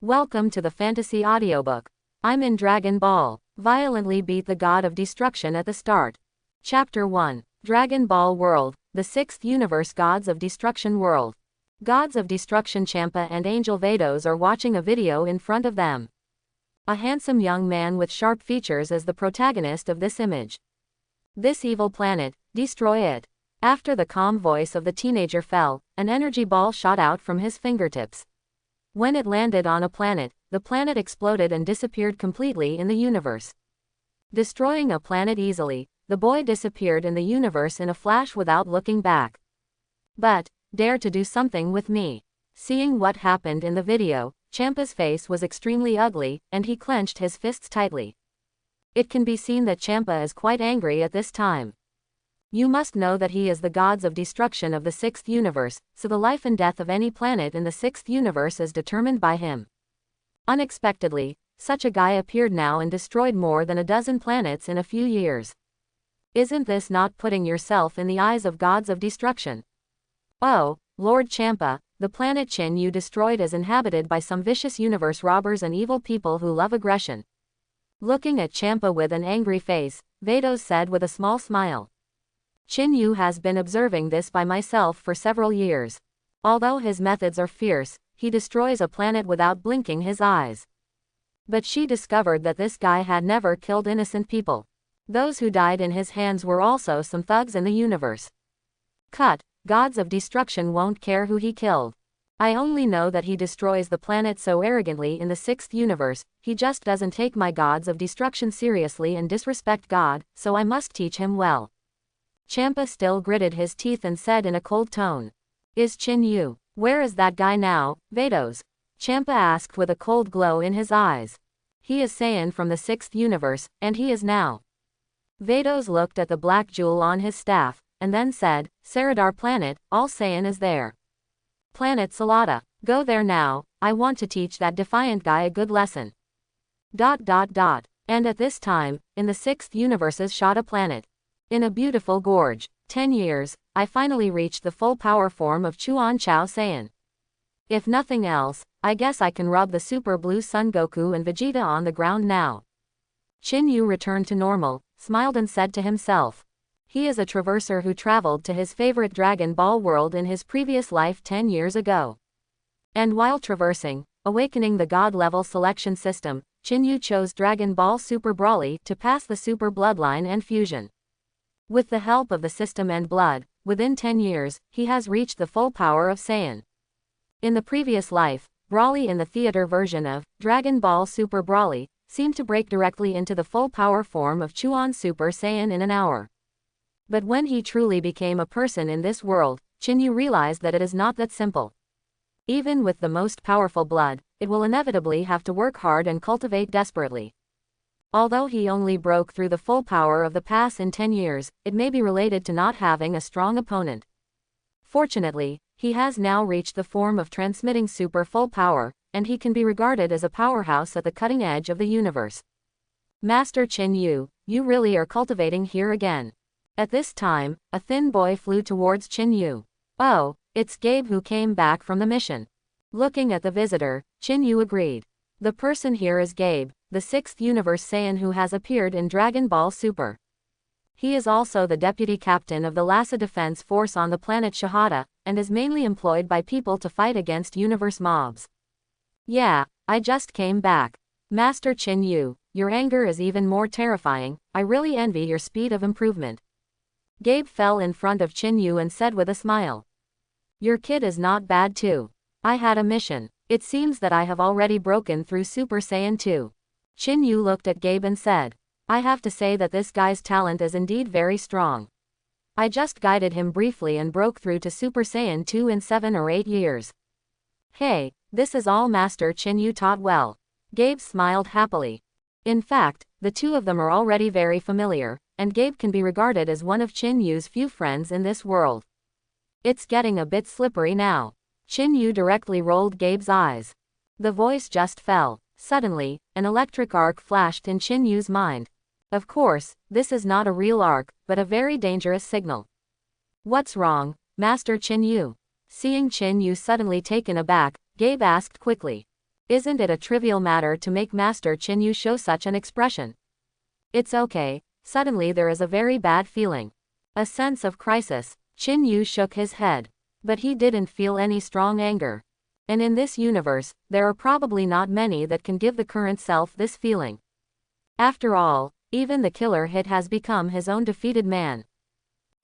Welcome to the fantasy audiobook. I'm in Dragon Ball. Violently beat the god of destruction at the start. Chapter 1. Dragon Ball World, the 6th Universe Gods of Destruction World. Gods of Destruction Champa and Angel Vados are watching a video in front of them. A handsome young man with sharp features is the protagonist of this image. This evil planet, destroy it. After the calm voice of the teenager fell, an energy ball shot out from his fingertips. When it landed on a planet, the planet exploded and disappeared completely in the universe. Destroying a planet easily, the boy disappeared in the universe in a flash without looking back. But, dare to do something with me. Seeing what happened in the video, Champa's face was extremely ugly, and he clenched his fists tightly. It can be seen that Champa is quite angry at this time. You must know that he is the gods of destruction of the 6th universe, so the life and death of any planet in the 6th universe is determined by him. Unexpectedly, such a guy appeared now and destroyed more than a dozen planets in a few years. Isn't this not putting yourself in the eyes of gods of destruction? Oh, Lord Champa, the planet Chin you destroyed is inhabited by some vicious universe robbers and evil people who love aggression. Looking at Champa with an angry face, Vados said with a small smile. Chin Yu has been observing this by myself for several years. Although his methods are fierce, he destroys a planet without blinking his eyes. But she discovered that this guy had never killed innocent people. Those who died in his hands were also some thugs in the universe. Cut, gods of destruction won't care who he killed. I only know that he destroys the planet so arrogantly in the 6th universe, he just doesn't take my gods of destruction seriously and disrespect God, so I must teach him well. Champa still gritted his teeth and said in a cold tone. Is Chin Yu? Where is that guy now, Vados? Champa asked with a cold glow in his eyes. He is Saiyan from the 6th universe, and he is now. Vados looked at the black jewel on his staff, and then said, Saradar planet, all Saiyan is there. Planet Salada, go there now, I want to teach that defiant guy a good lesson. ... And at this time, in the 6th universes shot a planet. In a beautiful gorge. 10 years, I finally reached the full power form of Chuan Chao Saiyan. If nothing else, I guess I can rub the super blue Son Goku and Vegeta on the ground now. Chin Yu returned to normal, smiled and said to himself. He is a traverser who traveled to his favorite Dragon Ball world in his previous life 10 years ago. And while traversing, awakening the god level selection system, Chin Yu chose Dragon Ball Super Broly to pass the Super Bloodline and Fusion. With the help of the system and blood, within 10 years, he has reached the full power of Saiyan. In the previous life, Broly in the theater version of Dragon Ball Super Broly seemed to break directly into the full power form of Chuan Super Saiyan in an hour. But when he truly became a person in this world, Chin Yu realized that it is not that simple. Even with the most powerful blood, it will inevitably have to work hard and cultivate desperately. Although he only broke through the full power of the pass in 10 years, it may be related to not having a strong opponent. Fortunately, he has now reached the form of transmitting super full power, and he can be regarded as a powerhouse at the cutting edge of the universe. Master Chin Yu, you really are cultivating here again. At this time, a thin boy flew towards Chin Yu. Oh, it's Gabe who came back from the mission. Looking at the visitor, Chin Yu agreed. The person here is Gabe, the 6th universe Saiyan who has appeared in Dragon Ball Super. He is also the deputy captain of the Lhasa Defense Force on the planet Shahada, and is mainly employed by people to fight against universe mobs. Yeah, I just came back. Master Chin Yu, your anger is even more terrifying, I really envy your speed of improvement. Gabe fell in front of Chin Yu and said with a smile. Your kid is not bad too. I had a mission. It seems that I have already broken through Super Saiyan 2. Chin Yu looked at Gabe and said, I have to say that this guy's talent is indeed very strong. I just guided him briefly and broke through to Super Saiyan 2 in 7 or 8 years. Hey, this is all Master Chin Yu taught well. Gabe smiled happily. In fact, the two of them are already very familiar, and Gabe can be regarded as one of Chin Yu's few friends in this world. It's getting a bit slippery now. Chin Yu directly rolled Gabe's eyes. The voice just fell. Suddenly, an electric arc flashed in Chin Yu's mind. Of course, this is not a real arc, but a very dangerous signal. What's wrong, Master Chin Yu? Seeing Chin Yu suddenly taken aback, Gabe asked quickly. Isn't it a trivial matter to make Master Chinyu show such an expression? It's okay. Suddenly there is a very bad feeling. A sense of crisis. Chinyu shook his head. But he didn't feel any strong anger. And in this universe, there are probably not many that can give the current self this feeling. After all, even the killer hit has become his own defeated man.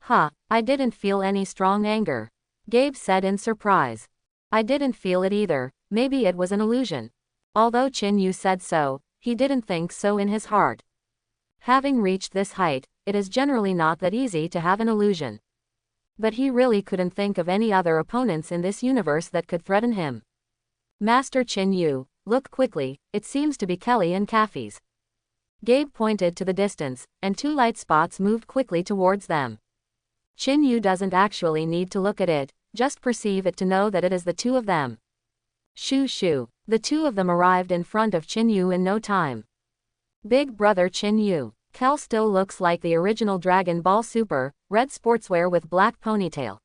I didn't feel any strong anger. Gabe said in surprise. I didn't feel it either, maybe it was an illusion. Although Chinyu said so, he didn't think so in his heart. Having reached this height, it is generally not that easy to have an illusion. But he really couldn't think of any other opponents in this universe that could threaten him. Master Chinyu, look quickly, it seems to be Kelly and Kafi's. Gabe pointed to the distance, and 2 light spots moved quickly towards them. Chinyu doesn't actually need to look at it, just perceive it to know that it is the 2 of them. Shoo shoo, the 2 of them arrived in front of Chinyu in no time. Big brother Chinyu. Kel still looks like the original Dragon Ball Super, red sportswear with black ponytail.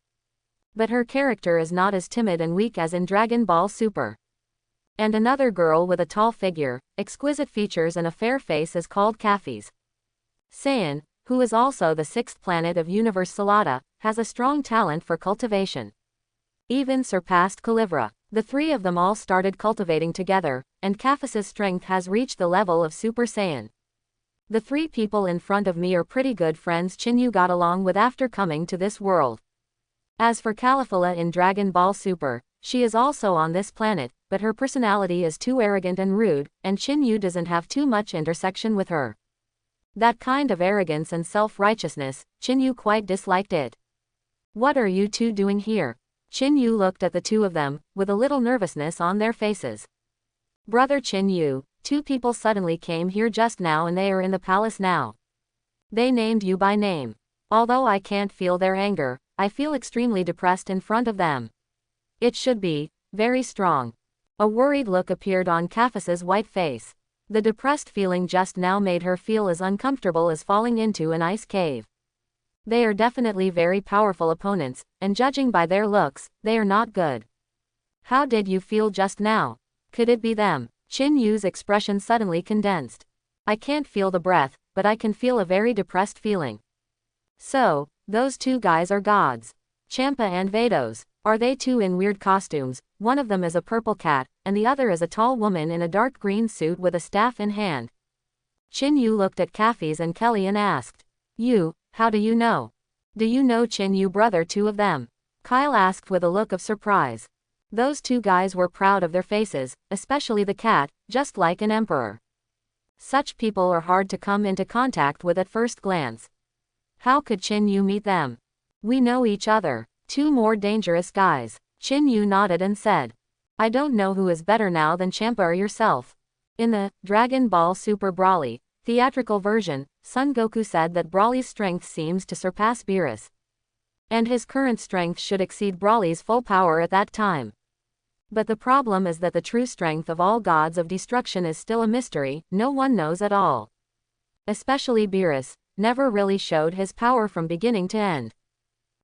But her character is not as timid and weak as in Dragon Ball Super. And another girl with a tall figure, exquisite features and a fair face is called Kafi's. Saiyan, who is also the 6th planet of Universe Salada, has a strong talent for cultivation. Even surpassed Calivra. The 3 of them all started cultivating together, and Kafi's strength has reached the level of Super Saiyan. The 3 people in front of me are pretty good friends Chinyu got along with after coming to this world. As for Califula in Dragon Ball Super, she is also on this planet, but her personality is too arrogant and rude, and Chinyu doesn't have too much intersection with her. That kind of arrogance and self-righteousness, Chinyu quite disliked it. What are you 2 doing here? Chinyu looked at the 2 of them, with a little nervousness on their faces. Brother Chinyu, 2 people suddenly came here just now and they are in the palace now. They named you by name. Although I can't feel their anger, I feel extremely depressed in front of them. It should be very strong. A worried look appeared on Kafi's white face. The depressed feeling just now made her feel as uncomfortable as falling into an ice cave. They are definitely very powerful opponents, and judging by their looks, they are not good. How did you feel just now? Could it be them? Chinyu's expression suddenly condensed. I can't feel the breath, but I can feel a very depressed feeling. So, those 2 guys are gods. Champa and Vados. Are they 2 in weird costumes? One of them is a purple cat, and the other is a tall woman in a dark green suit with a staff in hand. Chinyu looked at Kafi's and Kelly and asked, how do you know? Do you know Chinyu brother 2 of them? Kyle asked with a look of surprise. Those 2 guys were proud of their faces, especially the cat, just like an emperor. Such people are hard to come into contact with at first glance. How could Chinyu meet them? We know each other. 2 more dangerous guys. Chinyu nodded and said, I don't know who is better now than Champa or yourself. In the Dragon Ball Super Broly theatrical version, Son Goku said that Broly's strength seems to surpass Beerus. And his current strength should exceed Broly's full power at that time. But the problem is that the true strength of all gods of destruction is still a mystery, no one knows at all. Especially Beerus, never really showed his power from beginning to end.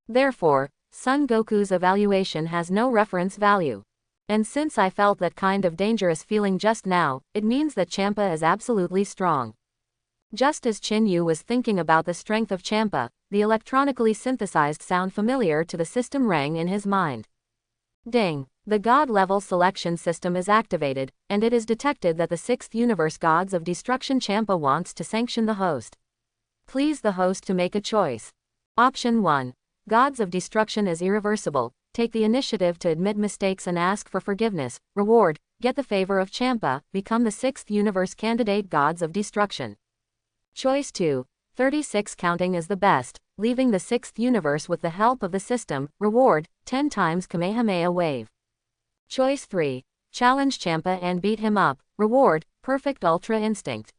Therefore, Son Goku's evaluation has no reference value. And since I felt that kind of dangerous feeling just now, it means that Champa is absolutely strong. Just as Chinyu was thinking about the strength of Champa, the electronically synthesized sound familiar to the system rang in his mind. Ding! The God-level selection system is activated, and it is detected that the 6th universe gods of destruction Champa wants to sanction the host. Please the host to make a choice. Option 1. Gods of destruction is irreversible. Take the initiative to admit mistakes and ask for forgiveness. Reward, get the favor of Champa, become the 6th universe candidate gods of destruction. Choice 2. 36 counting is the best, leaving the 6th universe with the help of the system. Reward, 10 times Kamehameha wave. Choice 3. Challenge Champa and beat him up. Reward, perfect ultra instinct.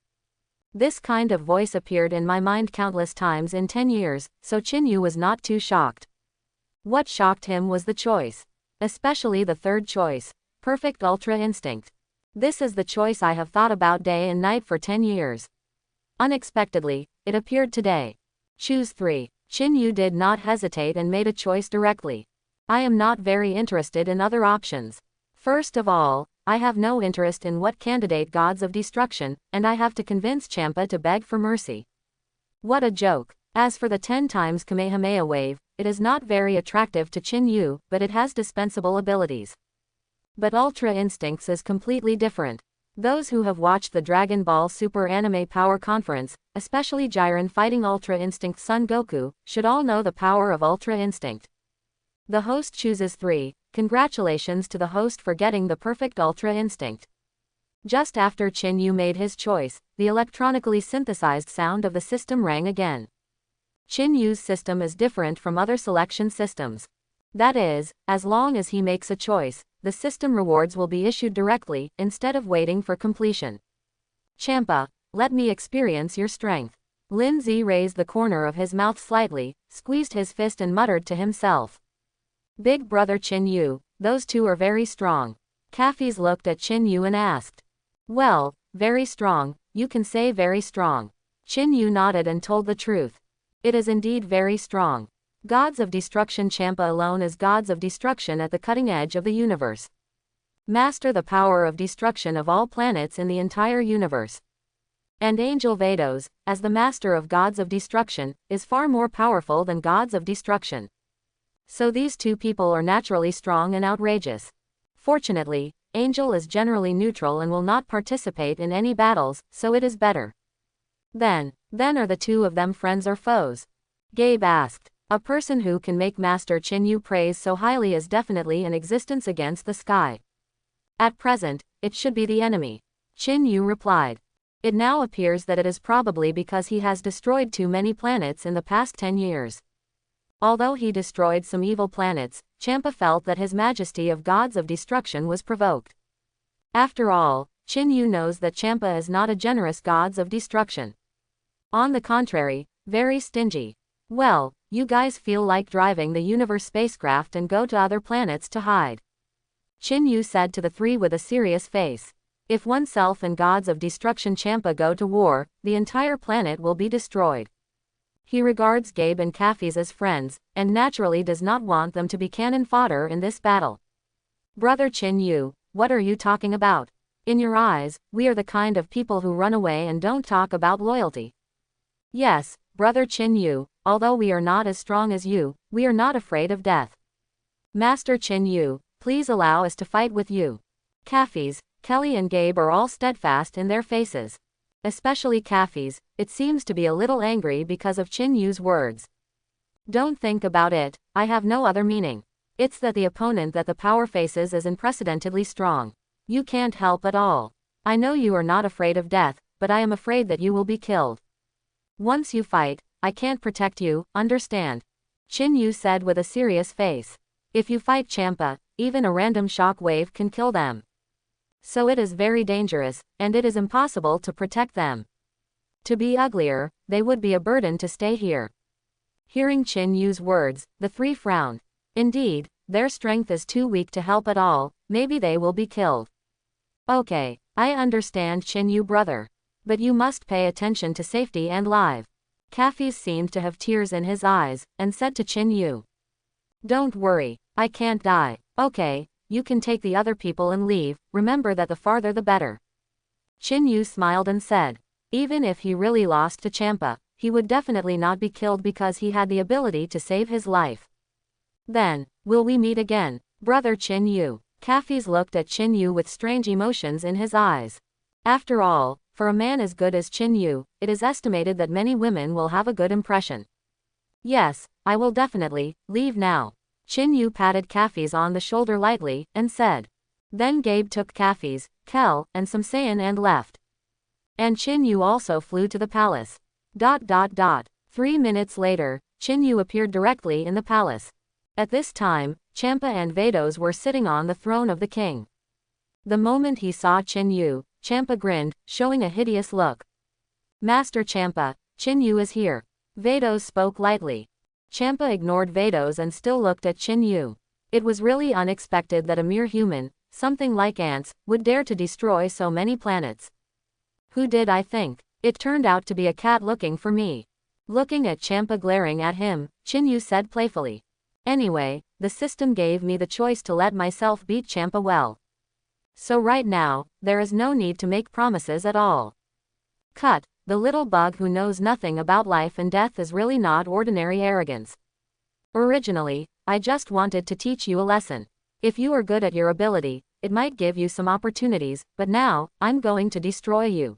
This kind of voice appeared in my mind countless times in 10 years, so Chinyu was not too shocked. What shocked him was the choice. Especially the 3rd choice. Perfect ultra instinct. This is the choice I have thought about day and night for 10 years. Unexpectedly, it appeared today. Choose 3. Chinyu did not hesitate and made a choice directly. I am not very interested in other options. First of all, I have no interest in what candidate gods of destruction, and I have to convince Champa to beg for mercy. What a joke. As for the 10 times Kamehameha wave, it is not very attractive to Chin Yu, but it has dispensable abilities. But Ultra Instincts is completely different. Those who have watched the Dragon Ball Super Anime Power Conference, especially Jiren fighting Ultra Instinct Son Goku, should all know the power of Ultra Instinct. The host chooses 3. Congratulations to the host for getting the perfect Ultra Instinct. Just after Chin Yu made his choice, the electronically synthesized sound of the system rang again. Chin Yu's system is different from other selection systems. That is, as long as he makes a choice, the system rewards will be issued directly, instead of waiting for completion. Champa, let me experience your strength. Lin Zi raised the corner of his mouth slightly, squeezed his fist and muttered to himself. Big brother Chin Yu, those two are very strong. Cafes looked at Chin Yu and asked. Well, very strong, you can say very strong. Chin Yu nodded and told the truth. It is indeed very strong. Gods of Destruction Champa alone is gods of destruction at the cutting edge of the universe. Master the power of destruction of all planets in the entire universe. And Angel Vados, as the master of gods of destruction, is far more powerful than gods of destruction. So these two people are naturally strong and outrageous. Fortunately, Angel is generally neutral and will not participate in any battles, so it is better. Then are the two of them friends or foes? Gabe asked. A person who can make Master Chin Yu praise so highly is definitely in existence against the sky. At present, it should be the enemy. Chin Yu replied. It now appears that it is probably because he has destroyed too many planets in the past 10 years. Although he destroyed some evil planets, Champa felt that his majesty of gods of destruction was provoked. After all, Chin Yu knows that Champa is not a generous gods of destruction. On the contrary, very stingy. Well, you guys feel like driving the universe spacecraft and go to other planets to hide. Chin Yu said to the 3 with a serious face. If oneself and gods of destruction Champa go to war, the entire planet will be destroyed. He regards Gabe and Cafes as friends, and naturally does not want them to be cannon fodder in this battle. Brother Chin Yu, what are you talking about? In your eyes, we are the kind of people who run away and don't talk about loyalty. Yes, brother Chin Yu, although we are not as strong as you, we are not afraid of death. Master Chin Yu, please allow us to fight with you. Cafes, Kelly and Gabe are all steadfast in their faces. Especially Cafes, it seems to be a little angry because of Chin Yu's words. Don't think about it, I have no other meaning. It's that the opponent that the power faces is unprecedentedly strong. You can't help at all. I know you are not afraid of death, but I am afraid that you will be killed. Once you fight, I can't protect you, understand? Chin Yu said with a serious face. If you fight Champa, even a random shock wave can kill them. So it is very dangerous, and it is impossible to protect them. To be uglier, they would be a burden to stay here. Hearing Chin Yu's words, the 3 frowned. Indeed, their strength is too weak to help at all, maybe they will be killed. Okay, I understand Chin Yu brother. But you must pay attention to safety and life. Cafes seemed to have tears in his eyes, and said to Chin Yu. Don't worry, I can't die. Okay, you can take the other people and leave, remember that the farther the better. Chin Yu smiled and said. Even if he really lost to Champa, he would definitely not be killed because he had the ability to save his life. Then, will we meet again, brother Chin Yu? Cafes looked at Chin Yu with strange emotions in his eyes. After all, for a man as good as Chin Yu, it is estimated that many women will have a good impression. Yes, I will definitely leave now. Chin Yu patted Cafes on the shoulder lightly, and said. Then Gabe took Cafes, Kel, and some Saiyan and left. And Chin Yu also flew to the palace. 3 minutes later, Chin Yu appeared directly in the palace. At this time, Champa and Vados were sitting on the throne of the king. The moment he saw Chin Yu, Champa grinned, showing a hideous look. Master Champa, Chin Yu is here. Vados spoke lightly. Champa ignored Vados and still looked at Chin Yu. It was really unexpected that a mere human, something like ants, would dare to destroy so many planets. Who did I think? It turned out to be a cat looking for me. Looking at Champa glaring at him, Chin Yu said playfully. Anyway, the system gave me the choice to let myself beat Champa well. So right now, there is no need to make promises at all. Cut. The little bug who knows nothing about life and death is really not ordinary arrogance. Originally, I just wanted to teach you a lesson. If you are good at your ability, it might give you some opportunities, but now, I'm going to destroy you.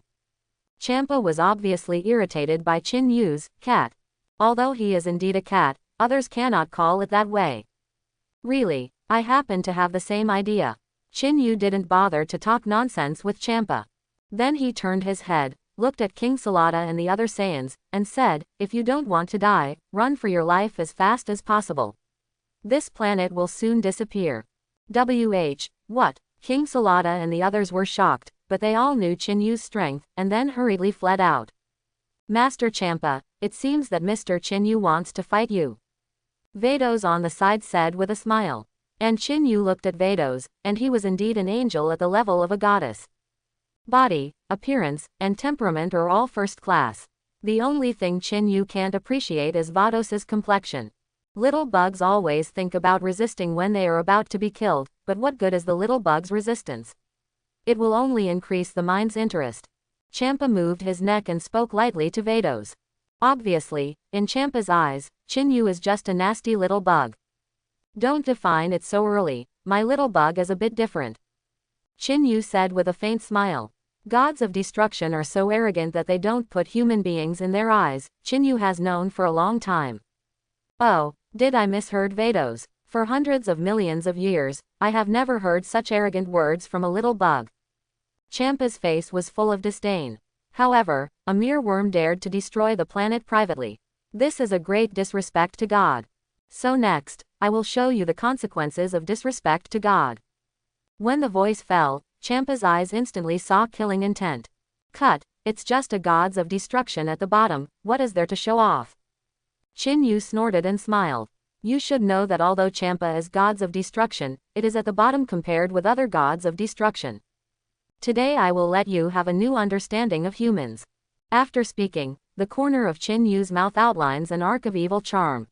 Champa was obviously irritated by Chin Yu's cat. Although he is indeed a cat, others cannot call it that way. Really, I happen to have the same idea. Chin Yu didn't bother to talk nonsense with Champa. Then he turned his head, looked at King Salada and the other Saiyans, and said, if you don't want to die, run for your life as fast as possible. This planet will soon disappear. What? King Salada and the others were shocked, but they all knew Chin Yu's strength, and then hurriedly fled out. Master Champa, it seems that Mr. Chin Yu wants to fight you. Vados on the side said with a smile. And Chin Yu looked at Vados, and he was indeed an angel at the level of a goddess. Body, appearance, and temperament are all first class. The only thing Chin Yu can't appreciate is Vados's complexion. Little bugs always think about resisting when they are about to be killed, but what good is the little bug's resistance? It will only increase the mind's interest. Champa moved his neck and spoke lightly to Vados. Obviously, in Champa's eyes, Chin Yu is just a nasty little bug. Don't define it so early, my little bug is a bit different. Chin Yu said with a faint smile. Gods of destruction are so arrogant that they don't put human beings in their eyes, Chin Yu has known for a long time. Oh, did I misheard Vados? For hundreds of millions of years, I have never heard such arrogant words from a little bug. Champa's face was full of disdain. However, a mere worm dared to destroy the planet privately. This is a great disrespect to God. So next, I will show you the consequences of disrespect to God. When the voice fell, Champa's eyes instantly saw killing intent. Cut. It's just a gods of destruction at the bottom, what is there to show off? Chin Yu snorted and smiled. You should know that although Champa is gods of destruction, it is at the bottom compared with other gods of destruction. Today I will let you have a new understanding of humans. After speaking, the corner of Chin Yu's mouth outlines an arc of evil charm.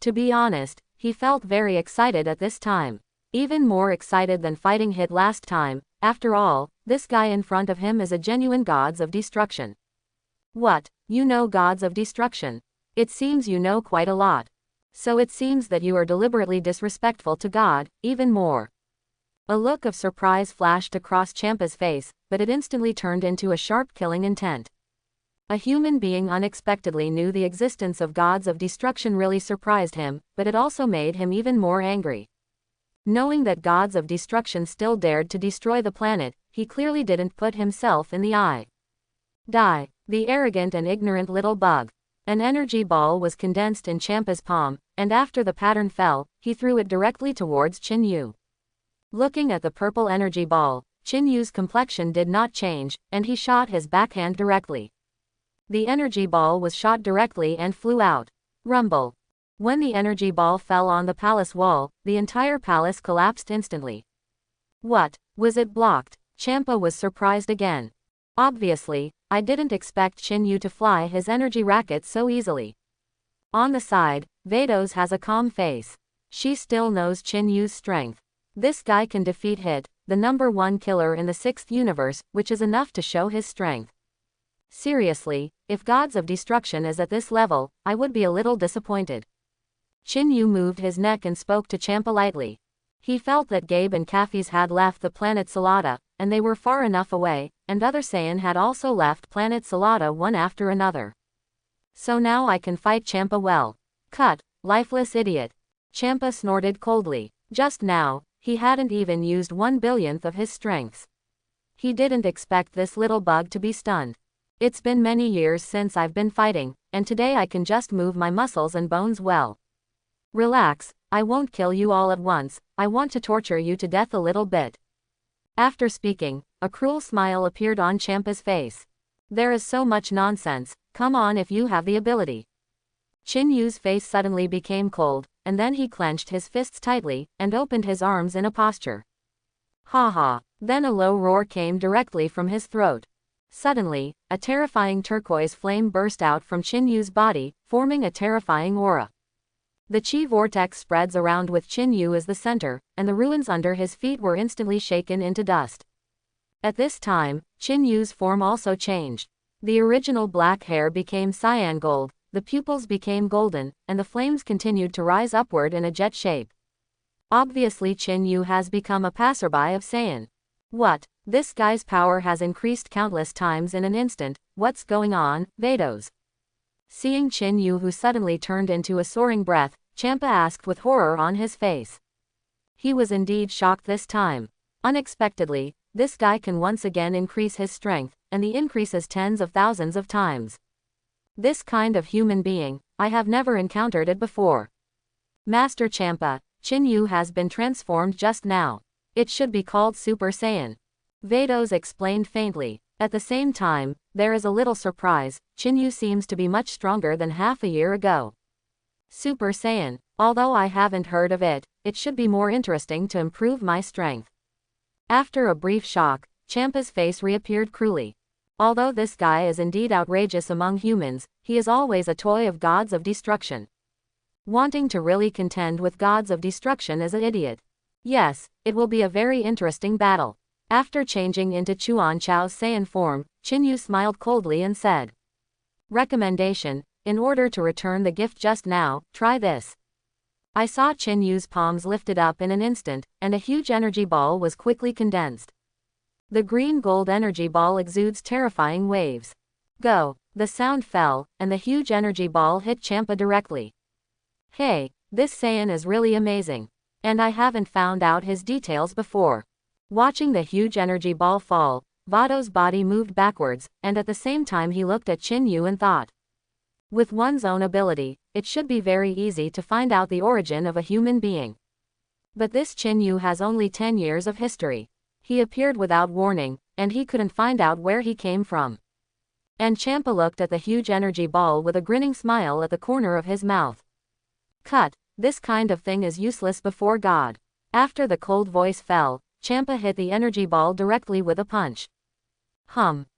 To be honest, he felt very excited at this time. Even more excited than fighting hit last time. After all, this guy in front of him is a genuine gods of destruction. What? You know gods of destruction? It seems you know quite a lot. So it seems that you are deliberately disrespectful to God, even more. A look of surprise flashed across Champa's face, but it instantly turned into a sharp killing intent. A human being unexpectedly knew the existence of gods of destruction really surprised him, but it also made him even more angry. Knowing that gods of destruction still dared to destroy the planet, he clearly didn't put himself in the eye. Die, the arrogant and ignorant little bug. An energy ball was condensed in Champa's palm, and after the pattern fell, he threw it directly towards Chin Yu. Looking at the purple energy ball, Chin Yu's complexion did not change, and he shot his backhand directly. The energy ball was shot directly and flew out. Rumble. When the energy ball fell on the palace wall, the entire palace collapsed instantly. What? Was it blocked? Champa was surprised again. Obviously, I didn't expect Chin Yu to fly his energy racket so easily. On the side, Vados has a calm face. She still knows Chin Yu's strength. This guy can defeat Hit, the #1 killer in the 6th universe, which is enough to show his strength. Seriously, if gods of destruction is at this level, I would be a little disappointed. Chin Yu moved his neck and spoke to Champa lightly. He felt that Gabe and Kafi's had left the planet Salada, and they were far enough away, and other Saiyan had also left planet Salada one after another. So now I can fight Champa well. Cut, lifeless idiot. Champa snorted coldly. Just now, he hadn't even used 1/1000th of his strengths. He didn't expect this little bug to be stunned. It's been many years since I've been fighting, and today I can just move my muscles and bones well. Relax, I won't kill you all at once, I want to torture you to death a little bit. After speaking, a cruel smile appeared on Champa's face. There is so much nonsense, come on if you have the ability. Chin Yu's face suddenly became cold, and then he clenched his fists tightly, and opened his arms in a posture. Ha ha, then a low roar came directly from his throat. Suddenly, a terrifying turquoise flame burst out from Chin Yu's body, forming a terrifying aura. The chi vortex spreads around with Chin-Yu as the center, and the ruins under his feet were instantly shaken into dust. At this time, Chin-Yu's form also changed. The original black hair became cyan gold, the pupils became golden, and the flames continued to rise upward in a jet shape. Obviously Chin-Yu has become a passerby of Saiyan. What? This guy's power has increased countless times in an instant. What's going on, Vados? Seeing Chin-Yu, who suddenly turned into a soaring breath, Champa asked with horror on his face. He was indeed shocked this time. Unexpectedly, this guy can once again increase his strength, and the increase is tens of thousands of times. This kind of human being, I have never encountered it before. Master Champa, Chin-Yu has been transformed just now. It should be called Super Saiyan. Vados explained faintly. At the same time, there is a little surprise. Chin-Yu seems to be much stronger than half a year ago. Super Saiyan, although I haven't heard of it, it should be more interesting to improve my strength. After a brief shock, Champa's face reappeared cruelly. Although this guy is indeed outrageous among humans, he is always a toy of gods of destruction. Wanting to really contend with gods of destruction is an idiot. Yes, it will be a very interesting battle. After changing into Chuan Chao's Saiyan form, Chin-Yu smiled coldly and said. Recommendation, in order to return the gift just now, try this. I saw Chin-Yu's palms lifted up in an instant, and a huge energy ball was quickly condensed. The green-gold energy ball exudes terrifying waves. Go! The sound fell, and the huge energy ball hit Champa directly. Hey, this Saiyan is really amazing. And I haven't found out his details before. Watching the huge energy ball fall, Vado's body moved backwards, and at the same time he looked at Chin-Yu and thought. With one's own ability, it should be very easy to find out the origin of a human being. But this Chin-Yu has only 10 years of history. He appeared without warning, and he couldn't find out where he came from. And Champa looked at the huge energy ball with a grinning smile at the corner of his mouth. Cut, this kind of thing is useless before God. After the cold voice fell, Champa hit the energy ball directly with a punch.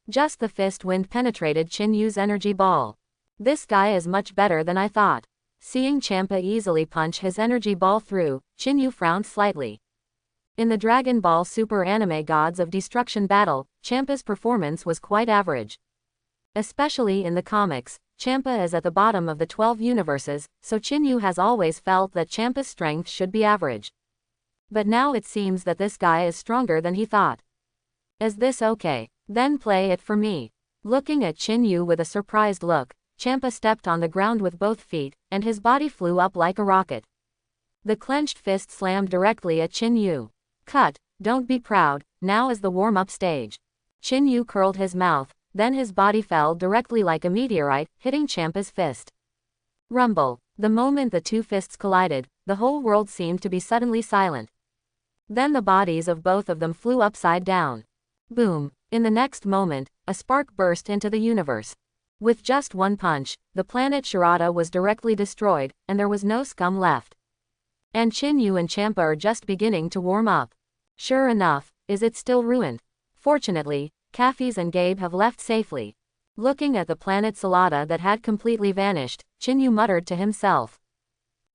Just the fist wind penetrated Chin-Yu's energy ball. This guy is much better than I thought. Seeing Champa easily punch his energy ball through, Chin-Yu frowned slightly. In the Dragon Ball Super Anime Gods of Destruction battle, Champa's performance was quite average. Especially in the comics, Champa is at the bottom of the 12 universes, so Chin-Yu has always felt that Champa's strength should be average. But now it seems that this guy is stronger than he thought. Is this okay? Then play it for me. Looking at Chin-Yu with a surprised look, Champa stepped on the ground with both feet, and his body flew up like a rocket. The clenched fist slammed directly at Chin-Yu. Cut, don't be proud, now is the warm-up stage. Chin-Yu curled his mouth, then his body fell directly like a meteorite, hitting Champa's fist. Rumble. The moment the two fists collided, the whole world seemed to be suddenly silent. Then the bodies of both of them flew upside down. Boom. In the next moment, a spark burst into the universe. With just one punch, the planet Shirata was directly destroyed, and there was no scum left. And Chin-Yu and Champa are just beginning to warm up. Sure enough, is it still ruined? Fortunately, Cafes and Gabe have left safely. Looking at the planet Salada that had completely vanished, Chin-Yu muttered to himself.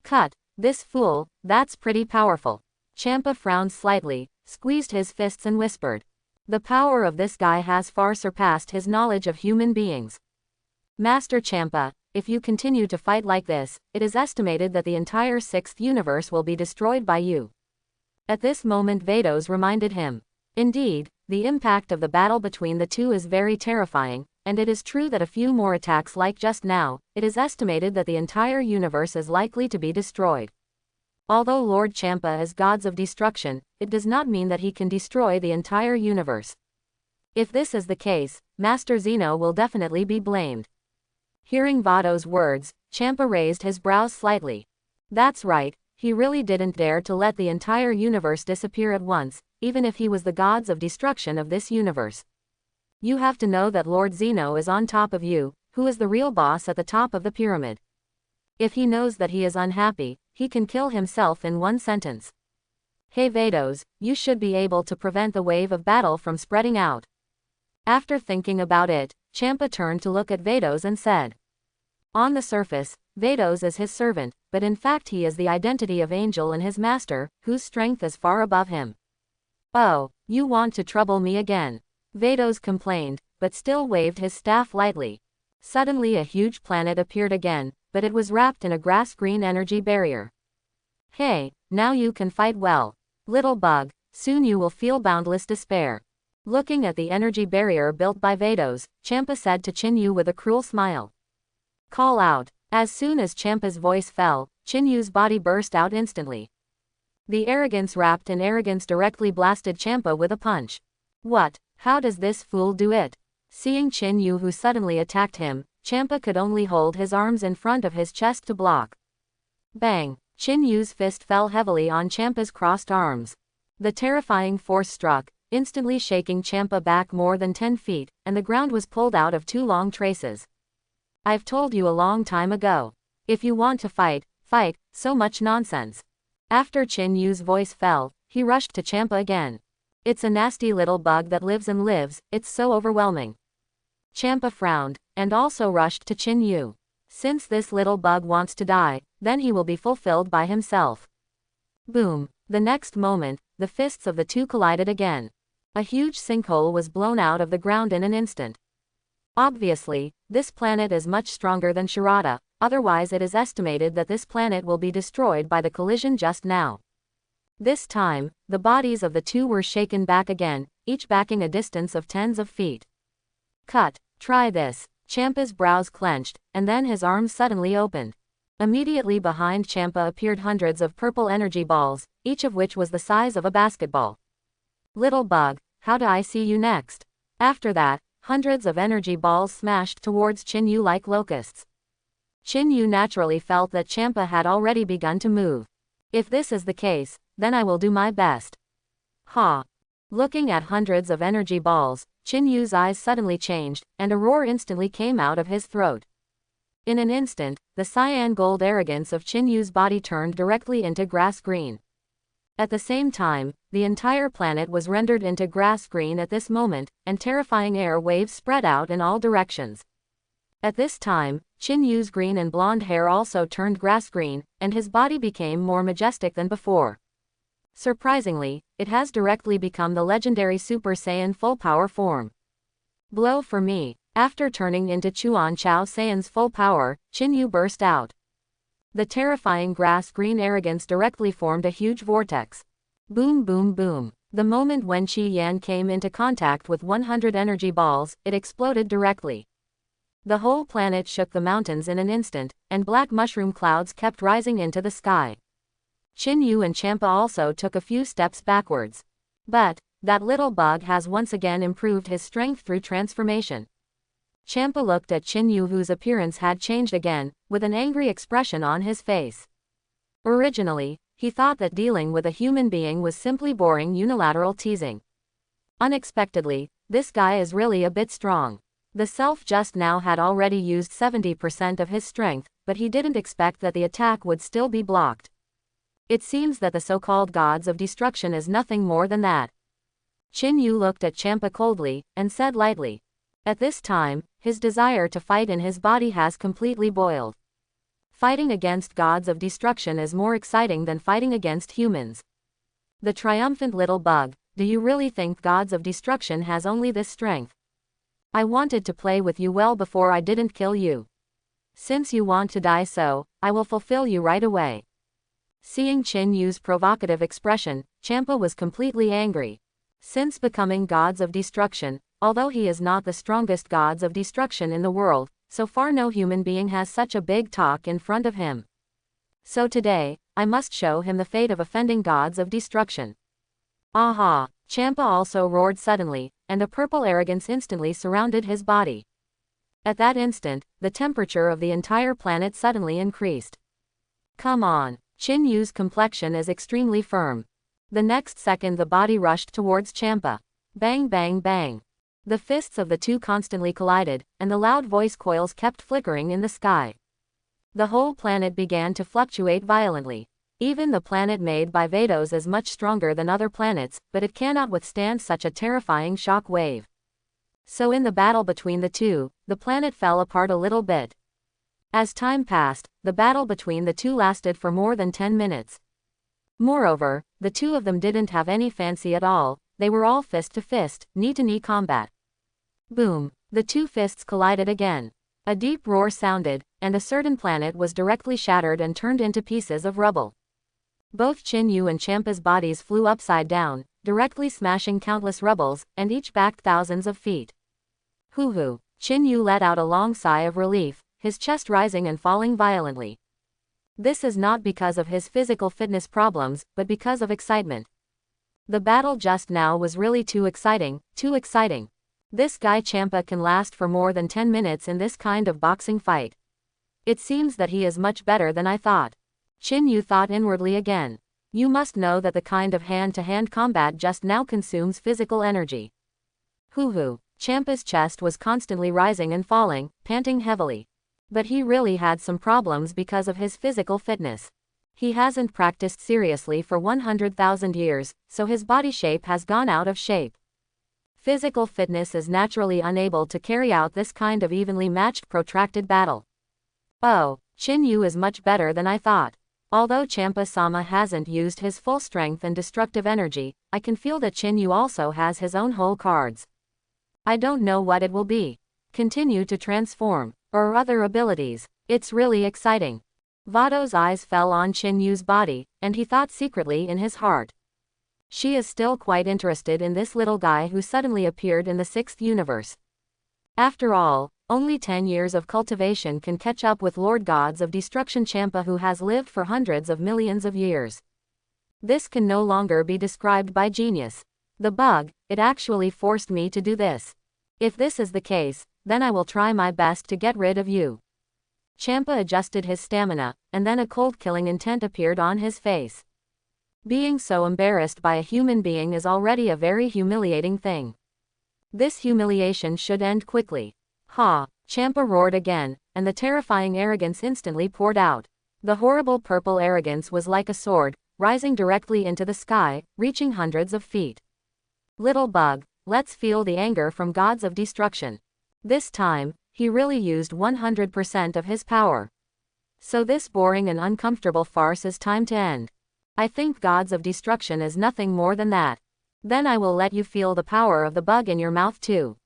Cut, this fool, that's pretty powerful. Champa frowned slightly, squeezed his fists and whispered. The power of this guy has far surpassed his knowledge of human beings. Master Champa, if you continue to fight like this, it is estimated that the entire 6th universe will be destroyed by you. At this moment Vados reminded him. Indeed, the impact of the battle between the two is very terrifying, and it is true that a few more attacks like just now, it is estimated that the entire universe is likely to be destroyed. Although Lord Champa is gods of destruction, it does not mean that he can destroy the entire universe. If this is the case, Master Zeno will definitely be blamed. Hearing Vado's words, Champa raised his brows slightly. That's right, he really didn't dare to let the entire universe disappear at once, even if he was the gods of destruction of this universe. You have to know that Lord Zeno is on top of you, who is the real boss at the top of the pyramid. If he knows that he is unhappy, he can kill himself in one sentence. Hey Vados, you should be able to prevent the wave of battle from spreading out. After thinking about it, Champa turned to look at Vados and said. On the surface, Vados is his servant, but in fact he is the identity of Angel and his master, whose strength is far above him. Oh, you want to trouble me again? Vados complained, but still waved his staff lightly. Suddenly a huge planet appeared again, but it was wrapped in a grass-green energy barrier. Hey, now you can fight well. Little bug, soon you will feel boundless despair. Looking at the energy barrier built by Vados, Champa said to Chinyu with a cruel smile. Call out. As soon as Champa's voice fell, Chinyu's body burst out instantly. The arrogance wrapped in arrogance directly blasted Champa with a punch. What? How does this fool do it? Seeing Chinyu who suddenly attacked him, Champa could only hold his arms in front of his chest to block. Bang! Chinyu's fist fell heavily on Champa's crossed arms. The terrifying force struck, instantly shaking Champa back more than 10 feet, and the ground was pulled out of 2 long traces. I've told you a long time ago. If you want to fight, fight, so much nonsense. After Chinyu's voice fell, he rushed to Champa again. It's a nasty little bug that lives and lives, it's so overwhelming. Champa frowned, and also rushed to Chinyu. Since this little bug wants to die, then he will be fulfilled by himself. Boom! The next moment, the fists of the two collided again. A huge sinkhole was blown out of the ground in an instant. Obviously, this planet is much stronger than Shirata, otherwise it is estimated that this planet will be destroyed by the collision just now. This time, the bodies of the two were shaken back again, each backing a distance of tens of feet. Cut! Try this. Champa's brows clenched, and then his arms suddenly opened. Immediately behind Champa appeared hundreds of purple energy balls, each of which was the size of a basketball. Little bug, how do I see you next? After that, hundreds of energy balls smashed towards Chinyu like locusts. Chinyu naturally felt that Champa had already begun to move. If this is the case, then I will do my best. Ha! Looking at hundreds of energy balls, Chinyu's eyes suddenly changed, and a roar instantly came out of his throat. In an instant, the cyan gold arrogance of Chinyu's body turned directly into grass green. At the same time, the entire planet was rendered into grass green at this moment, and terrifying air waves spread out in all directions. At this time, Chinyu's green and blonde hair also turned grass green, and his body became more majestic than before. Surprisingly, it has directly become the legendary Super Saiyan full power form. Blow for me. After turning into Chuan Chao Saiyan's full power, Chinyu burst out. The terrifying grass-green arrogance directly formed a huge vortex. Boom boom boom. The moment when Qi Yan came into contact with 100 energy balls, it exploded directly. The whole planet shook the mountains in an instant, and black mushroom clouds kept rising into the sky. Chinyu and Champa also took a few steps backwards. But that little bug has once again improved his strength through transformation. Champa looked at Chinyu whose appearance had changed again, with an angry expression on his face. Originally, he thought that dealing with a human being was simply boring unilateral teasing. Unexpectedly, this guy is really a bit strong. The self just now had already used 70% of his strength, but he didn't expect that the attack would still be blocked. It seems that the so-called gods of destruction is nothing more than that. Chinyu looked at Champa coldly, and said lightly. At this time, his desire to fight in his body has completely boiled. Fighting against gods of destruction is more exciting than fighting against humans. The triumphant little bug, do you really think gods of destruction has only this strength? I wanted to play with you well before I didn't kill you. Since you want to die so, I will fulfill you right away. Seeing Chinyu's provocative expression, Champa was completely angry. Since becoming gods of destruction, although he is not the strongest gods of destruction in the world, so far no human being has such a big talk in front of him. So today, I must show him the fate of offending gods of destruction. Aha! Champa also roared suddenly, and a purple arrogance instantly surrounded his body. At that instant, the temperature of the entire planet suddenly increased. Come on! Chinyu's complexion is extremely firm. The next second the body rushed towards Champa. Bang bang bang. The fists of the two constantly collided, and the loud voice coils kept flickering in the sky. The whole planet began to fluctuate violently. Even the planet made by Vados is much stronger than other planets, but it cannot withstand such a terrifying shock wave. So in the battle between the two, the planet fell apart a little bit. As time passed, the battle between the two lasted for more than 10 minutes. Moreover, the two of them didn't have any fancy at all, they were all fist to fist, knee to knee combat. Boom! The two fists collided again. A deep roar sounded, and a certain planet was directly shattered and turned into pieces of rubble. Both Chin-Yu and Champa's bodies flew upside down, directly smashing countless rubbles, and each back thousands of feet. Hoo-hoo! Chin-Yu let out a long sigh of relief, his chest rising and falling violently. This is not because of his physical fitness problems, but because of excitement. The battle just now was really too exciting, too exciting. This guy Champa can last for more than 10 minutes in this kind of boxing fight. It seems that he is much better than I thought. Chin-Yu thought inwardly again. You must know that the kind of hand-to-hand combat just now consumes physical energy. Hoo-hoo! Champa's chest was constantly rising and falling, panting heavily. But he really had some problems because of his physical fitness. He hasn't practiced seriously for 100,000 years, so his body shape has gone out of shape. Physical fitness is naturally unable to carry out this kind of evenly matched protracted battle. Oh, Chin-Yu is much better than I thought. Although Champa-sama hasn't used his full strength and destructive energy, I can feel that Chin-Yu also has his own whole cards. I don't know what it will be. Continue to transform, or other abilities. It's really exciting. Vado's eyes fell on Chin-Yu's body, and he thought secretly in his heart. She is still quite interested in this little guy who suddenly appeared in the 6th universe. After all, only 10 years of cultivation can catch up with Lord Gods of Destruction Champa, who has lived for hundreds of millions of years. This can no longer be described by genius. The bug, it actually forced me to do this. If this is the case, then I will try my best to get rid of you. Champa adjusted his stamina, and then a cold-killing intent appeared on his face. Being so embarrassed by a human being is already a very humiliating thing. This humiliation should end quickly. Ha! Champa roared again, and the terrifying arrogance instantly poured out. The horrible purple arrogance was like a sword, rising directly into the sky, reaching hundreds of feet. Little bug, let's feel the anger from gods of destruction. This time, he really used 100% of his power. So this boring and uncomfortable farce is time to end. I think gods of destruction is nothing more than that. Then I will let you feel the power of the bug in your mouth too.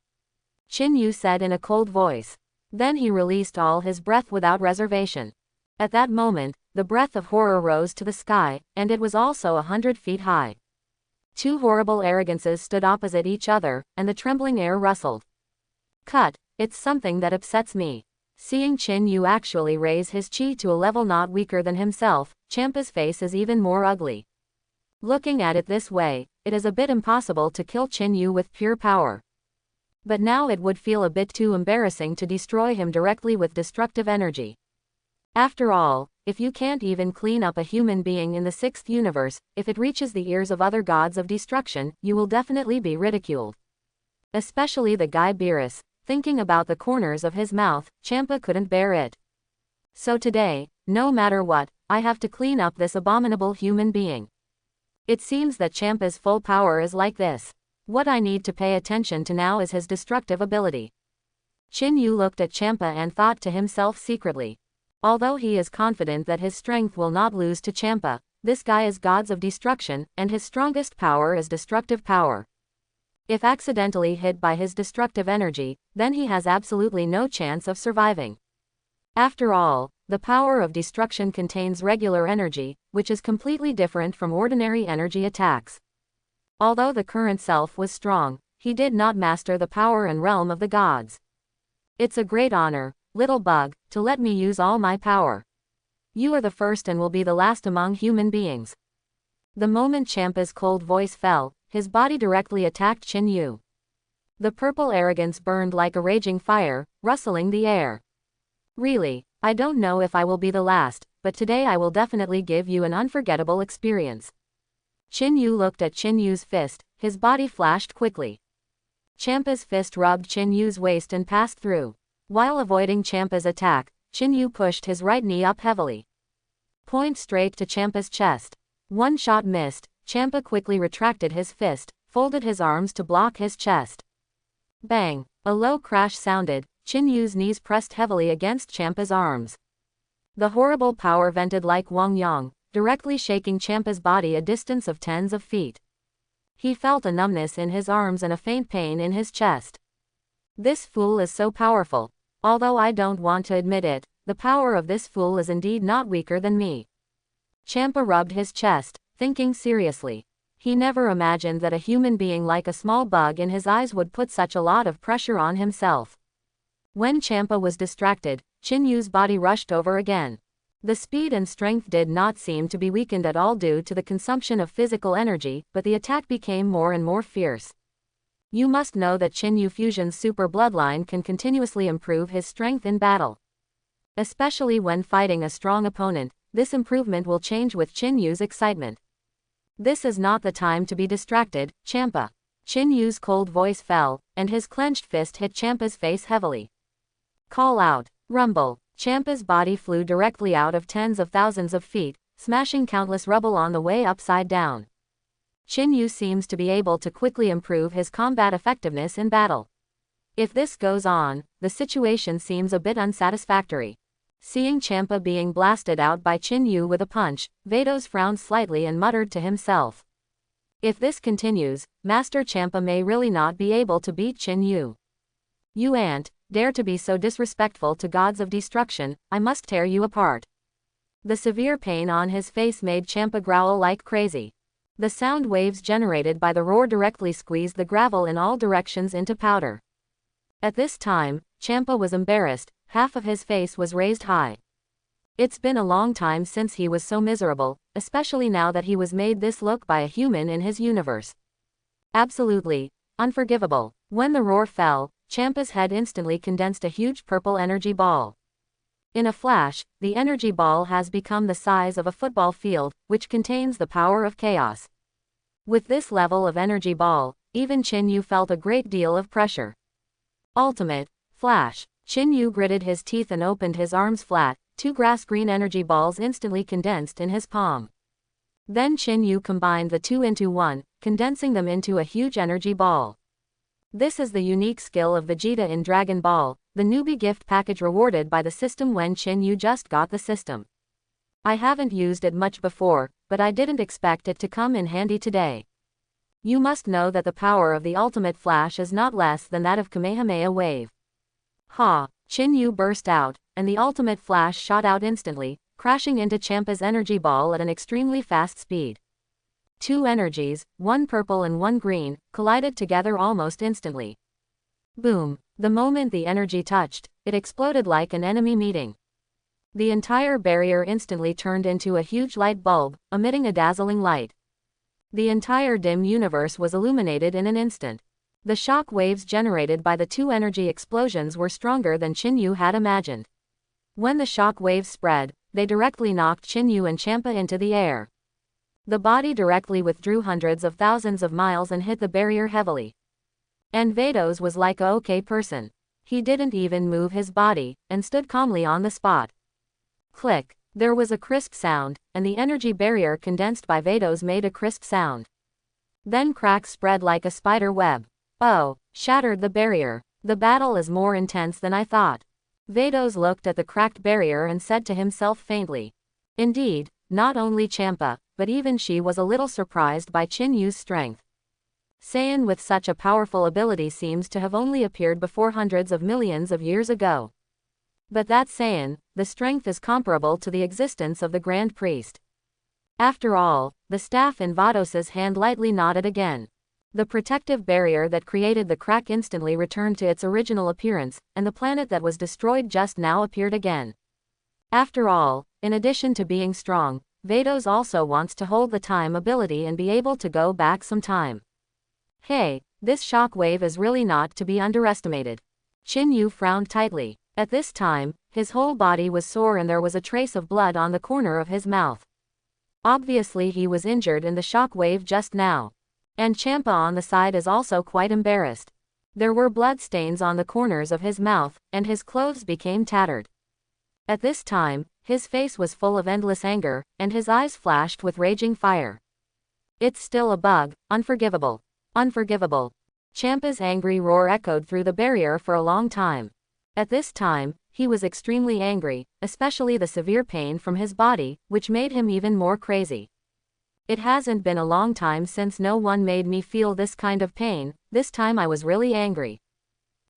Chin-Yu said in a cold voice. Then he released all his breath without reservation. At that moment, the breath of horror rose to the sky, and it was also 100 feet high. Two horrible arrogances stood opposite each other, and the trembling air rustled. Cut, it's something that upsets me. Seeing Chin-Yu actually raise his chi to a level not weaker than himself, Champa's face is even more ugly. Looking at it this way, it is a bit impossible to kill Chin-Yu with pure power. But now it would feel a bit too embarrassing to destroy him directly with destructive energy. After all, if you can't even clean up a human being in the 6th universe, if it reaches the ears of other gods of destruction, you will definitely be ridiculed. Especially the guy Beerus. Thinking about the corners of his mouth, Champa couldn't bear it. So today, no matter what, I have to clean up this abominable human being. It seems that Champa's full power is like this. What I need to pay attention to now is his destructive ability. Chin-Yu looked at Champa and thought to himself secretly. Although he is confident that his strength will not lose to Champa, this guy is gods of destruction, and his strongest power is destructive power. If accidentally hit by his destructive energy, then he has absolutely no chance of surviving. After all, the power of destruction contains regular energy, which is completely different from ordinary energy attacks. Although the current self was strong, he did not master the power and realm of the gods. It's a great honor, little bug, to let me use all my power. You are the first and will be the last among human beings. The moment Champa's cold voice fell, his body directly attacked Chin-Yu. The purple arrogance burned like a raging fire, rustling the air. Really, I don't know if I will be the last, but today I will definitely give you an unforgettable experience. Chin-Yu looked at Chin-Yu's fist, his body flashed quickly. Champa's fist rubbed Chin-Yu's waist and passed through. While avoiding Champa's attack, Chin-Yu pushed his right knee up heavily. Point straight to Champa's chest. One shot missed. Champa quickly retracted his fist, folded his arms to block his chest. Bang! A low crash sounded. Yu's knees pressed heavily against Champa's arms. The horrible power vented like Wang Yang, directly shaking Champa's body a distance of tens of feet. He felt a numbness in his arms and a faint pain in his chest. This fool is so powerful. Although I don't want to admit it, the power of this fool is indeed not weaker than me. Champa rubbed his chest, thinking seriously. He never imagined that a human being like a small bug in his eyes would put such a lot of pressure on himself. When Champa was distracted, Yu's body rushed over again. The speed and strength did not seem to be weakened at all due to the consumption of physical energy, but the attack became more and more fierce. You must know that Yu Fusion's super bloodline can continuously improve his strength in battle. Especially when fighting a strong opponent, this improvement will change with Yu's excitement. This is not the time to be distracted, Champa. Yu's cold voice fell, and his clenched fist hit Champa's face heavily. Call out, rumble. Champa's body flew directly out of tens of thousands of feet, smashing countless rubble on the way upside down. Yu seems to be able to quickly improve his combat effectiveness in battle. If this goes on, the situation seems a bit unsatisfactory. Seeing Champa being blasted out by Yu with a punch, Vados frowned slightly and muttered to himself. If this continues, Master Champa may really not be able to beat Yu. You ant, dare to be so disrespectful to gods of destruction, I must tear you apart. The severe pain on his face made Champa growl like crazy. The sound waves generated by the roar directly squeezed the gravel in all directions into powder. At this time, Champa was embarrassed, half of his face was raised high. It's been a long time since he was so miserable, especially now that he was made this look by a human in his universe. Absolutely unforgivable. When the roar fell, Champa's head instantly condensed a huge purple energy ball. In a flash, the energy ball has become the size of a football field, which contains the power of chaos. With this level of energy ball, even Yu felt a great deal of pressure. Ultimate flash. Yu gritted his teeth and opened his arms flat, 2 grass-green energy balls instantly condensed in his palm. Then Yu combined the 2 into 1, condensing them into a huge energy ball. This is the unique skill of Vegeta in Dragon Ball, the newbie gift package rewarded by the system when Yu just got the system. I haven't used it much before, but I didn't expect it to come in handy today. You must know that the power of the ultimate flash is not less than that of Kamehameha Wave. Ha! Yu burst out, and the ultimate flash shot out instantly, crashing into Champa's energy ball at an extremely fast speed. 2 energies, 1 purple and 1 green, collided together almost instantly. Boom! The moment the energy touched, it exploded like an enemy meeting. The entire barrier instantly turned into a huge light bulb, emitting a dazzling light. The entire dim universe was illuminated in an instant. The shock waves generated by the 2 energy explosions were stronger than Yu had imagined. When the shock waves spread, they directly knocked Yu and Champa into the air. The body directly withdrew hundreds of thousands of miles and hit the barrier heavily. And Vados was like a okay person. He didn't even move his body, and stood calmly on the spot. Click. There was a crisp sound, and the energy barrier condensed by Vados made a crisp sound. Then cracks spread like a spider web. Oh, shattered the barrier. The battle is more intense than I thought. Vados looked at the cracked barrier and said to himself faintly. Indeed, not only Champa, but even she was a little surprised by Yu's strength. Saiyan with such a powerful ability seems to have only appeared before hundreds of millions of years ago. But that Saiyan, the strength is comparable to the existence of the Grand Priest. After all, the staff in Vados's hand lightly nodded again. The protective barrier that created the crack instantly returned to its original appearance, and the planet that was destroyed just now appeared again. After all, in addition to being strong, Vados also wants to hold the time ability and be able to go back some time. Hey, this shock wave is really not to be underestimated. Yu frowned tightly. At this time, his whole body was sore and there was a trace of blood on the corner of his mouth. Obviously he was injured in the shock wave just now. And Champa on the side is also quite embarrassed. There were blood stains on the corners of his mouth, and his clothes became tattered. At this time, his face was full of endless anger, and his eyes flashed with raging fire. It's still a bug, unforgivable. Unforgivable. Champa's angry roar echoed through the barrier for a long time. At this time, he was extremely angry, especially the severe pain from his body, which made him even more crazy. It hasn't been a long time since no one made me feel this kind of pain. This time I was really angry.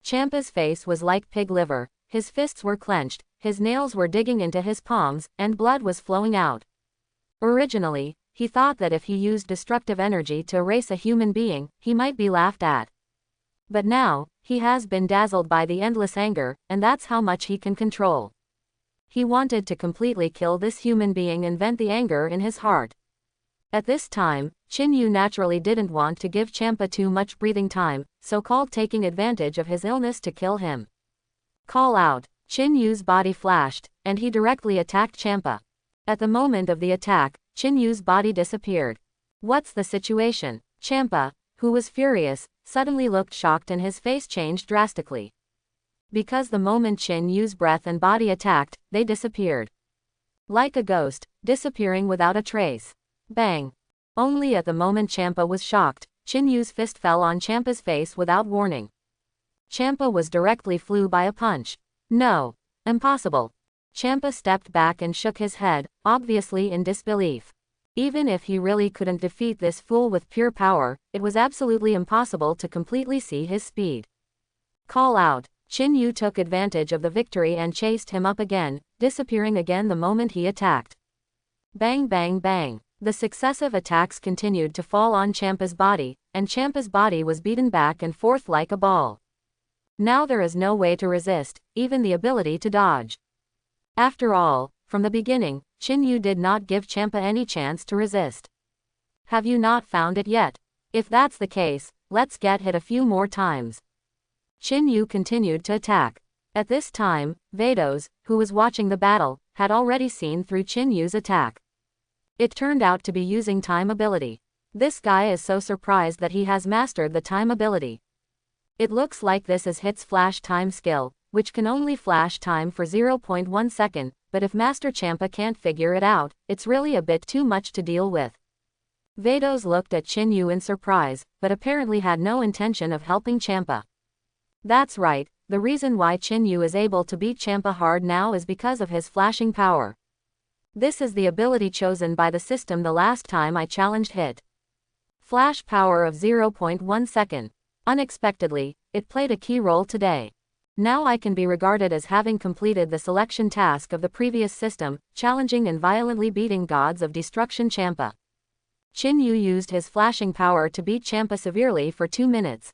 Champa's face was like pig liver, his fists were clenched, his nails were digging into his palms, and blood was flowing out. Originally, he thought that if he used destructive energy to erase a human being, he might be laughed at. But now, he has been dazzled by the endless anger, and that's how much he can control. He wanted to completely kill this human being and vent the anger in his heart. At this time, Chin-yu naturally didn't want to give Champa too much breathing time, so called taking advantage of his illness to kill him. Call out. Chin-yu's body flashed, and he directly attacked Champa. At the moment of the attack, Chin-yu's body disappeared. What's the situation? Champa, who was furious, suddenly looked shocked and his face changed drastically. Because the moment Chin-yu's breath and body attacked, they disappeared. Like a ghost, disappearing without a trace. Bang! Only at the moment Champa was shocked, Chin-yu's fist fell on Champa's face without warning. Champa was directly flew by a punch. No. Impossible. Champa stepped back and shook his head, obviously in disbelief. Even if he really couldn't defeat this fool with pure power, it was absolutely impossible to completely see his speed. Call out. Chin-yu took advantage of the victory and chased him up again, disappearing again the moment he attacked. Bang bang bang. The successive attacks continued to fall on Champa's body, and Champa's body was beaten back and forth like a ball. Now there is no way to resist, even the ability to dodge. After all, from the beginning, Chin-yu did not give Champa any chance to resist. Have you not found it yet? If that's the case, let's get hit a few more times. Chin-yu continued to attack. At this time, Vados, who was watching the battle, had already seen through Chin-yu's attack. It turned out to be using time ability. This guy is so surprised that he has mastered the time ability. It looks like this is Hit's flash time skill, which can only flash time for 0.1 second, but if Master Champa can't figure it out, it's really a bit too much to deal with. Vados looked at Chin-yu in surprise, but apparently had no intention of helping Champa. That's right, the reason why Chin-yu is able to beat Champa hard now is because of his flashing power. This is the ability chosen by the system the last time I challenged Hit. Flash power of 0.1 second. Unexpectedly, it played a key role today. Now I can be regarded as having completed the selection task of the previous system, challenging and violently beating gods of destruction Champa. Chin-yu used his flashing power to beat Champa severely for 2 minutes.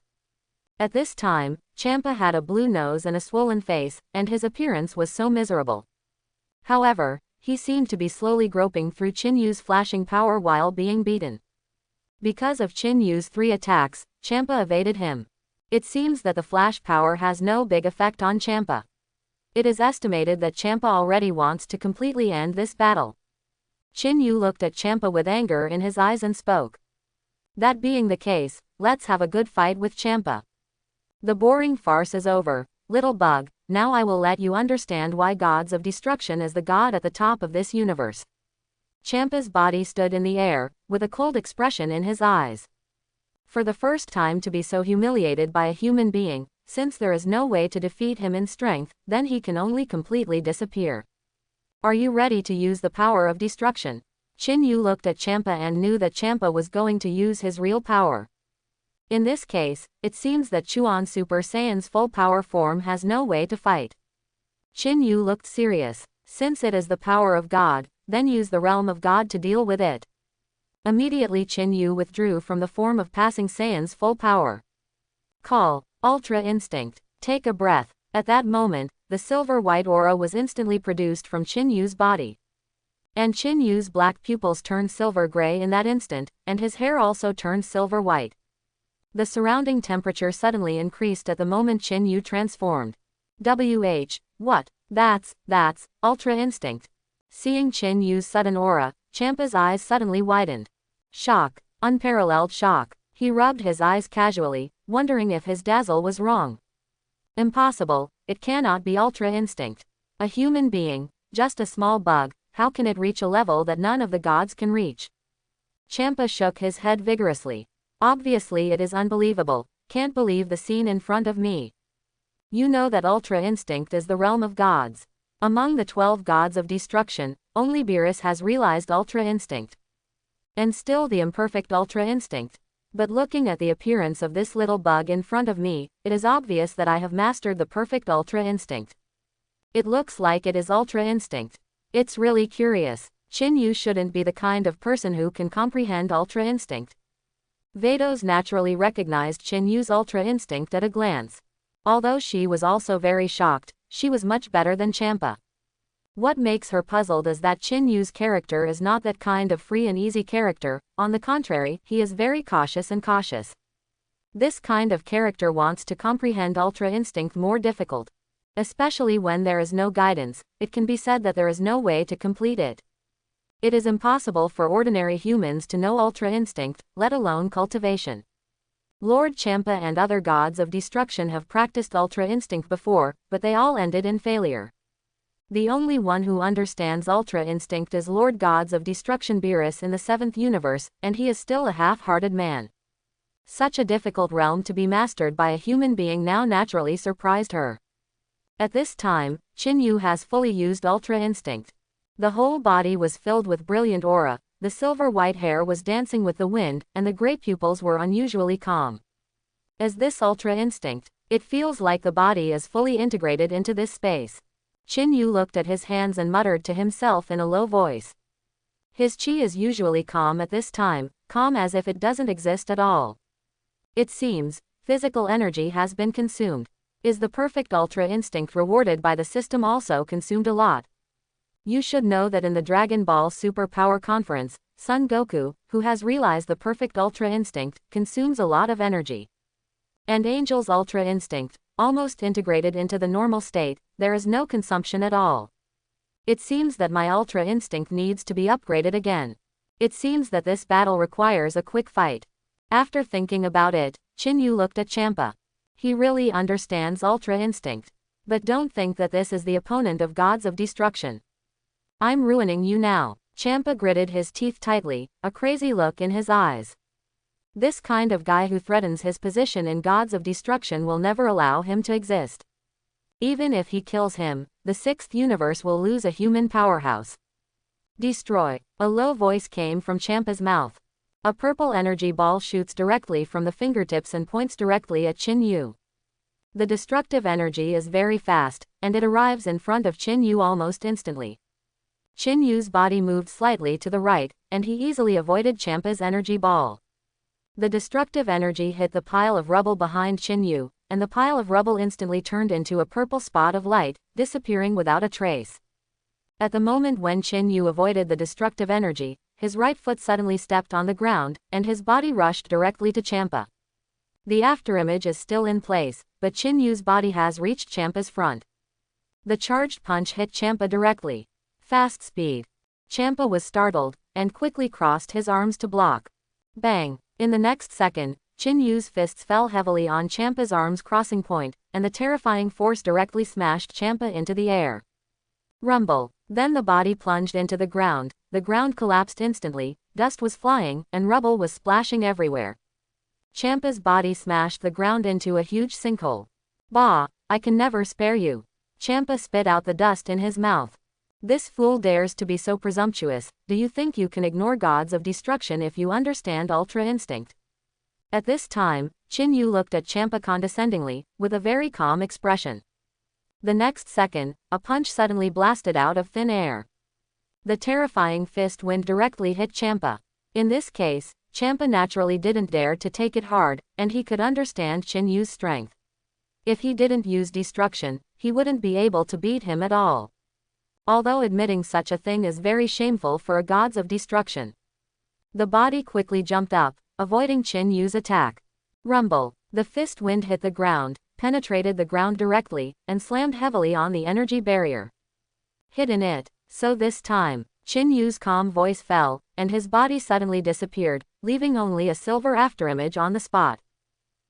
At this time, Champa had a blue nose and a swollen face, and his appearance was so miserable. However, he seemed to be slowly groping through Chin-yu's flashing power while being beaten. Because of Chin-yu's 3 attacks, Champa evaded him. It seems that the flash power has no big effect on Champa. It is estimated that Champa already wants to completely end this battle. Chin-yu looked at Champa with anger in his eyes and spoke. That being the case, let's have a good fight with Champa. The boring farce is over, little bug, now I will let you understand why gods of destruction is the god at the top of this universe. Champa's body stood in the air, with a cold expression in his eyes. For the first time to be so humiliated by a human being, since there is no way to defeat him in strength, then he can only completely disappear. Are you ready to use the power of destruction? Chin-yu looked at Champa and knew that Champa was going to use his real power. In this case, it seems that Chuan Super Saiyan's full power form has no way to fight. Chin-yu looked serious. Since it is the power of God, then use the realm of God to deal with it. Immediately Chin-yu withdrew from the form of passing Saiyan's full power. Call. Ultra Instinct. Take a breath. At that moment, the silver-white aura was instantly produced from Chin-yu's body. And Chin-yu's black pupils turned silver-gray in that instant, and his hair also turned silver-white. The surrounding temperature suddenly increased at the moment Chin-yu transformed. What? That's Ultra Instinct. Seeing Chin-yu's sudden aura, Champa's eyes suddenly widened. Shock. Unparalleled shock. He rubbed his eyes casually, wondering if his dazzle was wrong. Impossible, it cannot be Ultra Instinct. A human being, just a small bug, how can it reach a level that none of the gods can reach? Champa shook his head vigorously. Obviously it is unbelievable, can't believe the scene in front of me. You know that Ultra Instinct is the realm of gods. Among the 12 gods of destruction, only Beerus has realized Ultra Instinct. And still the imperfect Ultra Instinct. But looking at the appearance of this little bug in front of me, it is obvious that I have mastered the perfect Ultra Instinct. It looks like it is Ultra Instinct. It's really curious. Chinyu shouldn't be the kind of person who can comprehend Ultra Instinct. Vados naturally recognized Chinyu's Ultra Instinct at a glance. Although she was also very shocked, she was much better than Champa. What makes her puzzled is that Chinyu's character is not that kind of free and easy character, on the contrary, he is very cautious and cautious. This kind of character wants to comprehend Ultra Instinct more difficult. Especially when there is no guidance, it can be said that there is no way to complete it. It is impossible for ordinary humans to know Ultra Instinct, let alone cultivation. Lord Champa and other gods of destruction have practiced Ultra Instinct before, but they all ended in failure. The only one who understands Ultra Instinct is Lord Gods of Destruction Beerus in the 7th universe, and he is still a half-hearted man. Such a difficult realm to be mastered by a human being now naturally surprised her. At this time, Chinyu has fully used Ultra Instinct. The whole body was filled with brilliant aura, the silver-white hair was dancing with the wind, and the gray pupils were unusually calm. As this Ultra Instinct, it feels like the body is fully integrated into this space. Chinyu looked at his hands and muttered to himself in a low voice. His chi is usually calm at this time, calm as if it doesn't exist at all. It seems, physical energy has been consumed. Is the perfect Ultra Instinct rewarded by the system also consumed a lot? You should know that in the Dragon Ball Super Power Conference, Son Goku, who has realized the perfect Ultra Instinct, consumes a lot of energy. And Angel's Ultra Instinct, almost integrated into the normal state, there is no consumption at all. It seems that my Ultra Instinct needs to be upgraded again. It seems that this battle requires a quick fight. After thinking about it, Chinyu looked at Champa. He really understands Ultra Instinct. But don't think that this is the opponent of gods of destruction. I'm ruining you now. Champa gritted his teeth tightly, a crazy look in his eyes. This kind of guy who threatens his position in gods of destruction will never allow him to exist. Even if he kills him, the 6th universe will lose a human powerhouse. Destroy. A low voice came from Champa's mouth. A purple energy ball shoots directly from the fingertips and points directly at Chinyu. The destructive energy is very fast, and it arrives in front of Chinyu almost instantly. Chinyu's body moved slightly to the right, and he easily avoided Champa's energy ball. The destructive energy hit the pile of rubble behind Chinyu, and the pile of rubble instantly turned into a purple spot of light, disappearing without a trace. At the moment when Chinyu avoided the destructive energy, his right foot suddenly stepped on the ground, and his body rushed directly to Champa. The afterimage is still in place, but Chinyu's body has reached Champa's front. The charged punch hit Champa directly. Fast speed. Champa was startled, and quickly crossed his arms to block. Bang! In the next second, Chinyu's fists fell heavily on Champa's arm's crossing point, and the terrifying force directly smashed Champa into the air. Rumble. Then the body plunged into the ground collapsed instantly, dust was flying, and rubble was splashing everywhere. Champa's body smashed the ground into a huge sinkhole. Bah! I can never spare you. Champa spit out the dust in his mouth. This fool dares to be so presumptuous. Do you think you can ignore gods of destruction if you understand Ultra Instinct? At this time, Chinyu looked at Champa condescendingly, with a very calm expression. The next second, a punch suddenly blasted out of thin air. The terrifying fist wind directly hit Champa. In this case, Champa naturally didn't dare to take it hard, and he could understand Chinyu's strength. If he didn't use destruction, he wouldn't be able to beat him at all. Although admitting such a thing is very shameful for a gods of destruction. The body quickly jumped up, avoiding Chinyu's attack. Rumble. The fist wind hit the ground, penetrated the ground directly, and slammed heavily on the energy barrier. Hit in it. So this time, Chinyu's calm voice fell, and his body suddenly disappeared, leaving only a silver afterimage on the spot.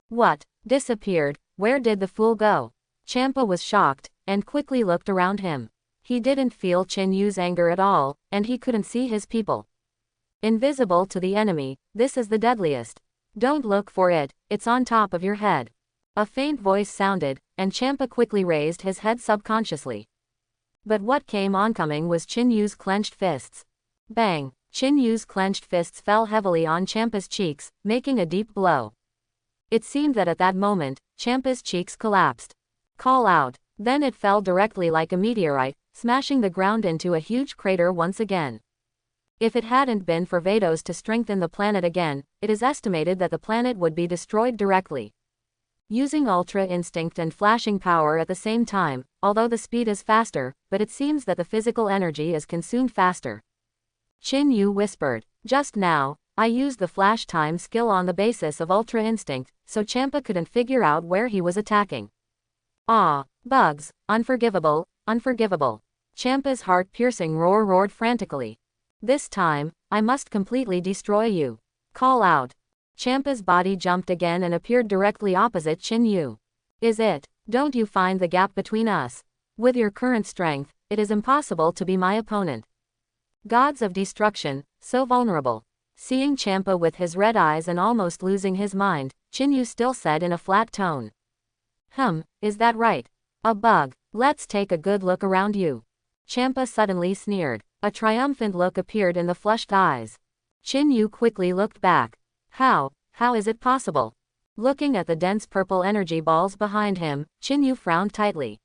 What? Disappeared? Where did the fool go? Champa was shocked, and quickly looked around him. He didn't feel Chinyu's anger at all, and he couldn't see his people. Invisible to the enemy, this is the deadliest. Don't look for it, it's on top of your head. A faint voice sounded, and Champa quickly raised his head subconsciously. But what came oncoming was Chinyu's clenched fists. Bang! Chinyu's clenched fists fell heavily on Champa's cheeks, making a deep blow. It seemed that at that moment, Champa's cheeks collapsed. Call out. Then it fell directly like a meteorite, smashing the ground into a huge crater once again. If it hadn't been for Vados to strengthen the planet again, it is estimated that the planet would be destroyed directly. Using Ultra Instinct and flashing power at the same time, although the speed is faster, but it seems that the physical energy is consumed faster. Chinyu whispered, "Just now, I used the flash time skill on the basis of Ultra Instinct, so Champa couldn't figure out where he was attacking." Ah, bugs, unforgivable, unforgivable. Champa's heart-piercing roar roared frantically. "This time, I must completely destroy you. Call out." Champa's body jumped again and appeared directly opposite Chinyu. "Is it? Don't you find the gap between us? With your current strength, it is impossible to be my opponent. Gods of destruction, so vulnerable." Seeing Champa with his red eyes and almost losing his mind, Chinyu still said in a flat tone. Is that right? A bug. Let's take a good look around you." Champa suddenly sneered. A triumphant look appeared in the flushed eyes. Chinyu quickly looked back. How is it possible? Looking at the dense purple energy balls behind him, Chinyu frowned tightly.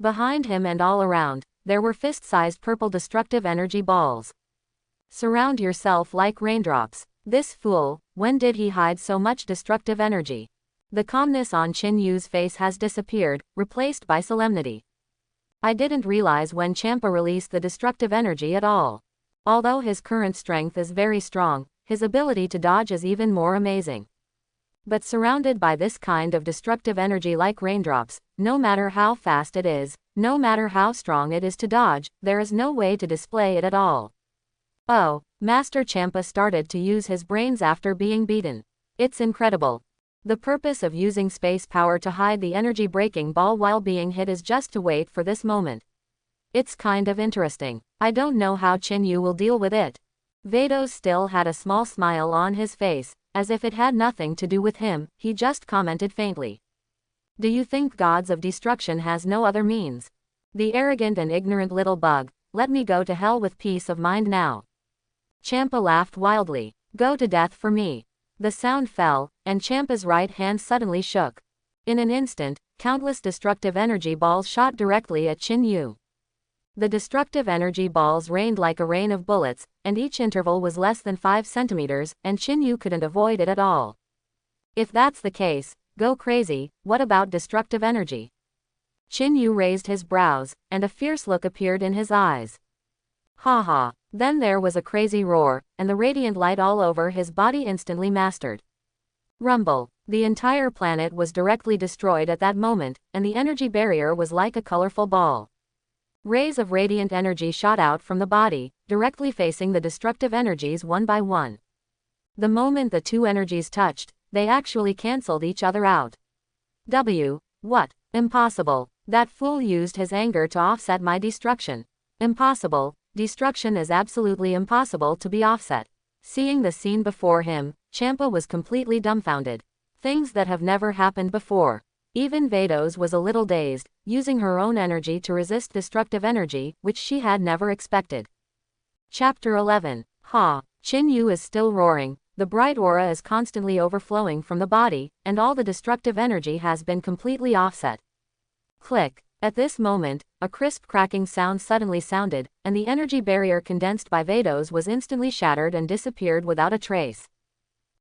Behind him and all around, there were fist-sized purple destructive energy balls. "Surround yourself like raindrops. This fool, when did he hide so much destructive energy?" The calmness on Chinyu's face has disappeared, replaced by solemnity. "I didn't realize when Champa released the destructive energy at all. Although his current strength is very strong, his ability to dodge is even more amazing. But surrounded by this kind of destructive energy like raindrops, no matter how fast it is, no matter how strong it is to dodge, there is no way to display it at all." Oh, Master Champa started to use his brains after being beaten. It's incredible. The purpose of using space power to hide the energy breaking ball while being hit is just to wait for this moment. It's kind of interesting. I don't know how Chinyu will deal with it. Vados still had a small smile on his face, as if it had nothing to do with him. He just commented faintly. "Do you think Gods of Destruction has no other means? The arrogant and ignorant little bug, let me go to hell with peace of mind now." Champa laughed wildly. "Go to death for me." The sound fell, and Champa's right hand suddenly shook. In an instant, countless destructive energy balls shot directly at Chinyu. The destructive energy balls rained like a rain of bullets, and each interval was less than 5 centimeters, and Chinyu couldn't avoid it at all. "If that's the case, go crazy. What about destructive energy?" Chinyu raised his brows, and a fierce look appeared in his eyes. "Ha ha." Then there was a crazy roar, and the radiant light all over his body instantly mastered. Rumble. The entire planet was directly destroyed at that moment, and the energy barrier was like a colorful ball. Rays of radiant energy shot out from the body, directly facing the destructive energies one by one. The moment the two energies touched, they actually cancelled each other out. What? Impossible. That fool used his anger to offset my destruction. Impossible. Destruction is absolutely impossible to be offset. Seeing the scene before him, Champa was completely dumbfounded. Things that have never happened before. Even Vados was a little dazed, using her own energy to resist destructive energy, which she had never expected. Chapter 11. Chinyu is still roaring, the bright aura is constantly overflowing from the body, and all the destructive energy has been completely offset. Click. At this moment, a crisp cracking sound suddenly sounded, and the energy barrier condensed by Vados was instantly shattered and disappeared without a trace.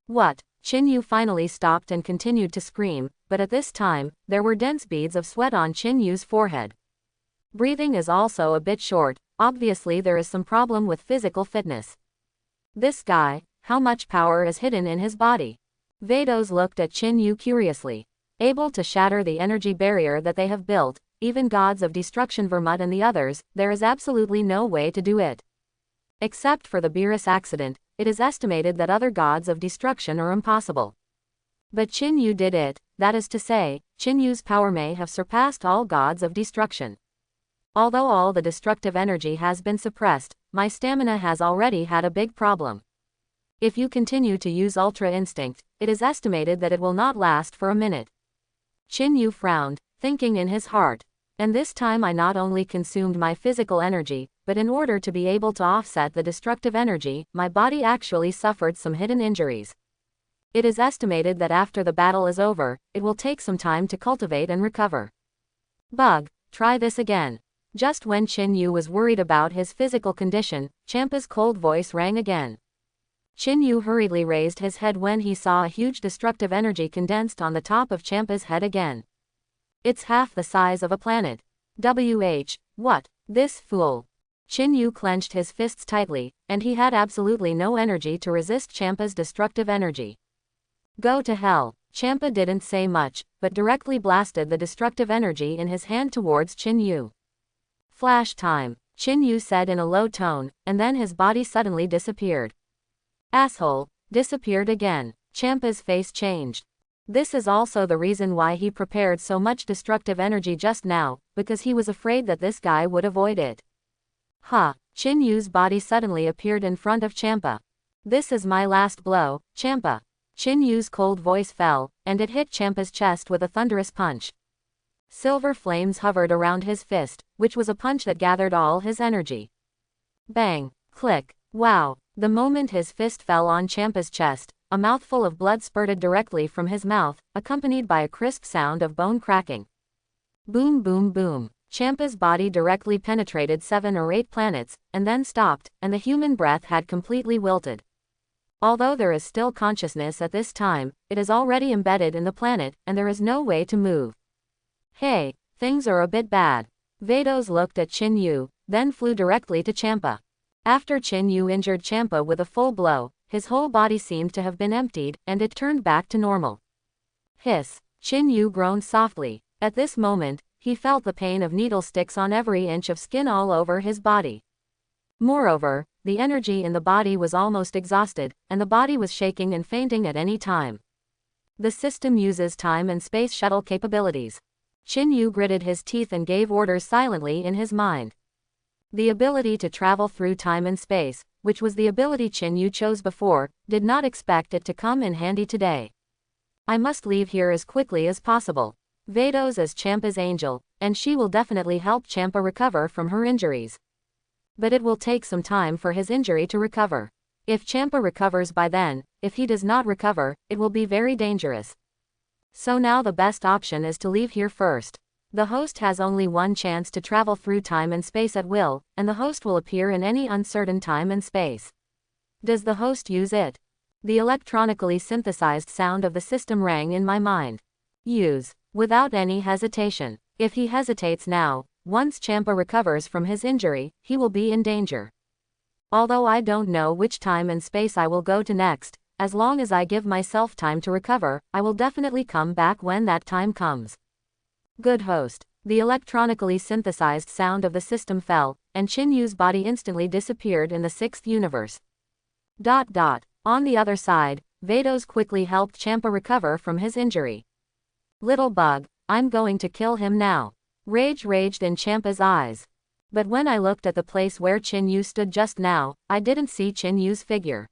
What? Chinyu finally stopped and continued to scream, but at this time, there were dense beads of sweat on Chinyu's forehead. Breathing is also a bit short, obviously there is some problem with physical fitness. This guy, how much power is hidden in his body? Vados looked at Chinyu curiously. Able to shatter the energy barrier that they have built, even Gods of Destruction Vermut and the others, there is absolutely no way to do it. Except for the Beerus accident, it is estimated that other Gods of Destruction are impossible. But Chinyu did it, that is to say, Chinyu's power may have surpassed all Gods of Destruction. Although all the destructive energy has been suppressed, my stamina has already had a big problem. If you continue to use Ultra Instinct, it is estimated that it will not last for a minute. Yu frowned, thinking in his heart. And this time I not only consumed my physical energy, but in order to be able to offset the destructive energy, my body actually suffered some hidden injuries. It is estimated that after the battle is over, it will take some time to cultivate and recover. Bug, try this again. Just when Yu was worried about his physical condition, Champa's cold voice rang again. Yu hurriedly raised his head when he saw a huge destructive energy condensed on the top of Champa's head again. It's half the size of a planet. What? This fool. Yu clenched his fists tightly, and he had absolutely no energy to resist Champa's destructive energy. Go to hell. Champa didn't say much, but directly blasted the destructive energy in his hand towards Yu. Flash time, Yu said in a low tone, and then his body suddenly disappeared. Asshole, disappeared again. Champa's face changed. This is also the reason why he prepared so much destructive energy just now, because he was afraid that this guy would avoid it. Ha! Yu's body suddenly appeared in front of Champa. This is my last blow, Champa. Yu's cold voice fell, and it hit Champa's chest with a thunderous punch. Silver flames hovered around his fist, which was a punch that gathered all his energy. Bang! Click! Wow! The moment his fist fell on Champa's chest, a mouthful of blood spurted directly from his mouth, accompanied by a crisp sound of bone cracking. Boom boom boom. Champa's body directly penetrated 7 or 8 planets, and then stopped, and the human breath had completely wilted. Although there is still consciousness at this time, it is already embedded in the planet, and there is no way to move. Hey, things are a bit bad. Vados looked at Yu, then flew directly to Champa. After Yu injured Champa with a full blow, his whole body seemed to have been emptied, and it turned back to normal. Hiss. Yu groaned softly. At this moment, he felt the pain of needle sticks on every inch of skin all over his body. Moreover, the energy in the body was almost exhausted, and the body was shaking and fainting at any time. The system uses time and space shuttle capabilities. Yu gritted his teeth and gave orders silently in his mind. The ability to travel through time and space, which was the ability Yu chose before, did not expect it to come in handy today. I must leave here as quickly as possible. Vados is Champa's angel, and she will definitely help Champa recover from her injuries. But it will take some time for his injury to recover. If Champa recovers by then, if he does not recover, it will be very dangerous. So now the best option is to leave here first. The host has only one chance to travel through time and space at will, and the host will appear in any uncertain time and space. Does the host use it? The electronically synthesized sound of the system rang in my mind. Use. Without any hesitation. If he hesitates now, once Champa recovers from his injury, he will be in danger. Although I don't know which time and space I will go to next, as long as I give myself time to recover, I will definitely come back when that time comes. Good host. The electronically synthesized sound of the system fell, and Yu's body instantly disappeared in the 6th universe. On the other side, Vados quickly helped Champa recover from his injury. Little bug, I'm going to kill him now. Rage raged in Champa's eyes. But when I looked at the place where Yu stood just now, I didn't see Yu's figure.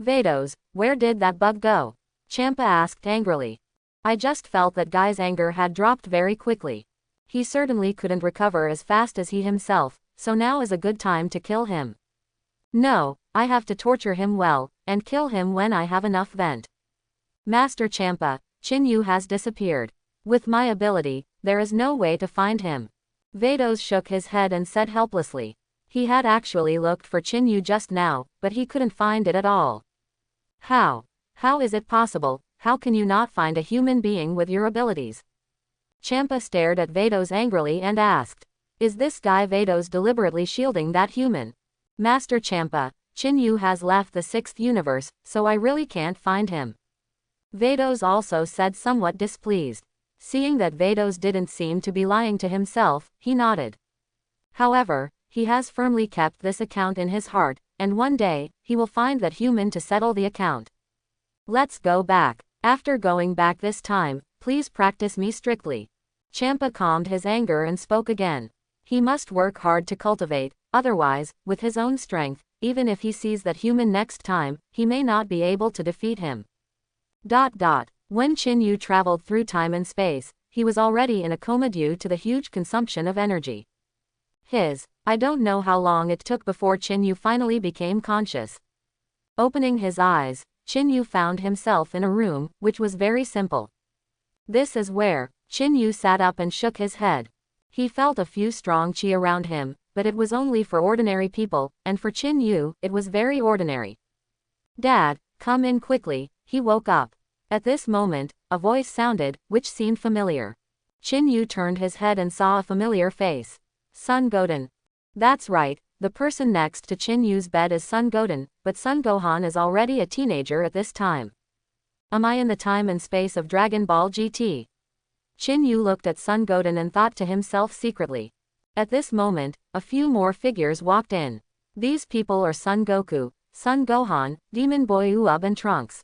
Vados, where did that bug go? Champa asked angrily. I just felt that guy's anger had dropped very quickly. He certainly couldn't recover as fast as he himself, so now is a good time to kill him. No, I have to torture him well, and kill him when I have enough vent. Master Champa, Yu has disappeared. With my ability, there is no way to find him. Vados shook his head and said helplessly. He had actually looked for Yu just now, but he couldn't find it at all. How? How is it possible? How can you not find a human being with your abilities? Champa stared at Vados angrily and asked. Is this guy Vados deliberately shielding that human? Master Champa, Yu has left the 6th universe, so I really can't find him. Vados also said somewhat displeased. Seeing that Vados didn't seem to be lying to himself, he nodded. However, he has firmly kept this account in his heart, and one day, he will find that human to settle the account. Let's go back. After going back this time, please practice me strictly. Champa calmed his anger and spoke again. He must work hard to cultivate, otherwise, with his own strength, even if he sees that human next time, he may not be able to defeat him. When Chin-Yu traveled through time and space, he was already in a coma due to the huge consumption of energy. I don't know how long it took before Chin-Yu finally became conscious. Opening his eyes, Chin-Yu found himself in a room, which was very simple. This is where, Chin-Yu sat up and shook his head. He felt a few strong chi around him, but it was only for ordinary people, and for Chin-Yu, it was very ordinary. Dad, come in quickly, he woke up. At this moment, a voice sounded, which seemed familiar. Chin-Yu turned his head and saw a familiar face. Son Goten. That's right, the person next to Chin-Yu's bed is Son Goten, but Son Gohan is already a teenager at this time. Am I in the time and space of Dragon Ball GT? Chin-Yu looked at Son Goten and thought to himself secretly. At this moment, a few more figures walked in. These people are Son Goku, Son Gohan, Demon Boy Uub and Trunks.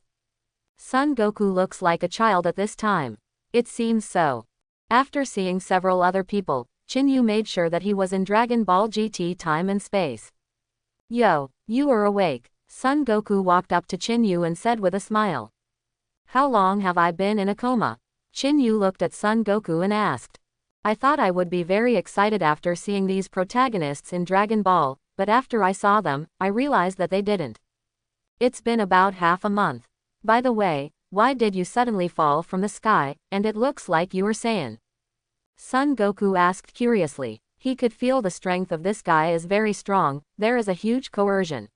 Son Goku looks like a child at this time. It seems so. After seeing several other people, Chin-Yu made sure that he was in Dragon Ball GT time and space. Yo, you are awake. Son Goku walked up to Chin-Yu and said with a smile. How long have I been in a coma? Chin-Yu looked at Son Goku and asked. I thought I would be very excited after seeing these protagonists in Dragon Ball, but after I saw them, I realized that they didn't. It's been about half a month. By the way, why did you suddenly fall from the sky, and it looks like you were Saiyan? Son Goku asked curiously. He could feel the strength of this guy is very strong, there is a huge coercion.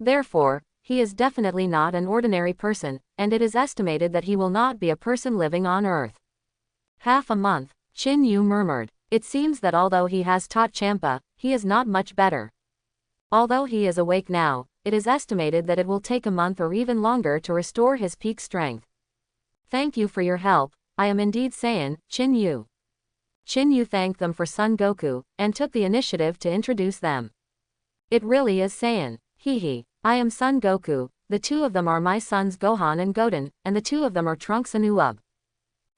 Therefore, he is definitely not an ordinary person, and it is estimated that he will not be a person living on Earth. Half a month, Chin-Yu murmured. It seems that although he has taught Champa, he is not much better. Although he is awake now, it is estimated that it will take a month or even longer to restore his peak strength. Thank you for your help, I am indeed Saiyan, Chin-Yu. Chin-Yu thanked them for Son Goku, and took the initiative to introduce them. It really is Saiyan, hehe. I am Son Goku, the two of them are my sons Gohan and Goten, and the two of them are Trunks and Uub.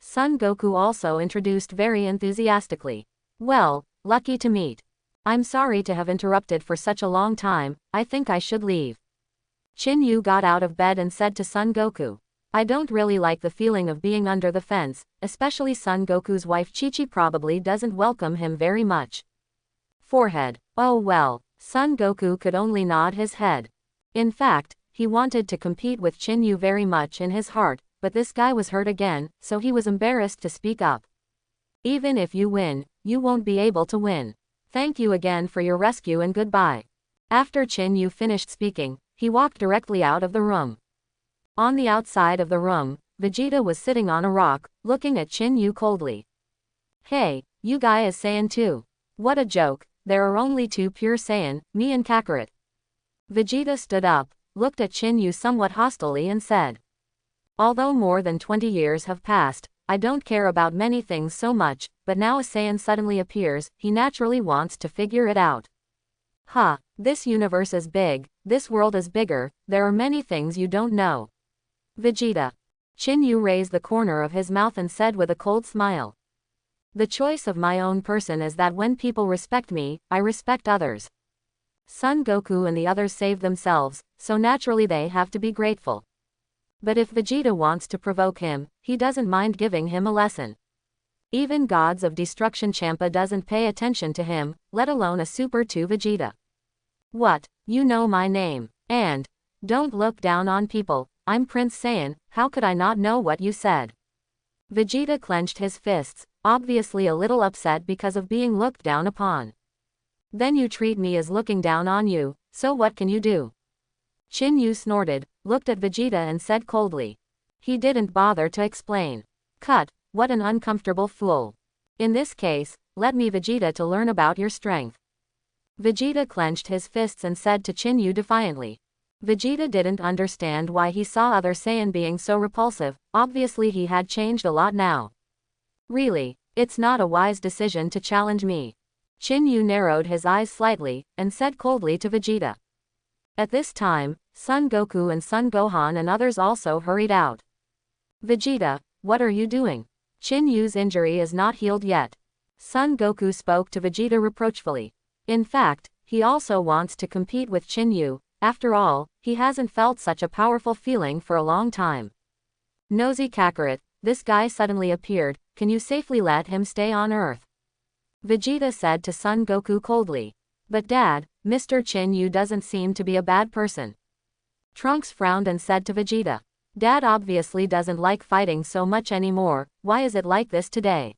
Son Goku also introduced very enthusiastically. Well, lucky to meet. I'm sorry to have interrupted for such a long time, I think I should leave. Chin-Yu got out of bed and said to Son Goku. I don't really like the feeling of being under the fence, especially Son Goku's wife Chi-Chi probably doesn't welcome him very much. Forehead. Oh well, Son Goku could only nod his head. In fact, he wanted to compete with Chin-Yu very much in his heart, but this guy was hurt again, so he was embarrassed to speak up. Even if you win, you won't be able to win. Thank you again for your rescue and goodbye. After Chin-Yu finished speaking, he walked directly out of the room. On the outside of the room, Vegeta was sitting on a rock, looking at Chin-Yu coldly. Hey, you guy is Saiyan too. What a joke, there are only two pure Saiyan, me and Kakarot. Vegeta stood up, looked at Chin-Yu somewhat hostilely and said. Although more than 20 years have passed, I don't care about many things so much, but now a Saiyan suddenly appears, he naturally wants to figure it out. This universe is big, this world is bigger, there are many things you don't know. Vegeta. Chin-Yu raised the corner of his mouth and said with a cold smile. The choice of my own person is that when people respect me, I respect others. Son Goku and the others saved themselves, so naturally they have to be grateful. But if Vegeta wants to provoke him, he doesn't mind giving him a lesson. Even Gods of Destruction Champa doesn't pay attention to him, let alone a Super 2 Vegeta. What, you know my name, and don't look down on people, I'm Prince Saiyan, how could I not know what you said? Vegeta clenched his fists, obviously a little upset because of being looked down upon. Then you treat me as looking down on you, so what can you do? Chin-Yu snorted, looked at Vegeta and said coldly. He didn't bother to explain. Cut, what an uncomfortable fool. In this case, let me Vegeta to learn about your strength. Vegeta clenched his fists and said to Chin-Yu defiantly. Vegeta didn't understand why he saw other Saiyan being so repulsive, obviously he had changed a lot now. Really, it's not a wise decision to challenge me. Chin-Yu narrowed his eyes slightly, and said coldly to Vegeta. At this time, Son Goku and Son Gohan and others also hurried out. Vegeta, what are you doing? Chin-Yu's injury is not healed yet. Son Goku spoke to Vegeta reproachfully. In fact, he also wants to compete with Chin-Yu, after all, he hasn't felt such a powerful feeling for a long time. Nosy Kakarot, this guy suddenly appeared, can you safely let him stay on Earth? Vegeta said to Son Goku coldly. But Dad, Mr. Chin-Yu doesn't seem to be a bad person. Trunks frowned and said to Vegeta. Dad obviously doesn't like fighting so much anymore, why is it like this today?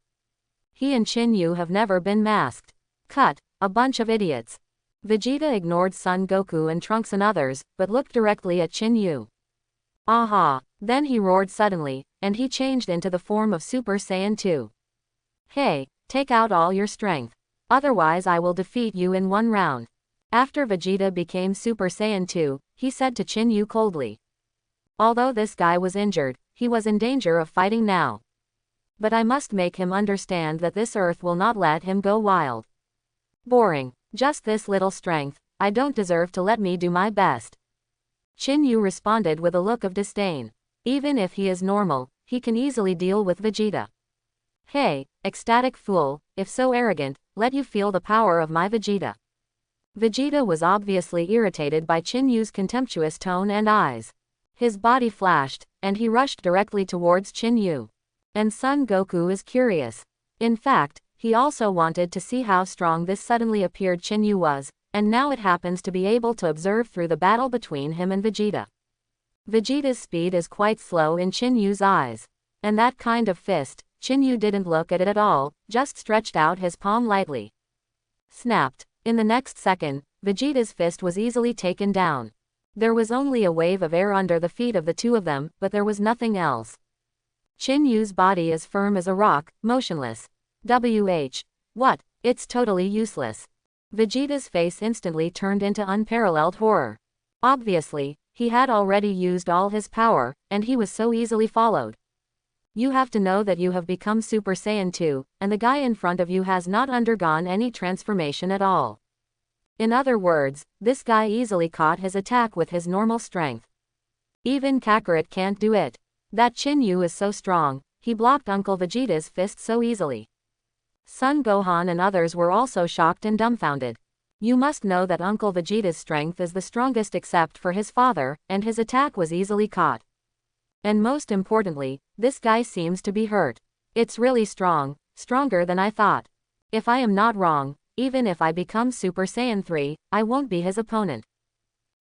He and Chin-Yu have never been masked. Cut, a bunch of idiots. Vegeta ignored Son Goku and Trunks and others, but looked directly at Chin-Yu. Aha! Then he roared suddenly, and he changed into the form of Super Saiyan 2. Hey, take out all your strength. Otherwise I will defeat you in one round. After Vegeta became Super Saiyan 2, he said to Chin-Yu coldly. Although this guy was injured, he was in danger of fighting now. But I must make him understand that this Earth will not let him go wild. Boring. Just this little strength, I don't deserve to let me do my best. Chin-Yu responded with a look of disdain. Even if he is normal, he can easily deal with Vegeta. Hey, ecstatic fool, if so arrogant, let you feel the power of my Vegeta. Vegeta was obviously irritated by Chin-Yu's contemptuous tone and eyes. His body flashed, and he rushed directly towards Chin-Yu. And Son Goku is curious. In fact, he also wanted to see how strong this suddenly appeared Chin-Yu was, and now it happens to be able to observe through the battle between him and Vegeta. Vegeta's speed is quite slow in Chin-Yu's eyes. And that kind of fist, Chin-Yu didn't look at it at all, just stretched out his palm lightly. Snapped. In the next second, Vegeta's fist was easily taken down. There was only a wave of air under the feet of the two of them, but there was nothing else. Chin-Yu's body is firm as a rock, motionless. What? It's totally useless. Vegeta's face instantly turned into unparalleled horror. Obviously, he had already used all his power, and he was so easily followed. You have to know that you have become Super Saiyan 2, and the guy in front of you has not undergone any transformation at all. In other words, this guy easily caught his attack with his normal strength. Even Kakarot can't do it. That Chin-Yu is so strong, he blocked Uncle Vegeta's fist so easily. Son Gohan and others were also shocked and dumbfounded. You must know that Uncle Vegeta's strength is the strongest except for his father, and his attack was easily caught. And most importantly, this guy seems to be hurt. It's really strong, stronger than I thought. If I am not wrong, even if I become Super Saiyan 3, I won't be his opponent.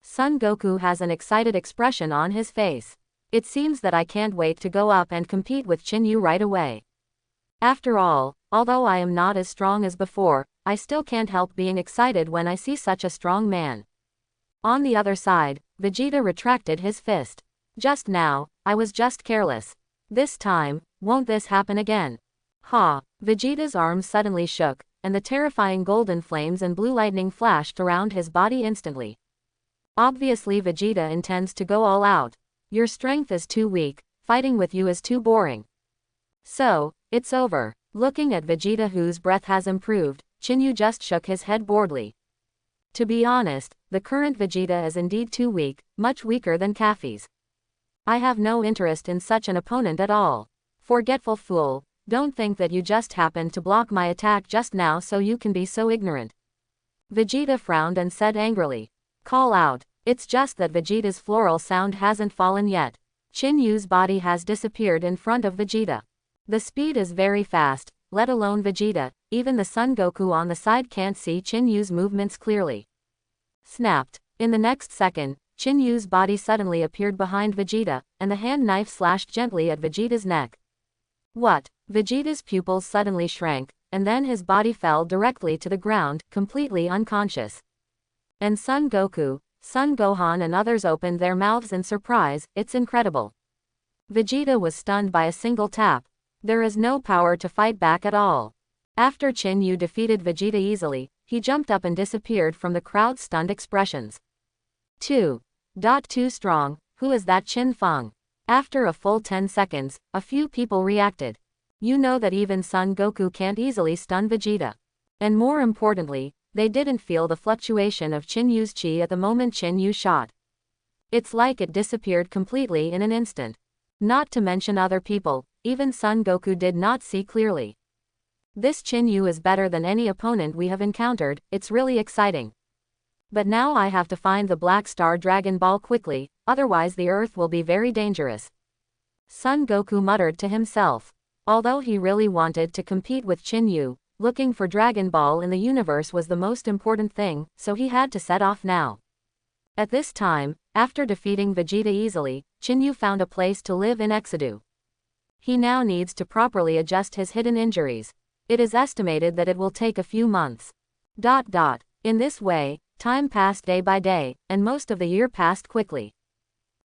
Son Goku has an excited expression on his face. It seems that I can't wait to go up and compete with Chin-Yu right away. After all, although I am not as strong as before, I still can't help being excited when I see such a strong man. On the other side, Vegeta retracted his fist. Just now, I was just careless. This time, won't this happen again? Ha! Vegeta's arms suddenly shook, and the terrifying golden flames and blue lightning flashed around his body instantly. Obviously Vegeta intends to go all out. Your strength is too weak, fighting with you is too boring. So, it's over. Looking at Vegeta whose breath has improved, Chin-Yu just shook his head boredly. To be honest, the current Vegeta is indeed too weak, much weaker than Kafi's. I have no interest in such an opponent at all. Forgetful fool, don't think that you just happened to block my attack just now so you can be so ignorant. Vegeta frowned and said angrily. Call out. It's just that Vegeta's floral sound hasn't fallen yet. Chin-Yu's body has disappeared in front of Vegeta. The speed is very fast, let alone Vegeta, even the Son Goku on the side can't see Chin-Yu's movements clearly. Snapped. In the next second, Chin-Yu's body suddenly appeared behind Vegeta, and the hand knife slashed gently at Vegeta's neck. What? Vegeta's pupils suddenly shrank, and then his body fell directly to the ground, completely unconscious. And Son Goku, Son Gohan and others opened their mouths in surprise, it's incredible. Vegeta was stunned by a single tap. There is no power to fight back at all. After Chin-Yu defeated Vegeta easily, he jumped up and disappeared from the crowd's stunned expressions. 2. Too strong, who is that Chin Feng? After a full 10 seconds, a few people reacted. You know that even Son Goku can't easily stun Vegeta. And more importantly, they didn't feel the fluctuation of Chin-Yu's chi at the moment Chin-Yu shot. It's like it disappeared completely in an instant. Not to mention other people, even Son Goku did not see clearly. This Chin-Yu is better than any opponent we have encountered, it's really exciting. But now I have to find the Black Star Dragon Ball quickly, otherwise the Earth will be very dangerous. Son Goku muttered to himself. Although he really wanted to compete with Chinyu, looking for Dragon Ball in the universe was the most important thing, so he had to set off now. At this time, after defeating Vegeta easily, Chinyu found a place to live in Exodus. He now needs to properly adjust his hidden injuries. It is estimated that it will take a few months. In this way, time passed day by day, and most of the year passed quickly.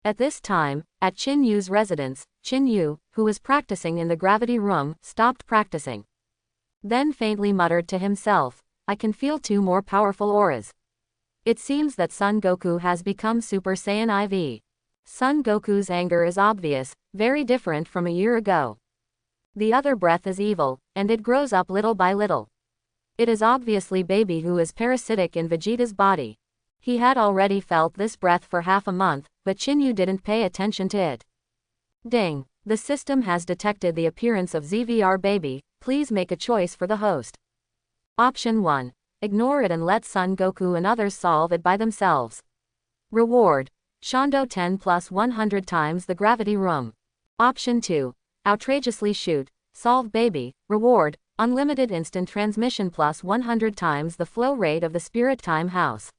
At this time, at Chinyu's residence, Chinyu, who was practicing in the gravity room, stopped practicing. Then faintly muttered to himself, I can feel 2 more powerful auras. It seems that Son Goku has become Super Saiyan IV. Son Goku's anger is obvious, very different from a year ago. The other breath is evil, and it grows up little by little. It is obviously Baby who is parasitic in Vegeta's body. He had already felt this breath for half a month, but Chinyu didn't pay attention to it. Ding! The system has detected the appearance of ZVR Baby, please make a choice for the host. Option 1. Ignore it and let Son Goku and others solve it by themselves. Reward. Shondo 10 plus 100 times the gravity room. Option 2. Outrageously shoot, solve Baby, reward, unlimited instant transmission plus 100 times the flow rate of the spirit time house.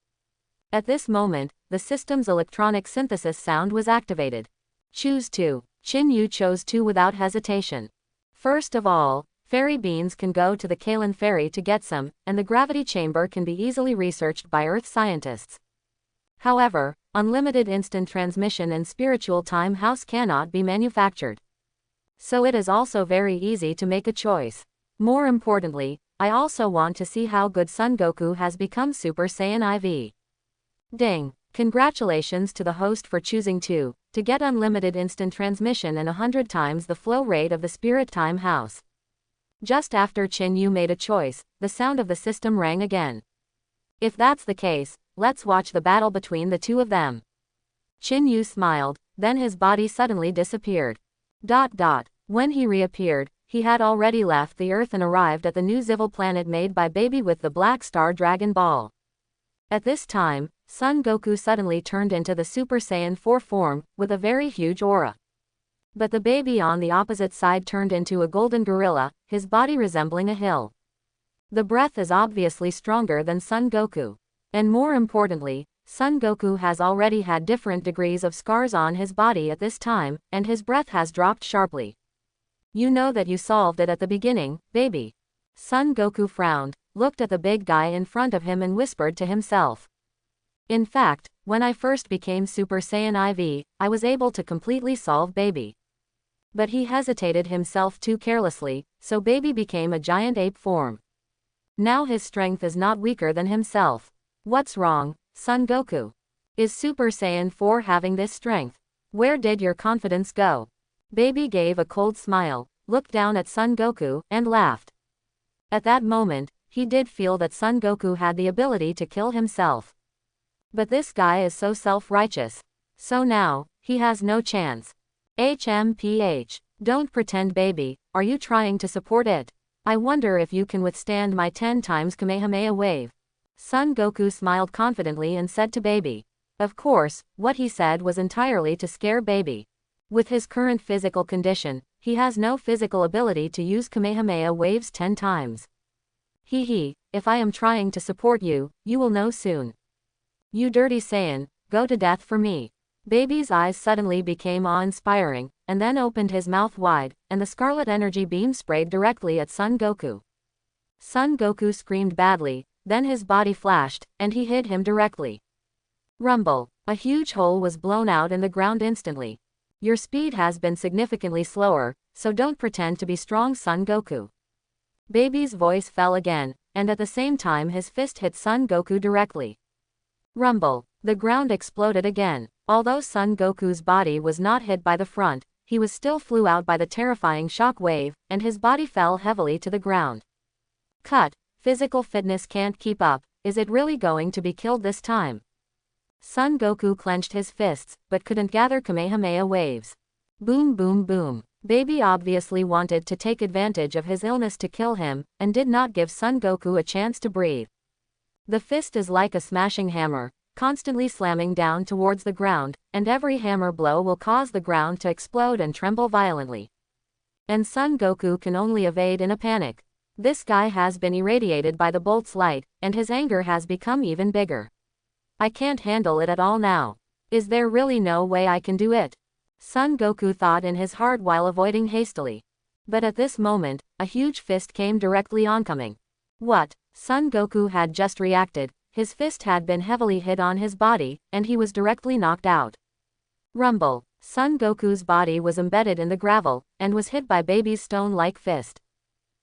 At this moment, the system's electronic synthesis sound was activated. Choose 2. Chinyu chose 2 without hesitation. First of all, fairy beans can go to the Kalen Ferry to get some, and the gravity chamber can be easily researched by Earth scientists. However, unlimited instant transmission and spiritual time house cannot be manufactured. So it is also very easy to make a choice. More importantly, I also want to see how good Son Goku has become Super Saiyan IV. Ding! Congratulations to the host for choosing 2, to get unlimited instant transmission and 100 times the flow rate of the spirit time house. Just after Chinyu made a choice, the sound of the system rang again. If that's the case, let's watch the battle between the 2 of them. Chinyu smiled, then his body suddenly disappeared. When he reappeared, he had already left the Earth and arrived at the new Zivil planet made by Baby with the Black Star Dragon Ball. At this time, Son Goku suddenly turned into the Super Saiyan 4 form, with a very huge aura. But the Baby on the opposite side turned into a golden gorilla, his body resembling a hill. The breath is obviously stronger than Son Goku. And more importantly, Son Goku has already had different degrees of scars on his body at this time, and his breath has dropped sharply. You know that you solved it at the beginning, Baby. Son Goku frowned, looked at the big guy in front of him and whispered to himself. In fact, when I first became Super Saiyan IV, I was able to completely solve Baby. But he hesitated himself too carelessly, so Baby became a giant ape form. Now his strength is not weaker than himself. What's wrong, Son Goku? Is Super Saiyan 4 having this strength? Where did your confidence go? Baby gave a cold smile, looked down at Son Goku, and laughed. At that moment, he did feel that Son Goku had the ability to kill himself. But this guy is so self-righteous. So now, he has no chance. HMPH. Don't pretend, Baby, are you trying to support it? I wonder if you can withstand my 10 times Kamehameha wave. Son Goku smiled confidently and said to Baby. Of course, what he said was entirely to scare Baby. With his current physical condition, he has no physical ability to use Kamehameha waves 10 times. If I am trying to support you, you will know soon. You dirty Saiyan, go to death for me. Baby's eyes suddenly became awe-inspiring, and then opened his mouth wide, and the scarlet energy beam sprayed directly at Son Goku. Son Goku screamed badly, then his body flashed, and he hit him directly. Rumble. A huge hole was blown out in the ground instantly. Your speed has been significantly slower, so don't pretend to be strong, Son Goku. Baby's voice fell again, and at the same time his fist hit Son Goku directly. Rumble. The ground exploded again. Although Son Goku's body was not hit by the front, he was still flew out by the terrifying shock wave, and his body fell heavily to the ground. Cut. Physical fitness can't keep up. Is it really going to be killed this time? Son Goku clenched his fists, but couldn't gather Kamehameha waves. Boom boom boom. Baby obviously wanted to take advantage of his illness to kill him, and did not give Son Goku a chance to breathe. The fist is like a smashing hammer, constantly slamming down towards the ground, and every hammer blow will cause the ground to explode and tremble violently. And Son Goku can only evade in a panic. This guy has been irradiated by the bolt's light, and his anger has become even bigger. I can't handle it at all now. Is there really no way I can do it? Son Goku thought in his heart while avoiding hastily. But at this moment, a huge fist came directly oncoming. What? Son Goku had just reacted, his fist had been heavily hit on his body, and he was directly knocked out. Rumble. Son Goku's body was embedded in the gravel, and was hit by Baby's stone-like fist.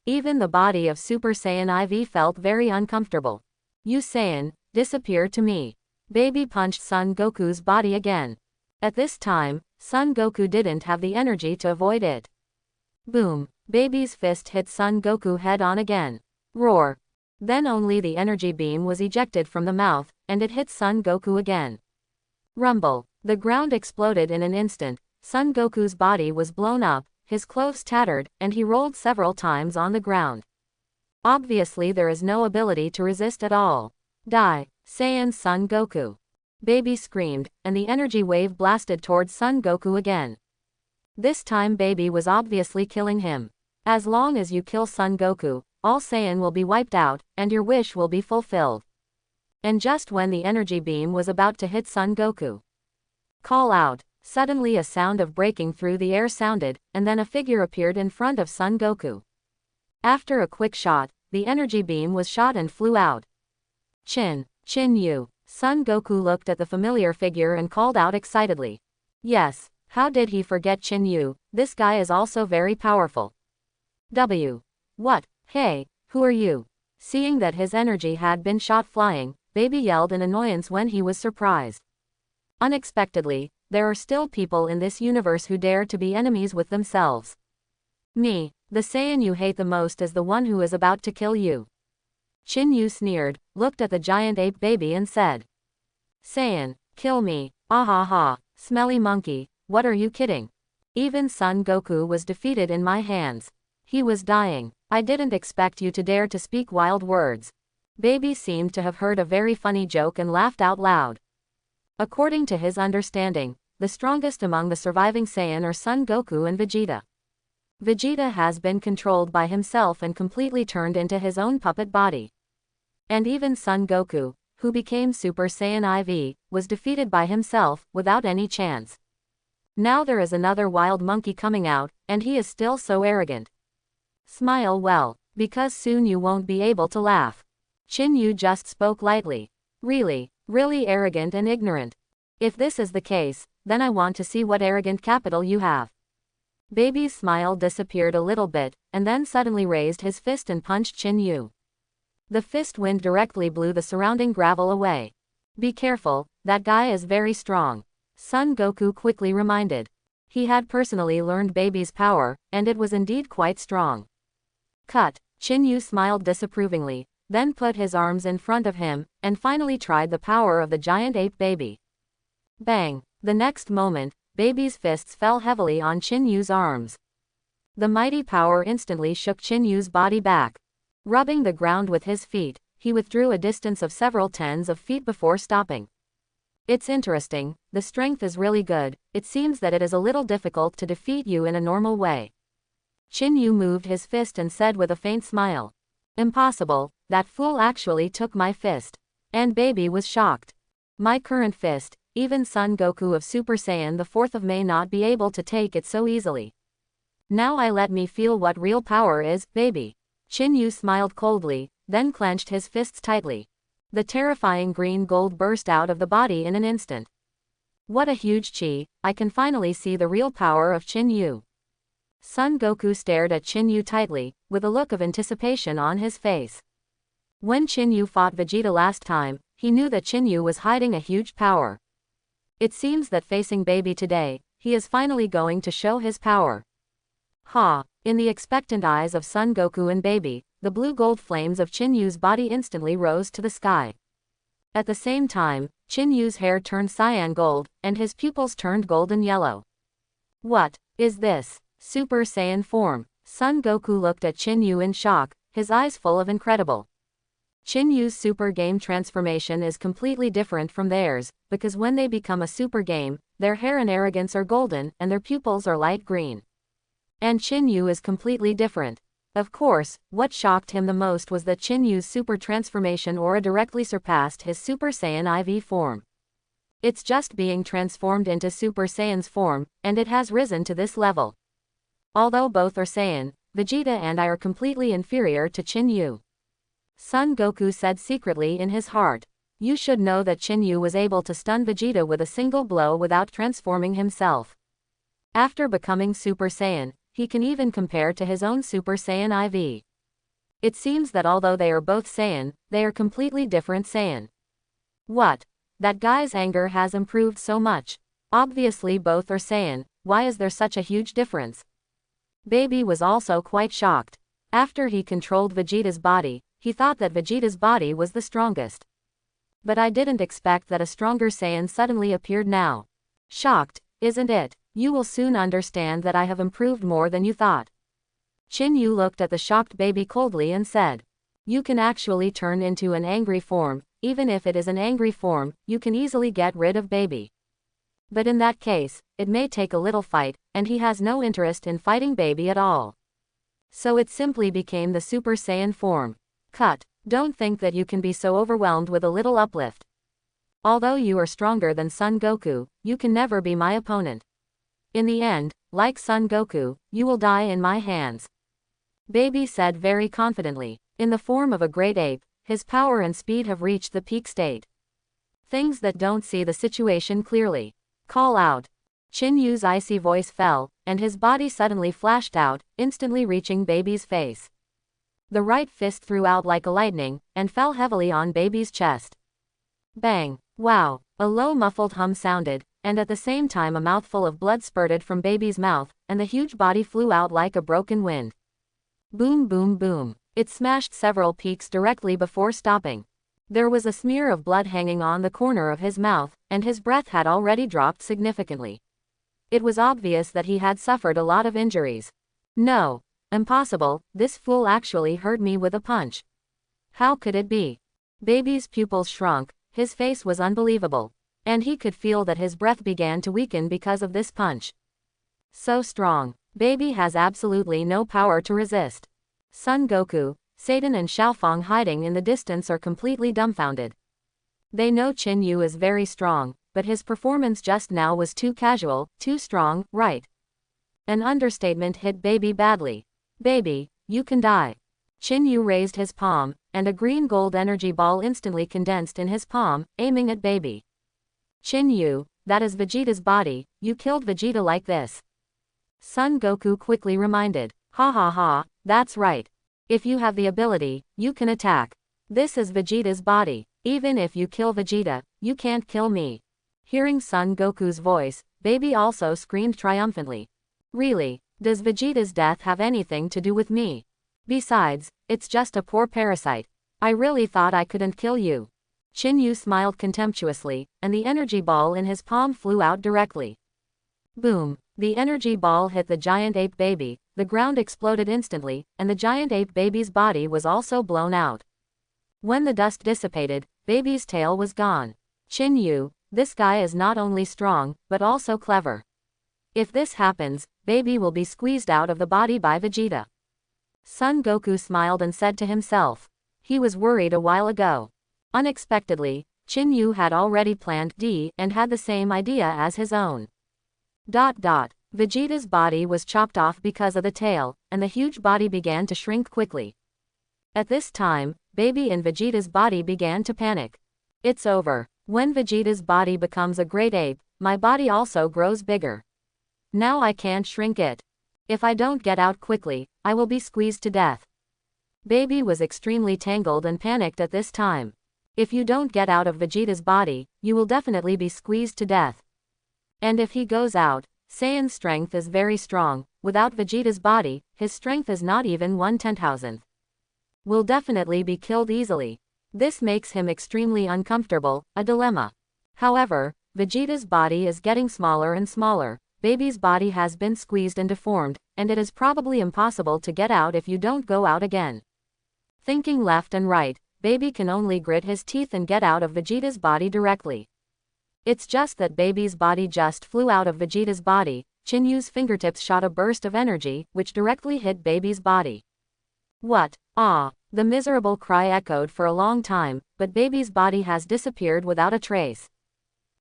Even the body of Super Saiyan IV felt very uncomfortable. You Saiyan, disappear to me. Baby punched Son Goku's body again. At this time, Son Goku didn't have the energy to avoid it. Boom. Baby's fist hit Son Goku head on again. Roar. Then only the energy beam was ejected from the mouth, and it hit Son Goku again. Rumble. The ground exploded in an instant, Son Goku's body was blown up, his clothes tattered, and he rolled several times on the ground. Obviously there is no ability to resist at all. Die, Saiyan Son Goku. Baby screamed, and the energy wave blasted towards Son Goku again. This time Baby was obviously killing him. As long as you kill Son Goku, all Saiyan will be wiped out, and your wish will be fulfilled. And just when the energy beam was about to hit Son Goku. Call out. Suddenly a sound of breaking through the air sounded, and then a figure appeared in front of Son Goku. After a quick shot, the energy beam was shot and flew out. Chin Yu. Son Goku looked at the familiar figure and called out excitedly. Yes, how did he forget Chin Yu? This guy is also very powerful. What? Hey, who are you? Seeing that his energy had been shot flying, Baby yelled in annoyance when he was surprised. Unexpectedly, there are still people in this universe who dare to be enemies with themselves. Me, the Saiyan you hate the most, is the one who is about to kill you. Chin Yu sneered, looked at the giant ape baby and said. Saiyan, kill me, ah ha ha, smelly monkey, what are you kidding? Even Son Goku was defeated in my hands. He was dying. I didn't expect you to dare to speak wild words. Baby seemed to have heard a very funny joke and laughed out loud. According to his understanding, the strongest among the surviving Saiyan are Son Goku and Vegeta. Vegeta has been controlled by himself and completely turned into his own puppet body. And even Son Goku, who became Super Saiyan IV, was defeated by himself, without any chance. Now there is another wild monkey coming out, and he is still so arrogant. Smile well, because soon you won't be able to laugh. Chin Yu just spoke lightly. Really arrogant and ignorant. If this is the case, then I want to see what arrogant capital you have. Baby's smile disappeared a little bit, and then suddenly raised his fist and punched Chin Yu. The fist wind directly blew the surrounding gravel away. Be careful, that guy is very strong. Son Goku quickly reminded. He had personally learned Baby's power, and it was indeed quite strong. Cut. Chin Yu smiled disapprovingly, then put his arms in front of him, and finally tried the power of the giant ape baby. Bang! The next moment, Baby's fists fell heavily on Chin Yu's arms. The mighty power instantly shook Chin Yu's body back. Rubbing the ground with his feet, he withdrew a distance of several tens of feet before stopping. It's interesting, the strength is really good, it seems that it is a little difficult to defeat you in a normal way. Chin Yu moved his fist and said with a faint smile. Impossible, that fool actually took my fist. And Baby was shocked. My current fist, even Son Goku of Super Saiyan the 4th may not be able to take it so easily. Now let me feel what real power is, Baby. Chin Yu smiled coldly, then clenched his fists tightly. The terrifying green gold burst out of the body in an instant. What a huge chi, I can finally see the real power of Chin Yu. Son Goku stared at Chin Yu tightly, with a look of anticipation on his face. When Chin Yu fought Vegeta last time, he knew that Chin Yu was hiding a huge power. It seems that facing Baby today, he is finally going to show his power. Ha! In the expectant eyes of Son Goku and Baby, the blue-gold flames of Chin Yu's body instantly rose to the sky. At the same time, Chin Yu's hair turned cyan gold, and his pupils turned golden yellow. What is this? Super Saiyan form. Son Goku looked at Chin Yu in shock, his eyes full of incredible Chinyu's super game transformation is completely different from theirs, because when they become a super game, their hair and arrogance are golden and their pupils are light green. And Chinyu is completely different. Of course, what shocked him the most was that Chinyu's super transformation aura directly surpassed his Super Saiyan IV form. It's just being transformed into Super Saiyan's form, and it has risen to this level. Although both are Saiyan, Vegeta and I are completely inferior to Chinyu. Son Goku said secretly in his heart. You should know that Chinyu was able to stun Vegeta with a single blow without transforming himself. After becoming Super Saiyan, he can even compare to his own Super Saiyan IV. It seems that although they are both Saiyan, they are completely different Saiyan. What? That guy's anger has improved so much. Obviously both are Saiyan, why is there such a huge difference? Baby was also quite shocked. After he controlled Vegeta's body, he thought that Vegeta's body was the strongest. But I didn't expect that a stronger Saiyan suddenly appeared now. Shocked, isn't it? You will soon understand that I have improved more than you thought. Chinyu looked at the shocked baby coldly and said. You can actually turn into an angry form, even if it is an angry form, you can easily get rid of baby. But in that case, it may take a little fight, and he has no interest in fighting baby at all. So it simply became the Super Saiyan form. Cut. Don't think that you can be so overwhelmed with a little uplift. Although you are stronger than Son Goku, you can never be my opponent. In the end, like Son Goku, you will die in my hands. Baby said very confidently. In the form of a great ape, his power and speed have reached the peak state. Things that don't see the situation clearly. Call out. Chinyu's icy voice fell, and his body suddenly flashed out, instantly reaching baby's face. The right fist threw out like a lightning, and fell heavily on baby's chest. Bang! Wow! A low muffled hum sounded, and at the same time a mouthful of blood spurted from baby's mouth, and the huge body flew out like a broken wind. Boom boom boom. It smashed several peaks directly before stopping. There was a smear of blood hanging on the corner of his mouth, and his breath had already dropped significantly. It was obvious that he had suffered a lot of injuries. No. Impossible, this fool actually hurt me with a punch. How could it be? Baby's pupils shrunk, his face was unbelievable. And he could feel that his breath began to weaken because of this punch. So strong. Baby has absolutely no power to resist. Son Goku, Satan and Xiaofang hiding in the distance are completely dumbfounded. They know Chinyu is very strong, but his performance just now was too casual, too strong, right? An understatement hit Baby badly. Baby, you can die. Chinyu raised his palm, and a green gold energy ball instantly condensed in his palm, aiming at Baby. Chinyu, that is Vegeta's body, you killed Vegeta like this. Son Goku quickly reminded. Ha ha ha, that's right. If you have the ability, you can attack. This is Vegeta's body. Even if you kill Vegeta, you can't kill me. Hearing Son Goku's voice, Baby also screamed triumphantly. Really? Does Vegeta's death have anything to do with me? Besides, it's just a poor parasite. I really thought I couldn't kill you. Chinyu smiled contemptuously, and the energy ball in his palm flew out directly. Boom! The energy ball hit the giant ape baby, the ground exploded instantly, and the giant ape baby's body was also blown out. When the dust dissipated, baby's tail was gone. Chinyu, this guy is not only strong, but also clever. If this happens, baby will be squeezed out of the body by Vegeta. Son Goku smiled and said to himself. He was worried a while ago. Unexpectedly, Chinyu had already planned D and had the same idea as his own. Vegeta's body was chopped off because of the tail, and the huge body began to shrink quickly. At this time, baby in Vegeta's body began to panic. It's over. When Vegeta's body becomes a great ape, my body also grows bigger. Now I can't shrink it. If I don't get out quickly, I will be squeezed to death. Baby was extremely tangled and panicked at this time. If you don't get out of Vegeta's body, you will definitely be squeezed to death. And if he goes out, Saiyan's strength is very strong. Without Vegeta's body, his strength is not even 1/10,000th. Will definitely be killed easily. This makes him extremely uncomfortable, a dilemma. However, Vegeta's body is getting smaller and smaller. Baby's body has been squeezed and deformed, and it is probably impossible to get out if you don't go out again. Thinking left and right, Baby can only grit his teeth and get out of Vegeta's body directly. It's just that Baby's body just flew out of Vegeta's body. Chinyu's fingertips shot a burst of energy, which directly hit Baby's body. What? Ah! The miserable cry echoed for a long time, but Baby's body has disappeared without a trace.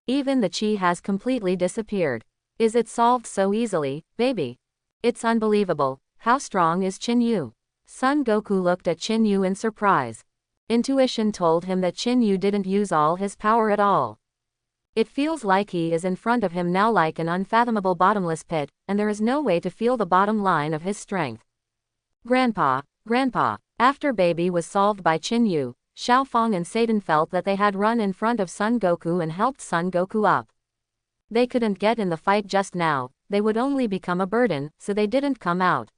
Even the chi has completely disappeared. Is it solved so easily, baby? It's unbelievable. How strong is Chinyu? Son Goku looked at Chinyu in surprise. Intuition told him that Chinyu didn't use all his power at all. It feels like he is in front of him now like an unfathomable bottomless pit, and there is no way to feel the bottom line of his strength. Grandpa, after Baby was solved by Chinyu, Xiaofang and Satan felt that they had run in front of Son Goku and helped Son Goku up. They couldn't get in the fight just now, they would only become a burden, so they didn't come out.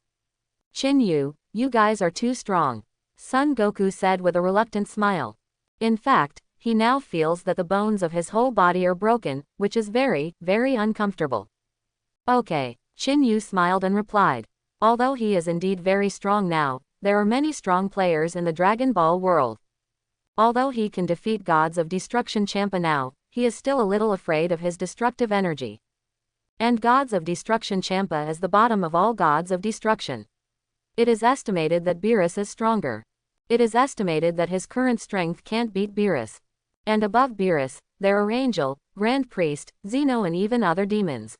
Chinyu, you guys are too strong, Son Goku said with a reluctant smile. In fact, he now feels that the bones of his whole body are broken, which is very, very uncomfortable. Okay, Chinyu smiled and replied. Although he is indeed very strong now, there are many strong players in the Dragon Ball world. Although he can defeat gods of destruction Champa now, he is still a little afraid of his destructive energy. And gods of destruction Champa is the bottom of all gods of destruction. It is estimated that Beerus is stronger. It is estimated that his current strength can't beat Beerus. And above Beerus, there are Angel, Grand Priest, Xeno and even other demons.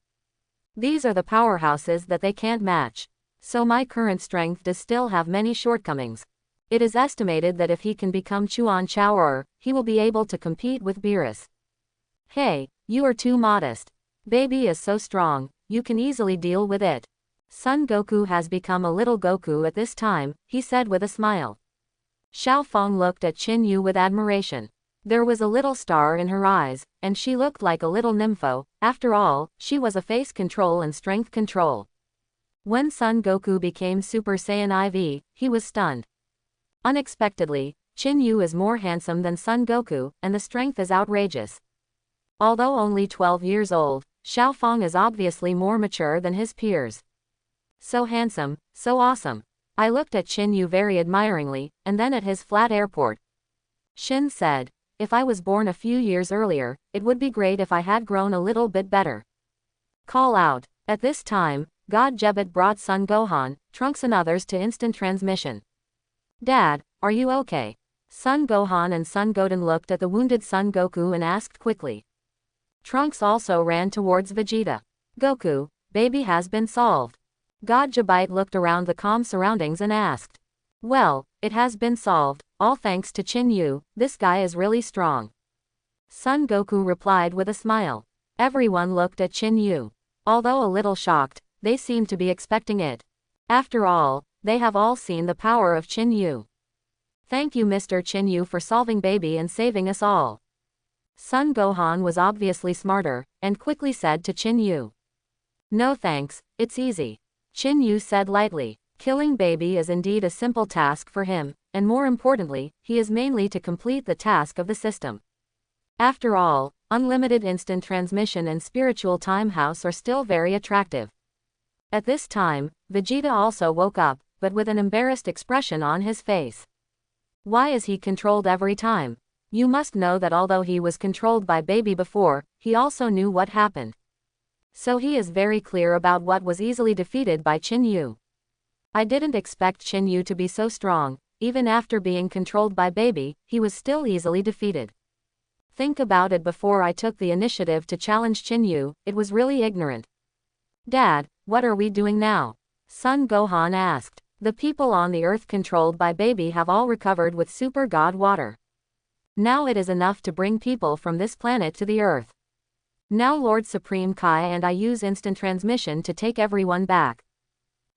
These are the powerhouses that they can't match. So my current strength does still have many shortcomings. It is estimated that if he can become Chuan Chaoer, he will be able to compete with Beerus. Hey, you are too modest. Baby is so strong, you can easily deal with it. Son Goku has become a little Goku at this time, he said with a smile. Xiaofang looked at Chinyu with admiration. There was a little star in her eyes, and she looked like a little nympho. After all, she was a face control and strength control. When Son Goku became Super Saiyan IV, he was stunned. Unexpectedly, Chinyu is more handsome than Son Goku, and the strength is outrageous. Although only 12 years old, Xiaofang is obviously more mature than his peers. So handsome, so awesome. I looked at Chinyu very admiringly, and then at his flat airport. Shin said, if I was born a few years earlier, it would be great if I had grown a little bit better. Call out. At this time, God Jebet brought Son Gohan, Trunks and others to instant transmission. Dad, are you okay? Son Gohan and Son Goten looked at the wounded Son Goku and asked quickly. Trunks also ran towards Vegeta. Goku, Baby has been solved. God Jebite looked around the calm surroundings and asked. Well, it has been solved, all thanks to Chinyu, this guy is really strong. Son Goku replied with a smile. Everyone looked at Chinyu. Although a little shocked, they seemed to be expecting it. After all, they have all seen the power of Chinyu. Thank you Mr. Chinyu for solving Baby and saving us all. Son Gohan was obviously smarter, and quickly said to Chinyu. No thanks, it's easy. Chinyu said lightly. Killing Baby is indeed a simple task for him, and more importantly, he is mainly to complete the task of the system. After all, unlimited instant transmission and spiritual time house are still very attractive. At this time, Vegeta also woke up, but with an embarrassed expression on his face. Why is he controlled every time? You must know that although he was controlled by Baby before, he also knew what happened. So he is very clear about what was easily defeated by Chinyu. I didn't expect Chinyu to be so strong. Even after being controlled by Baby, he was still easily defeated. Think about it, before I took the initiative to challenge Chinyu, it was really ignorant. Dad, what are we doing now? Son Gohan asked. The people on the earth controlled by Baby have all recovered with Super God Water. Now it is enough to bring people from this planet to the earth. Now Lord Supreme Kai and I use instant transmission to take everyone back.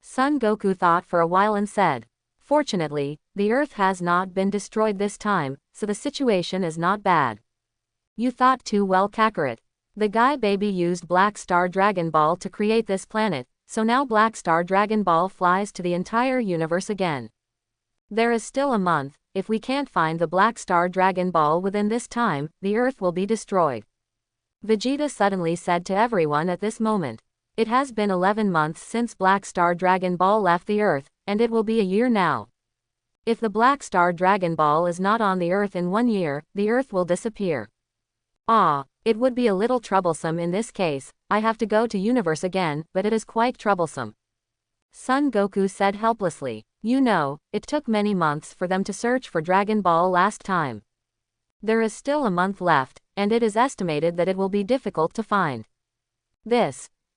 Son Goku thought for a while and said, fortunately, the earth has not been destroyed this time, so the situation is not bad. You thought too well Kakarot. The guy Baby used Black Star Dragon Ball to create this planet, so now Black Star Dragon Ball flies to the entire universe again. There is still a month. If we can't find the Black Star Dragon Ball within this time, the earth will be destroyed. Vegeta suddenly said to everyone at this moment. It has been 11 months since Black Star Dragon Ball left the earth, and it will be a year now. If the Black Star Dragon Ball is not on the Earth in 1 year, the Earth will disappear. Ah, it would be a little troublesome in this case. I have to go to universe again, but it is quite troublesome. Son Goku said helplessly. You know, it took many months for them to search for Dragon Ball last time. There is still a month left, and it is estimated that it will be difficult to find.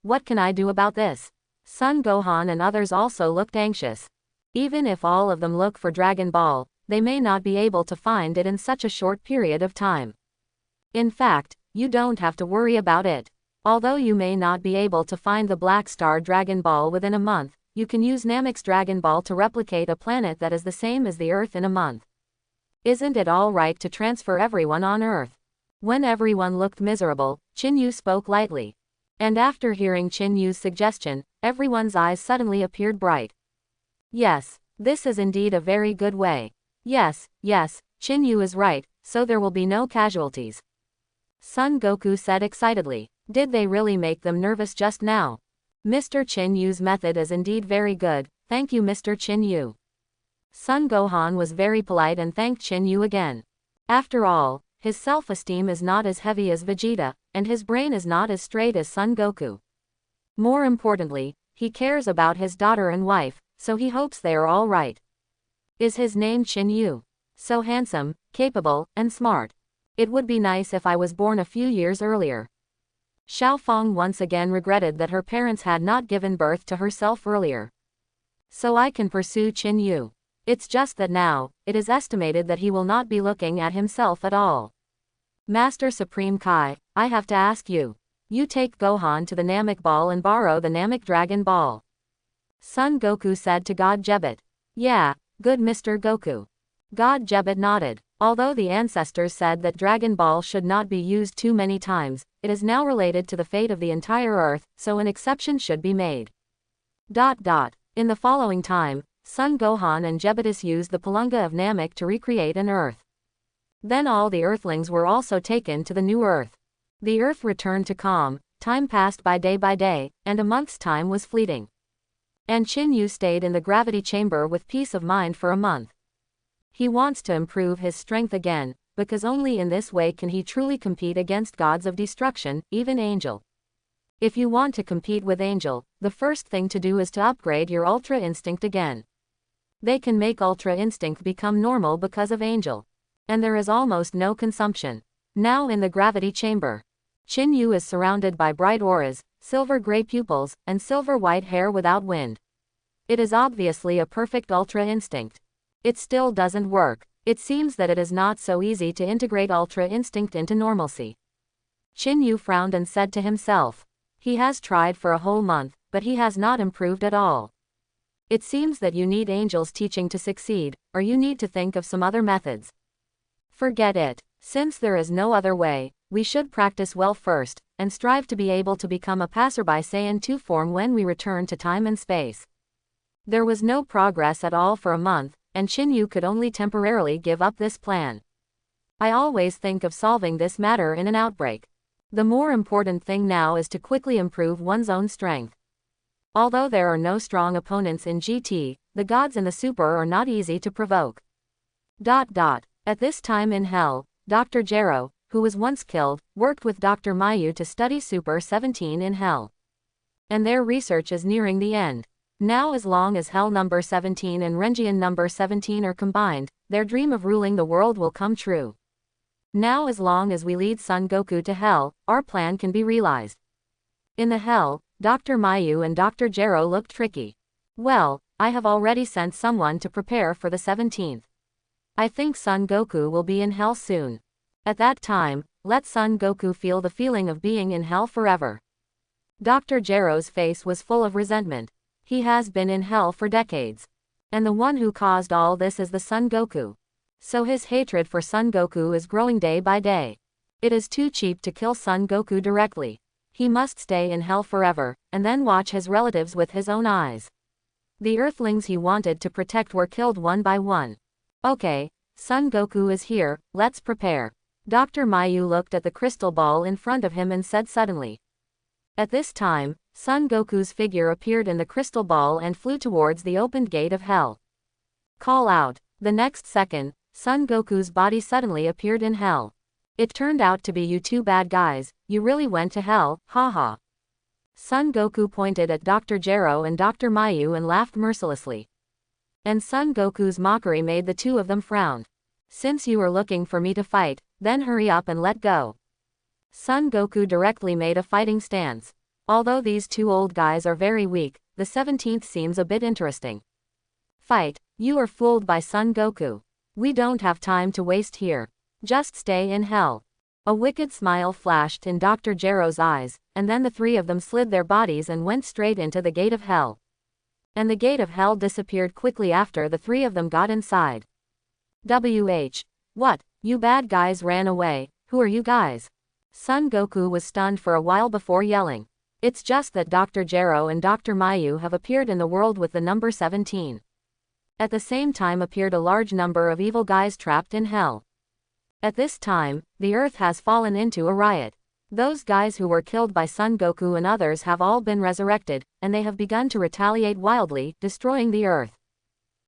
What can I do about this? Son Gohan and others also looked anxious. Even if all of them look for Dragon Ball, they may not be able to find it in such a short period of time. In fact, you don't have to worry about it. Although you may not be able to find the Black Star Dragon Ball within a month, you can use Namek's Dragon Ball to replicate a planet that is the same as the Earth in a month. Isn't it all right to transfer everyone on Earth? When everyone looked miserable, Chinyu spoke lightly. And after hearing Chinyu's suggestion, everyone's eyes suddenly appeared bright. Yes, this is indeed a very good way. Yes, Chinyu is right, so there will be no casualties. Son Goku said excitedly. Did they really make them nervous just now? Mr. Chinyu's method is indeed very good, thank you Mr. Chinyu. Son Gohan was very polite and thanked Chinyu again. After all, his self-esteem is not as heavy as Vegeta, and his brain is not as straight as Son Goku. More importantly, he cares about his daughter and wife, so he hopes they are all right. Is his name Chinyu? So handsome, capable, and smart. It would be nice if I was born a few years earlier. Xiao Feng once again regretted that her parents had not given birth to herself earlier. So I can pursue Chinyu. It's just that now, it is estimated that he will not be looking at himself at all. Master Supreme Kai, I have to ask you. You take Gohan to the Namek Ball and borrow the Namek Dragon Ball. Son Goku said to God Jebet. Yeah, good Mr. Goku. God Jebet nodded. Although the ancestors said that Dragon Ball should not be used too many times, it is now related to the fate of the entire Earth, so an exception should be made. In the following time, Son Gohan and Jebetis used the Palunga of Namek to recreate an Earth. Then all the Earthlings were also taken to the new Earth. The Earth returned to calm, time passed by day, and a month's time was fleeting. And Chinyu stayed in the gravity chamber with peace of mind for a month. He wants to improve his strength again, because only in this way can he truly compete against gods of destruction, even Angel. If you want to compete with Angel, the first thing to do is to upgrade your Ultra Instinct again. They can make Ultra Instinct become normal because of Angel. And there is almost no consumption. Now in the gravity chamber, Chinyu is surrounded by bright auras, silver-gray pupils, and silver-white hair without wind. It is obviously a perfect Ultra Instinct. It still doesn't work. It seems that it is not so easy to integrate Ultra Instinct into normalcy. Chinyu frowned and said to himself. He has tried for a whole month, but he has not improved at all. It seems that you need Angel's teaching to succeed, or you need to think of some other methods. Forget it. Since there is no other way, we should practice well first, and strive to be able to become a passerby Saiyan 2 form when we return to time and space. There was no progress at all for a month, and Chinyu could only temporarily give up this plan. I always think of solving this matter in an outbreak. The more important thing now is to quickly improve one's own strength. Although there are no strong opponents in GT, the gods and the Super are not easy to provoke. At this time in Hell, Dr. Gero, who was once killed, worked with Dr. Mayu to study Super 17 in Hell. And their research is nearing the end. Now as long as Hell number 17 and Rengian number 17 are combined, their dream of ruling the world will come true. Now as long as we lead Son Goku to Hell, our plan can be realized. In the Hell, Dr. Mayu and Dr. Gero looked tricky. Well, I have already sent someone to prepare for the 17th. I think Son Goku will be in Hell soon. At that time, let Son Goku feel the feeling of being in Hell forever. Dr. Gero's face was full of resentment. He has been in Hell for decades. And the one who caused all this is the Son Goku. So his hatred for Son Goku is growing day by day. It is too cheap to kill Son Goku directly. He must stay in Hell forever, and then watch his relatives with his own eyes. The Earthlings he wanted to protect were killed one by one. Okay, Son Goku is here, let's prepare. Dr. Mayu looked at the crystal ball in front of him and said suddenly. At this time, Son Goku's figure appeared in the crystal ball and flew towards the opened gate of Hell. Call out, The next second, Son Goku's body suddenly appeared in hell. It turned out to be you two bad guys, you really went to hell, haha. Son Goku pointed at Dr. Gero and Dr. Mayu and laughed mercilessly. And Son Goku's mockery made the two of them frown. Since you are looking for me to fight, then hurry up and let go. Son Goku directly made a fighting stance. Although these two old guys are very weak, the 17th seems a bit interesting. Fight, you are fooled by Son Goku. We don't have time to waste here. Just stay in hell. A wicked smile flashed in Dr. Gero's eyes, and then the three of them slid their bodies and went straight into the gate of hell. And the gate of hell disappeared quickly after the three of them got inside. What? You bad guys ran away, who are you guys? Son Goku was stunned for a while before yelling. It's just that Dr. Gero and Dr. Mayu have appeared in the world with the number 17. At the same time appeared a large number of evil guys trapped in hell. At this time, the earth has fallen into a riot. Those guys who were killed by Son Goku and others have all been resurrected, and they have begun to retaliate wildly, destroying the earth.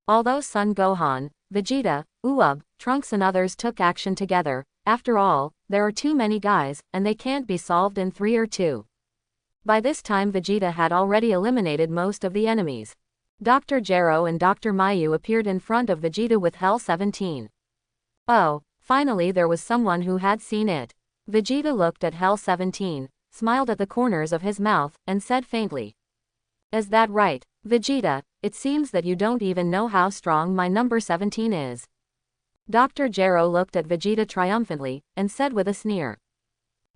Although Son Gohan, Vegeta, Uub, Trunks and others took action together, after all, there are too many guys, and they can't be solved in 3 or 2. By this time Vegeta had already eliminated most of the enemies. Dr. Gero and Dr. Mayu appeared in front of Vegeta with Hell 17. Oh, finally there was someone who had seen it. Vegeta looked at Hell 17, smiled at the corners of his mouth, and said faintly. Is that right, Vegeta? It seems that you don't even know how strong my number 17 is. Dr. Gero looked at Vegeta triumphantly, and said with a sneer.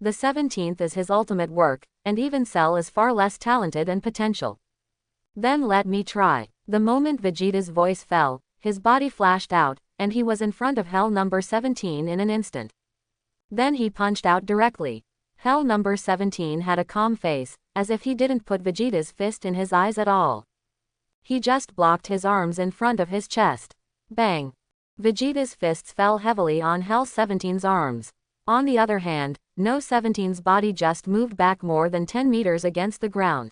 The 17th is his ultimate work, and even Cell is far less talented and potential. Then let me try. The moment Vegeta's voice fell, his body flashed out, and he was in front of Hell number 17 in an instant. Then he punched out directly. Hell number 17 had a calm face, as if he didn't put Vegeta's fist in his eyes at all. He just blocked his arms in front of his chest. Bang! Vegeta's fists fell heavily on Hell 17's arms. On the other hand, No 17's body just moved back more than 10 meters against the ground.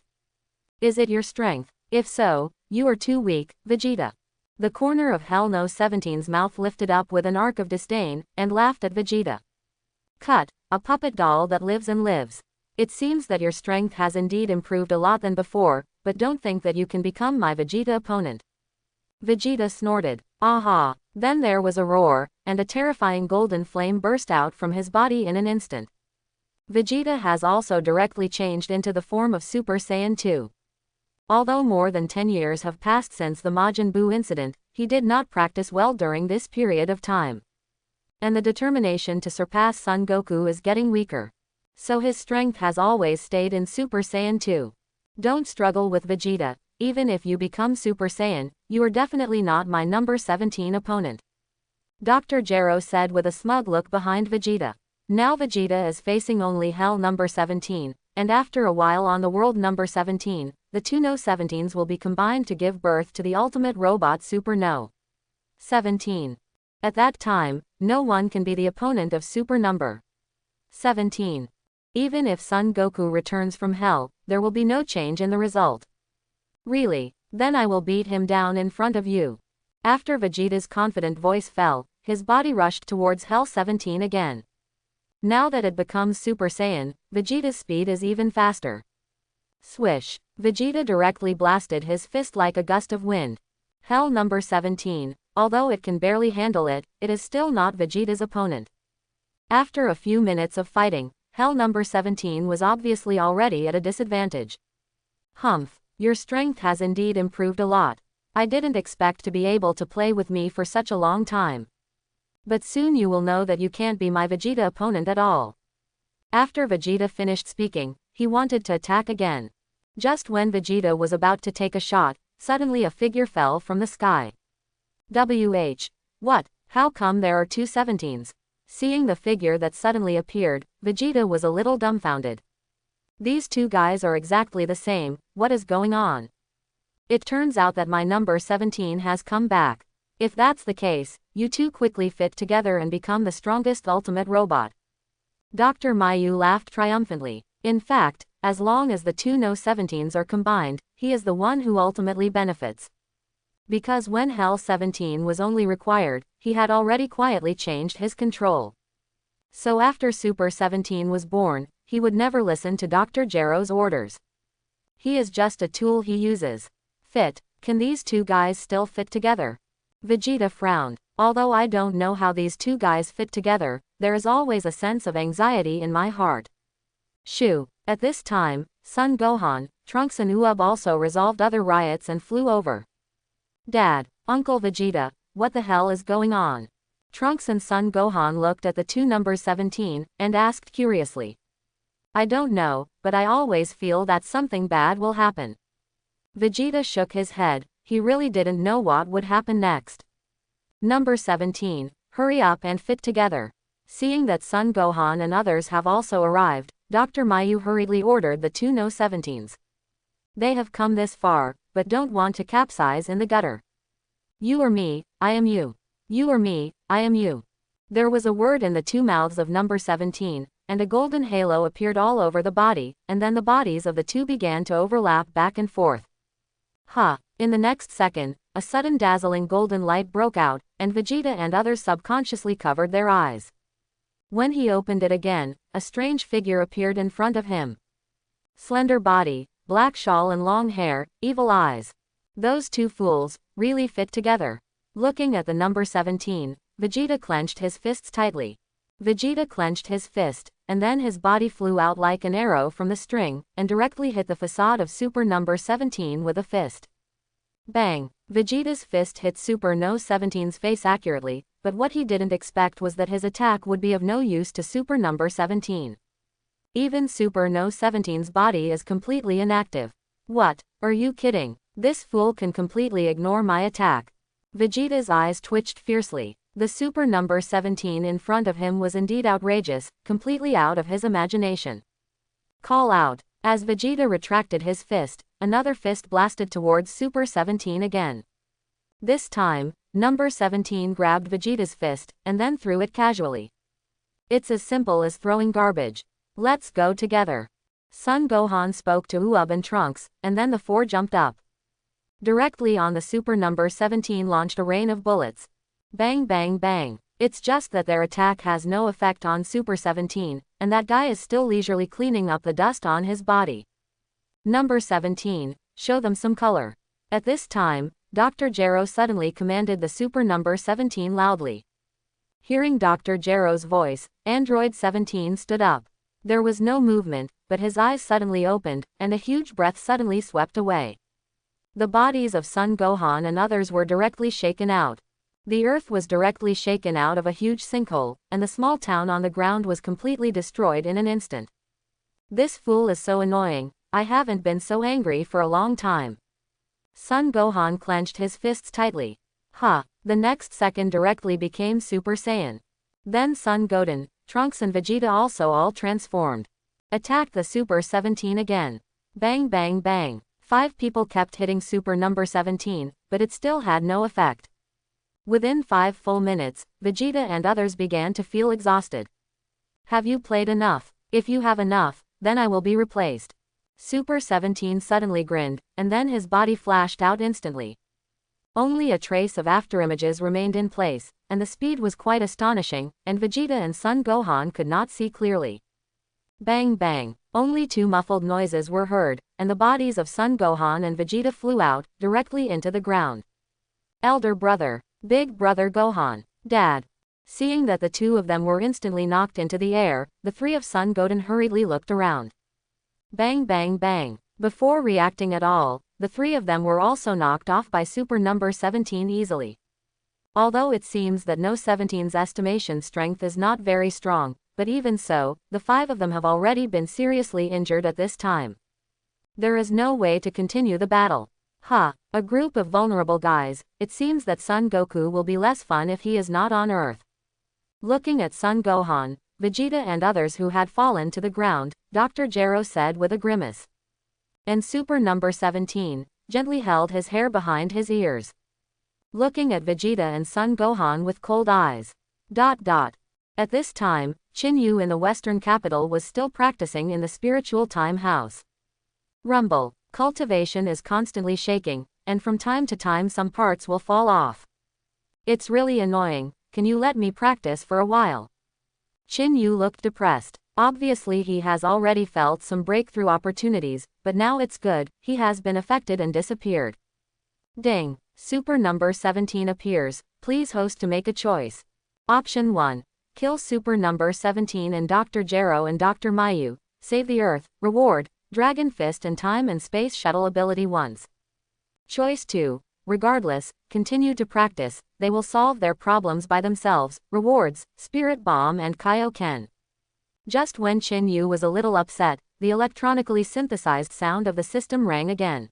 Is it your strength? If so, you are too weak, Vegeta. The corner of Hell No 17's mouth lifted up with an arc of disdain, and laughed at Vegeta. Cut, a puppet doll that lives and lives. It seems that your strength has indeed improved a lot than before, but don't think that you can become my Vegeta opponent. Vegeta snorted. Aha! Then there was a roar, and a terrifying golden flame burst out from his body in an instant. Vegeta has also directly changed into the form of Super Saiyan 2. Although more than 10 years have passed since the Majin Buu incident, he did not practice well during this period of time. And the determination to surpass Son Goku is getting weaker. So his strength has always stayed in Super Saiyan 2. Don't struggle with Vegeta. Even if you become Super Saiyan, you are definitely not my number 17 opponent. Dr. Gero said with a smug look behind Vegeta. Now Vegeta is facing only Hell number 17, and after a while on the world number 17, the two No 17s will be combined to give birth to the ultimate robot Super No 17. At that time, no one can be the opponent of Super number 17. Even if Son Goku returns from Hell, there will be no change in the result. Really? Then I will beat him down in front of you. After Vegeta's confident voice fell, his body rushed towards Hell 17 again. Now that it becomes Super Saiyan, Vegeta's speed is even faster. Swish! Vegeta directly blasted his fist like a gust of wind. Hell number 17, although it can barely handle it, it is still not Vegeta's opponent. After a few minutes of fighting, Hell number 17 was obviously already at a disadvantage. Humph! Your strength has indeed improved a lot. I didn't expect to be able to play with me for such a long time. But soon you will know that you can't be my Vegeta opponent at all. After Vegeta finished speaking, he wanted to attack again. Just when Vegeta was about to take a shot, suddenly a figure fell from the sky. What? How come there are two 17s? Seeing the figure that suddenly appeared, Vegeta was a little dumbfounded. These two guys are exactly the same, what is going on? It turns out that my number 17 has come back. If that's the case, you two quickly fit together and become the strongest ultimate robot. Dr. Mayu laughed triumphantly. In fact, as long as the two No 17s are combined, he is the one who ultimately benefits. Because when Hell 17 was only required, he had already quietly changed his control. So after Super 17 was born, he would never listen to Dr. Gero's orders. He is just a tool he uses. Fit. Can these two guys still fit together? Vegeta frowned. Although I don't know how these two guys fit together, there is always a sense of anxiety in my heart. Shoo. At this time, Son Gohan, Trunks and Uub also resolved other riots and flew over. Dad, Uncle Vegeta, what the hell is going on? Trunks and Son Gohan looked at the two numbers 17, and asked curiously. I don't know, but I always feel that something bad will happen. Vegeta shook his head, he really didn't know what would happen next. Number 17, hurry up and fit together. Seeing that Son Gohan and others have also arrived, Dr. Mayu hurriedly ordered the two No 17s. They have come this far, but don't want to capsize in the gutter. You or me, I am you. You or me, I am you. There was a word in the two mouths of number 17, and a golden halo appeared all over the body, and then the bodies of the two began to overlap back and forth. In the next second, a sudden dazzling golden light broke out, and Vegeta and others subconsciously covered their eyes. When he opened it again, a strange figure appeared in front of him. Slender body, black shawl and long hair, evil eyes. Those two fools, really fit together. Looking at the number 17, Vegeta clenched his fists tightly. Vegeta clenched his fist, and then his body flew out like an arrow from the string, and directly hit the facade of Super number 17 with a fist. Bang! Vegeta's fist hit Super No 17's face accurately, but what he didn't expect was that his attack would be of no use to Super number 17. Even Super No 17's body is completely inactive. What? Are you kidding? This fool can completely ignore my attack. Vegeta's eyes twitched fiercely. The Super number 17 in front of him was indeed outrageous, completely out of his imagination. Call out. As Vegeta retracted his fist, another fist blasted towards Super 17 again. This time, number 17 grabbed Vegeta's fist, and then threw it casually. It's as simple as throwing garbage. Let's go together. Son Gohan spoke to Uub and Trunks, and then the four jumped up. Directly on the Super number 17 launched a rain of bullets. Bang bang bang. It's just that their attack has no effect on Super 17, and that guy is still leisurely cleaning up the dust on his body. Number 17, show them some color. At this time, Dr. Gero suddenly commanded the Super number 17 loudly. Hearing Dr. Gero's voice, Android 17 stood up. There was no movement, but his eyes suddenly opened, and a huge breath suddenly swept away. The bodies of Son Gohan and others were directly shaken out. The earth was directly shaken out of a huge sinkhole, and the small town on the ground was completely destroyed in an instant. This fool is so annoying, I haven't been so angry for a long time. Son Gohan clenched his fists tightly. The next second directly became Super Saiyan. Then Son Goten, Trunks and Vegeta also all transformed. Attacked the Super 17 again. Bang bang bang. 5 people kept hitting Super number 17, but it still had no effect. Within 5 full minutes, Vegeta and others began to feel exhausted. Have you played enough? If you have enough, then I will be replaced. Super 17 suddenly grinned, and then his body flashed out instantly. Only a trace of afterimages remained in place, and the speed was quite astonishing, and Vegeta and Son Gohan could not see clearly. Bang bang. Only 2 muffled noises were heard, and the bodies of Son Gohan and Vegeta flew out, directly into the ground. Elder brother. Big brother Gohan. Dad. Seeing that the 2 of them were instantly knocked into the air, the 3 of Son Goten hurriedly looked around. Bang bang bang. Before reacting at all, the 3 of them were also knocked off by Super number 17 easily. Although it seems that No 17's estimation strength is not very strong, but even so, the 5 of them have already been seriously injured at this time. There is no way to continue the battle. A group of vulnerable guys. It seems that Son Goku will be less fun if he is not on Earth. Looking at Son Gohan, Vegeta and others who had fallen to the ground, Dr. Gero said with a grimace. And Super number 17 gently held his hair behind his ears. Looking at Vegeta and Son Gohan with cold eyes. At this time, Chin Yu in the western capital was still practicing in the spiritual time house. Rumble. Cultivation is constantly shaking, and from time to time some parts will fall off. It's really annoying. Can you let me practice for a while? Chin Yu looked depressed. Obviously he has already felt some breakthrough opportunities, but now it's good, he has been affected and disappeared. Ding. Super number 17 appears. Please host to make a choice. Option 1. Kill Super number 17 and Dr. Gero and Dr. Mayu. Save the Earth. Reward. Dragon Fist and Time and Space Shuttle ability once. Choice 2. Regardless, continue to practice, they will solve their problems by themselves. Rewards, Spirit Bomb and Kaioken. Just when Chin Yu was a little upset, the electronically synthesized sound of the system rang again.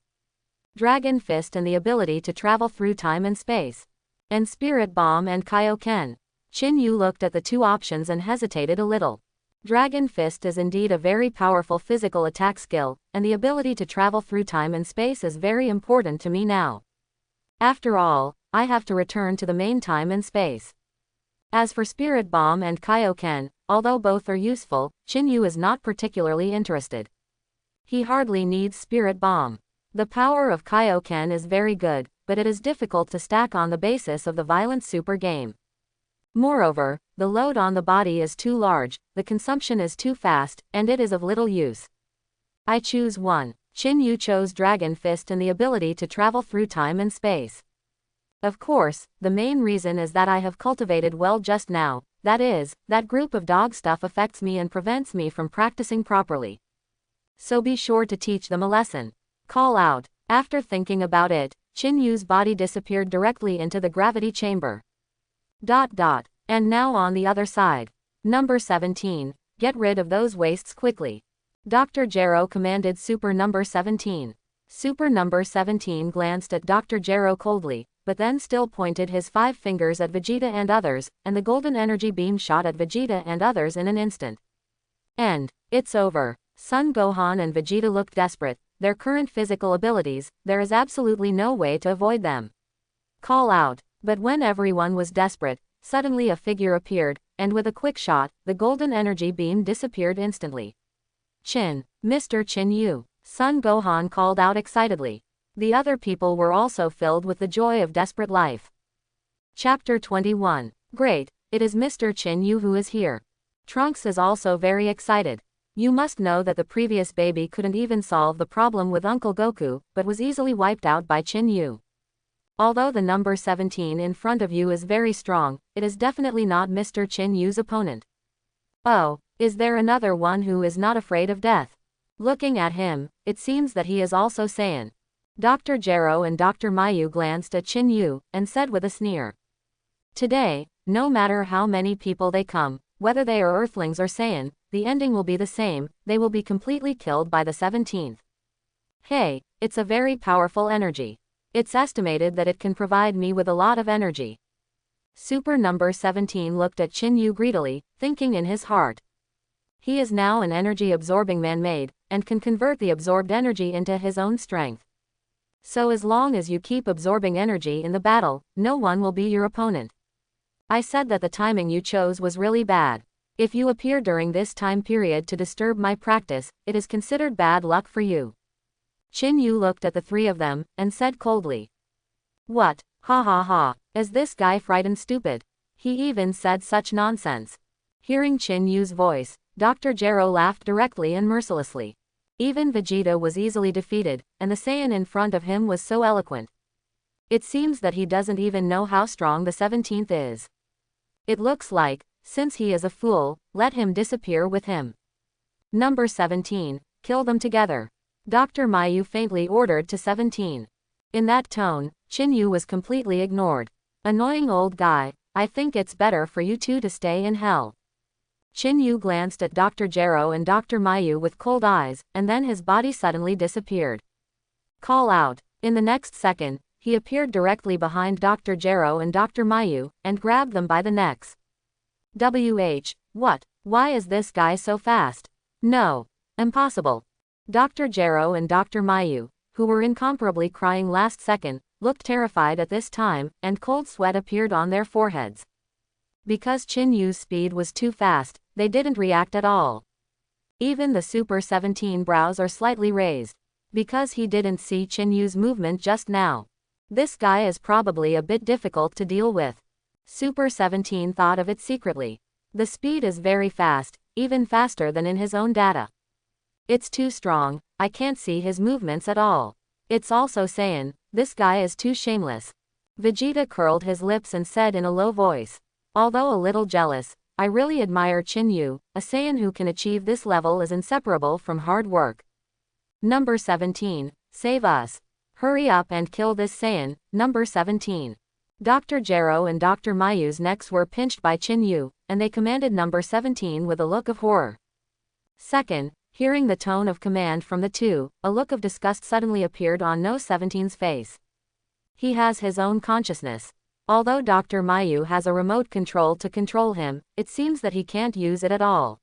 Dragon Fist and the ability to travel through time and space. And Spirit Bomb and Kaioken. Chin Yu looked at the two options and hesitated a little. Dragon Fist is indeed a very powerful physical attack skill, and the ability to travel through time and space is very important to me now. After all, I have to return to the main time and space. As for Spirit Bomb and Kaioken, although both are useful, Chin Yu is not particularly interested. He hardly needs Spirit Bomb. The power of Kaioken is very good, but it is difficult to stack on the basis of the violent super game. Moreover, the load on the body is too large, the consumption is too fast, and it is of little use. I choose 1. Chin Yu chose Dragon Fist and the ability to travel through time and space. Of course, the main reason is that I have cultivated well just now, that is, that group of dog stuff affects me and prevents me from practicing properly. So be sure to teach them a lesson. Call out. After thinking about it, Chin Yu's body disappeared directly into the gravity chamber. And now on the other side. Number 17. Get rid of those wastes quickly. Dr. Gero commanded Super number 17. Super number 17 glanced at Dr. Gero coldly, but then still pointed his 5 fingers at Vegeta and others, and the golden energy beam shot at Vegeta and others in an instant. And it's over. Son Gohan and Vegeta looked desperate. Their current physical abilities, there is absolutely no way to avoid them. Call out. But when everyone was desperate, suddenly a figure appeared, and with a quick shot, the golden energy beam disappeared instantly. Mr. Chin Yu. Son Gohan called out excitedly. The other people were also filled with the joy of desperate life. Chapter 21. Great, it is Mr. Chin Yu who is here. Trunks is also very excited. You must know that the previous baby couldn't even solve the problem with Uncle Goku, but was easily wiped out by Chin Yu. Although the number 17 in front of you is very strong, it is definitely not Mr. Chin Yu's opponent. Oh, is there another one who is not afraid of death? Looking at him, it seems that he is also Saiyan. Dr. Gero and Dr. Mayu glanced at Chin Yu, and said with a sneer. Today, no matter how many people they come, whether they are Earthlings or Saiyan, the ending will be the same, they will be completely killed by the 17th. Hey, it's a very powerful energy. It's estimated that it can provide me with a lot of energy. Super number 17 looked at Chin Yu greedily, thinking in his heart. He is now an energy-absorbing man-made, and can convert the absorbed energy into his own strength. So as long as you keep absorbing energy in the battle, no one will be your opponent. I said that the timing you chose was really bad. If you appear during this time period to disturb my practice, it is considered bad luck for you. Chin Yu looked at the 3 of them, and said coldly. What? Ha ha ha. Is this guy frightened stupid? He even said such nonsense. Hearing Chin Yu's voice, Dr. Gero laughed directly and mercilessly. Even Vegeta was easily defeated, and the Saiyan in front of him was so eloquent. It seems that he doesn't even know how strong the 17th is. It looks like, since he is a fool, let him disappear with him. Number 17, kill them together. Dr. Mayu faintly ordered to 17. In that tone, Chin Yu was completely ignored. Annoying old guy, I think it's better for you two to stay in hell. Chin Yu glanced at Dr. Gero and Dr. Mayu with cold eyes, and then his body suddenly disappeared. Call out. In the next second, he appeared directly behind Dr. Gero and Dr. Mayu, and grabbed them by the necks. What? Why is this guy so fast? No. Impossible. Dr. Gero and Dr. Mayu, who were incomparably crying last second, looked terrified at this time, and cold sweat appeared on their foreheads. Because Chin Yu's speed was too fast, they didn't react at all. Even the Super 17 brows are slightly raised. Because he didn't see Qinyu's movement just now. This guy is probably a bit difficult to deal with. Super 17 thought of it secretly. The speed is very fast, even faster than in his own data. It's too strong, I can't see his movements at all. It's also Saiyan, this guy is too shameless. Vegeta curled his lips and said in a low voice. Although a little jealous, I really admire Qinyu, a Saiyan who can achieve this level is inseparable from hard work. Number 17, save us. Hurry up and kill this Saiyan, number 17. Dr. Gero and Dr. Mayu's necks were pinched by Qinyu, and they commanded number 17 with a look of horror. Second, hearing the tone of command from the two, a look of disgust suddenly appeared on No 17's face. He has his own consciousness. Although Dr. Mayu has a remote control to control him, it seems that he can't use it at all.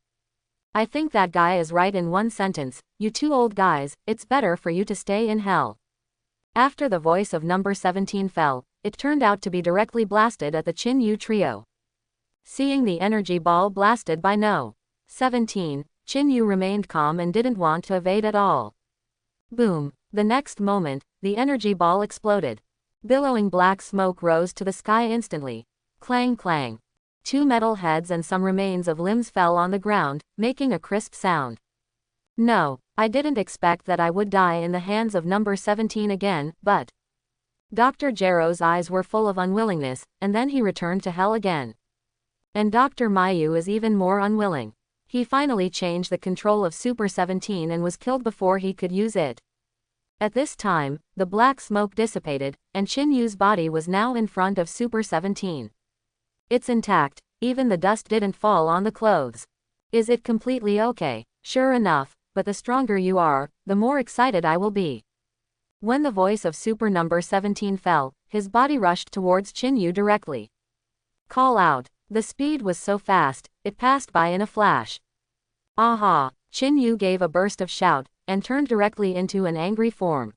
I think that guy is right in one sentence, you two old guys, it's better for you to stay in hell. After the voice of number 17 fell, it turned out to be directly blasted at the Qinyu trio. Seeing the energy ball blasted by No. 17, Qinyu remained calm and didn't want to evade at all. Boom! The next moment, the energy ball exploded. Billowing black smoke rose to the sky instantly. Clang clang. Two metal heads and some remains of limbs fell on the ground, making a crisp sound. No, I didn't expect that I would die in the hands of number 17 again, but... Dr. Gero's eyes were full of unwillingness, and then he returned to hell again. And Dr. Mayu is even more unwilling. He finally changed the control of Super 17 and was killed before he could use it. At this time, the black smoke dissipated, and Qinyu's body was now in front of Super 17. It's intact, even the dust didn't fall on the clothes. Is it completely okay? Sure enough, but the stronger you are, the more excited I will be. When the voice of Super number 17 fell, his body rushed towards Qinyu directly. Call out. The speed was so fast, it passed by in a flash. Aha! Qinyu gave a burst of shout, and turned directly into an angry form.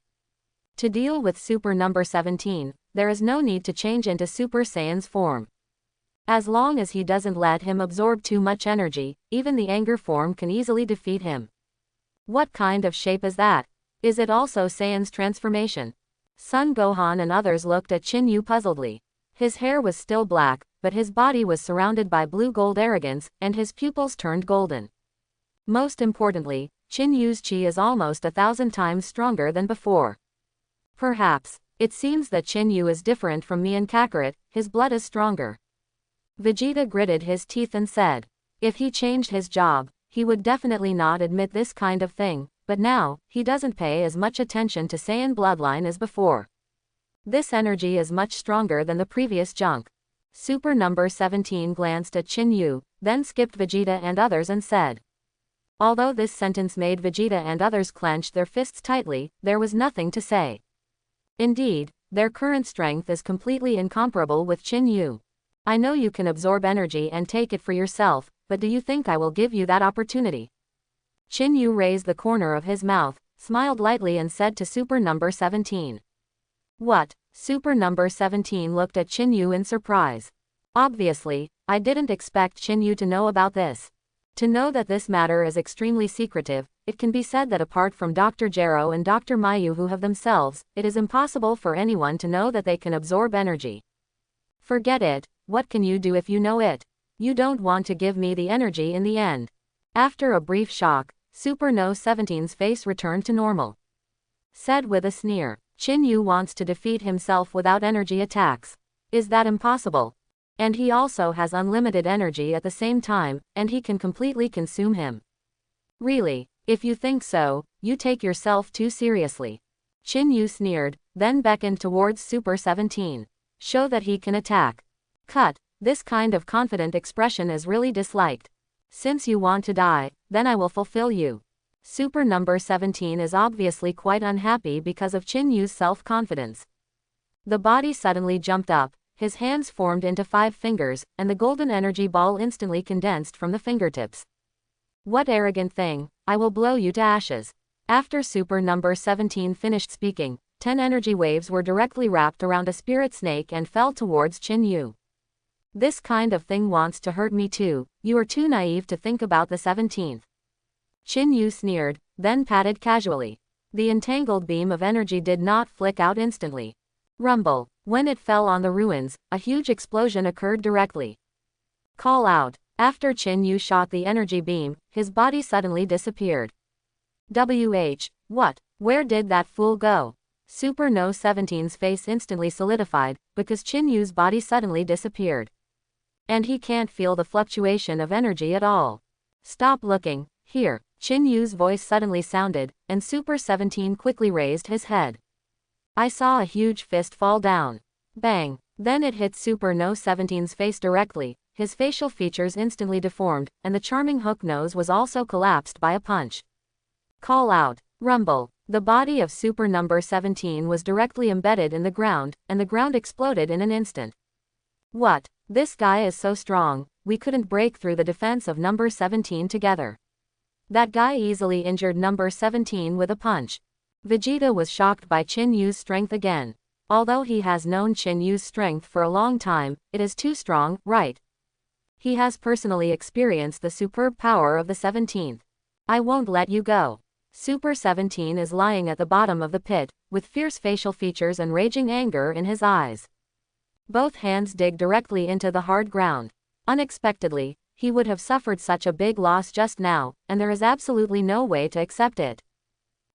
To deal with Super number 17, there is no need to change into Super Saiyan's form. As long as he doesn't let him absorb too much energy, even the anger form can easily defeat him. What kind of shape is that? Is it also Saiyan's transformation? Son Gohan and others looked at Qinyu puzzledly. His hair was still black, but his body was surrounded by blue-gold arrogance, and his pupils turned golden. Most importantly, Qinyu's chi is almost 1,000 times stronger than before. Perhaps, it seems that Qinyu is different from me and Kakarot, his blood is stronger. Vegeta gritted his teeth and said, if he changed his job, he would definitely not admit this kind of thing, but now, he doesn't pay as much attention to Saiyan bloodline as before. This energy is much stronger than the previous junk. Super number 17 glanced at Qinyu, then skipped Vegeta and others and said. Although this sentence made Vegeta and others clench their fists tightly, there was nothing to say. Indeed, their current strength is completely incomparable with Qinyu. I know you can absorb energy and take it for yourself, but do you think I will give you that opportunity? Qinyu raised the corner of his mouth, smiled lightly and said to Super number 17. What? Super number 17 looked at Qinyu in surprise. Obviously, I didn't expect Qinyu to know about this. To know that this matter is extremely secretive, it can be said that apart from Dr. Gero and Dr. Mayu who have themselves, it is impossible for anyone to know that they can absorb energy. Forget it, what can you do if you know it? You don't want to give me the energy in the end. After a brief shock, Super No 17's face returned to normal. Said with a sneer, Qinyu wants to defeat himself without energy attacks. Is that impossible? And he also has unlimited energy at the same time, and he can completely consume him. Really, if you think so, you take yourself too seriously. Qinyu sneered, then beckoned towards Super 17. Show that he can attack. Cut, this kind of confident expression is really disliked. Since you want to die, then I will fulfill you. Super number 17 is obviously quite unhappy because of Qinyu's self-confidence. The body suddenly jumped up, his hands formed into 5 fingers, and the golden energy ball instantly condensed from the fingertips. What arrogant thing, I will blow you to ashes. After Super number 17 finished speaking, 10 energy waves were directly wrapped around a spirit snake and fell towards Qinyu. This kind of thing wants to hurt me too, you are too naive to think about the 17th. Qinyu sneered, then patted casually. The entangled beam of energy did not flick out instantly. Rumble. When it fell on the ruins, a huge explosion occurred directly. Call out. After Chin Yu shot the energy beam, his body suddenly disappeared. What? Where did that fool go? Super No 17's face instantly solidified, because Chin Yu's body suddenly disappeared. And he can't feel the fluctuation of energy at all. Stop looking, here, Chin Yu's voice suddenly sounded, and Super 17 quickly raised his head. I saw a huge fist fall down. Bang! Then it hit Super No 17's face directly, his facial features instantly deformed, and the charming hook nose was also collapsed by a punch. Call out. Rumble. The body of Super Number 17 was directly embedded in the ground, and the ground exploded in an instant. What? This guy is so strong, we couldn't break through the defense of Number 17 together. That guy easily injured Number 17 with a punch. Vegeta was shocked by Chin Yu's strength again. Although he has known Chin Yu's strength for a long time, it is too strong, right? He has personally experienced the superb power of the 17th. I won't let you go. Super 17 is lying at the bottom of the pit, with fierce facial features and raging anger in his eyes. Both hands dig directly into the hard ground. Unexpectedly, he would have suffered such a big loss just now, and there is absolutely no way to accept it.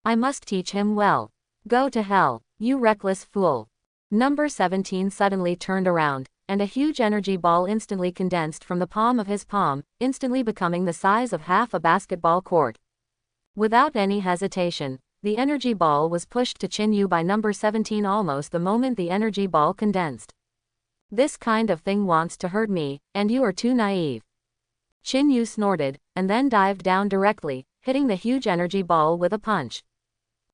I must teach him well. Go to hell, you reckless fool. Number 17 suddenly turned around, and a huge energy ball instantly condensed from the palm of his palm, instantly becoming the size of half a basketball court. Without any hesitation, the energy ball was pushed to Chin Yu by Number 17 almost the moment the energy ball condensed. This kind of thing wants to hurt me, and you are too naive. Chin Yu snorted, and then dived down directly, hitting the huge energy ball with a punch.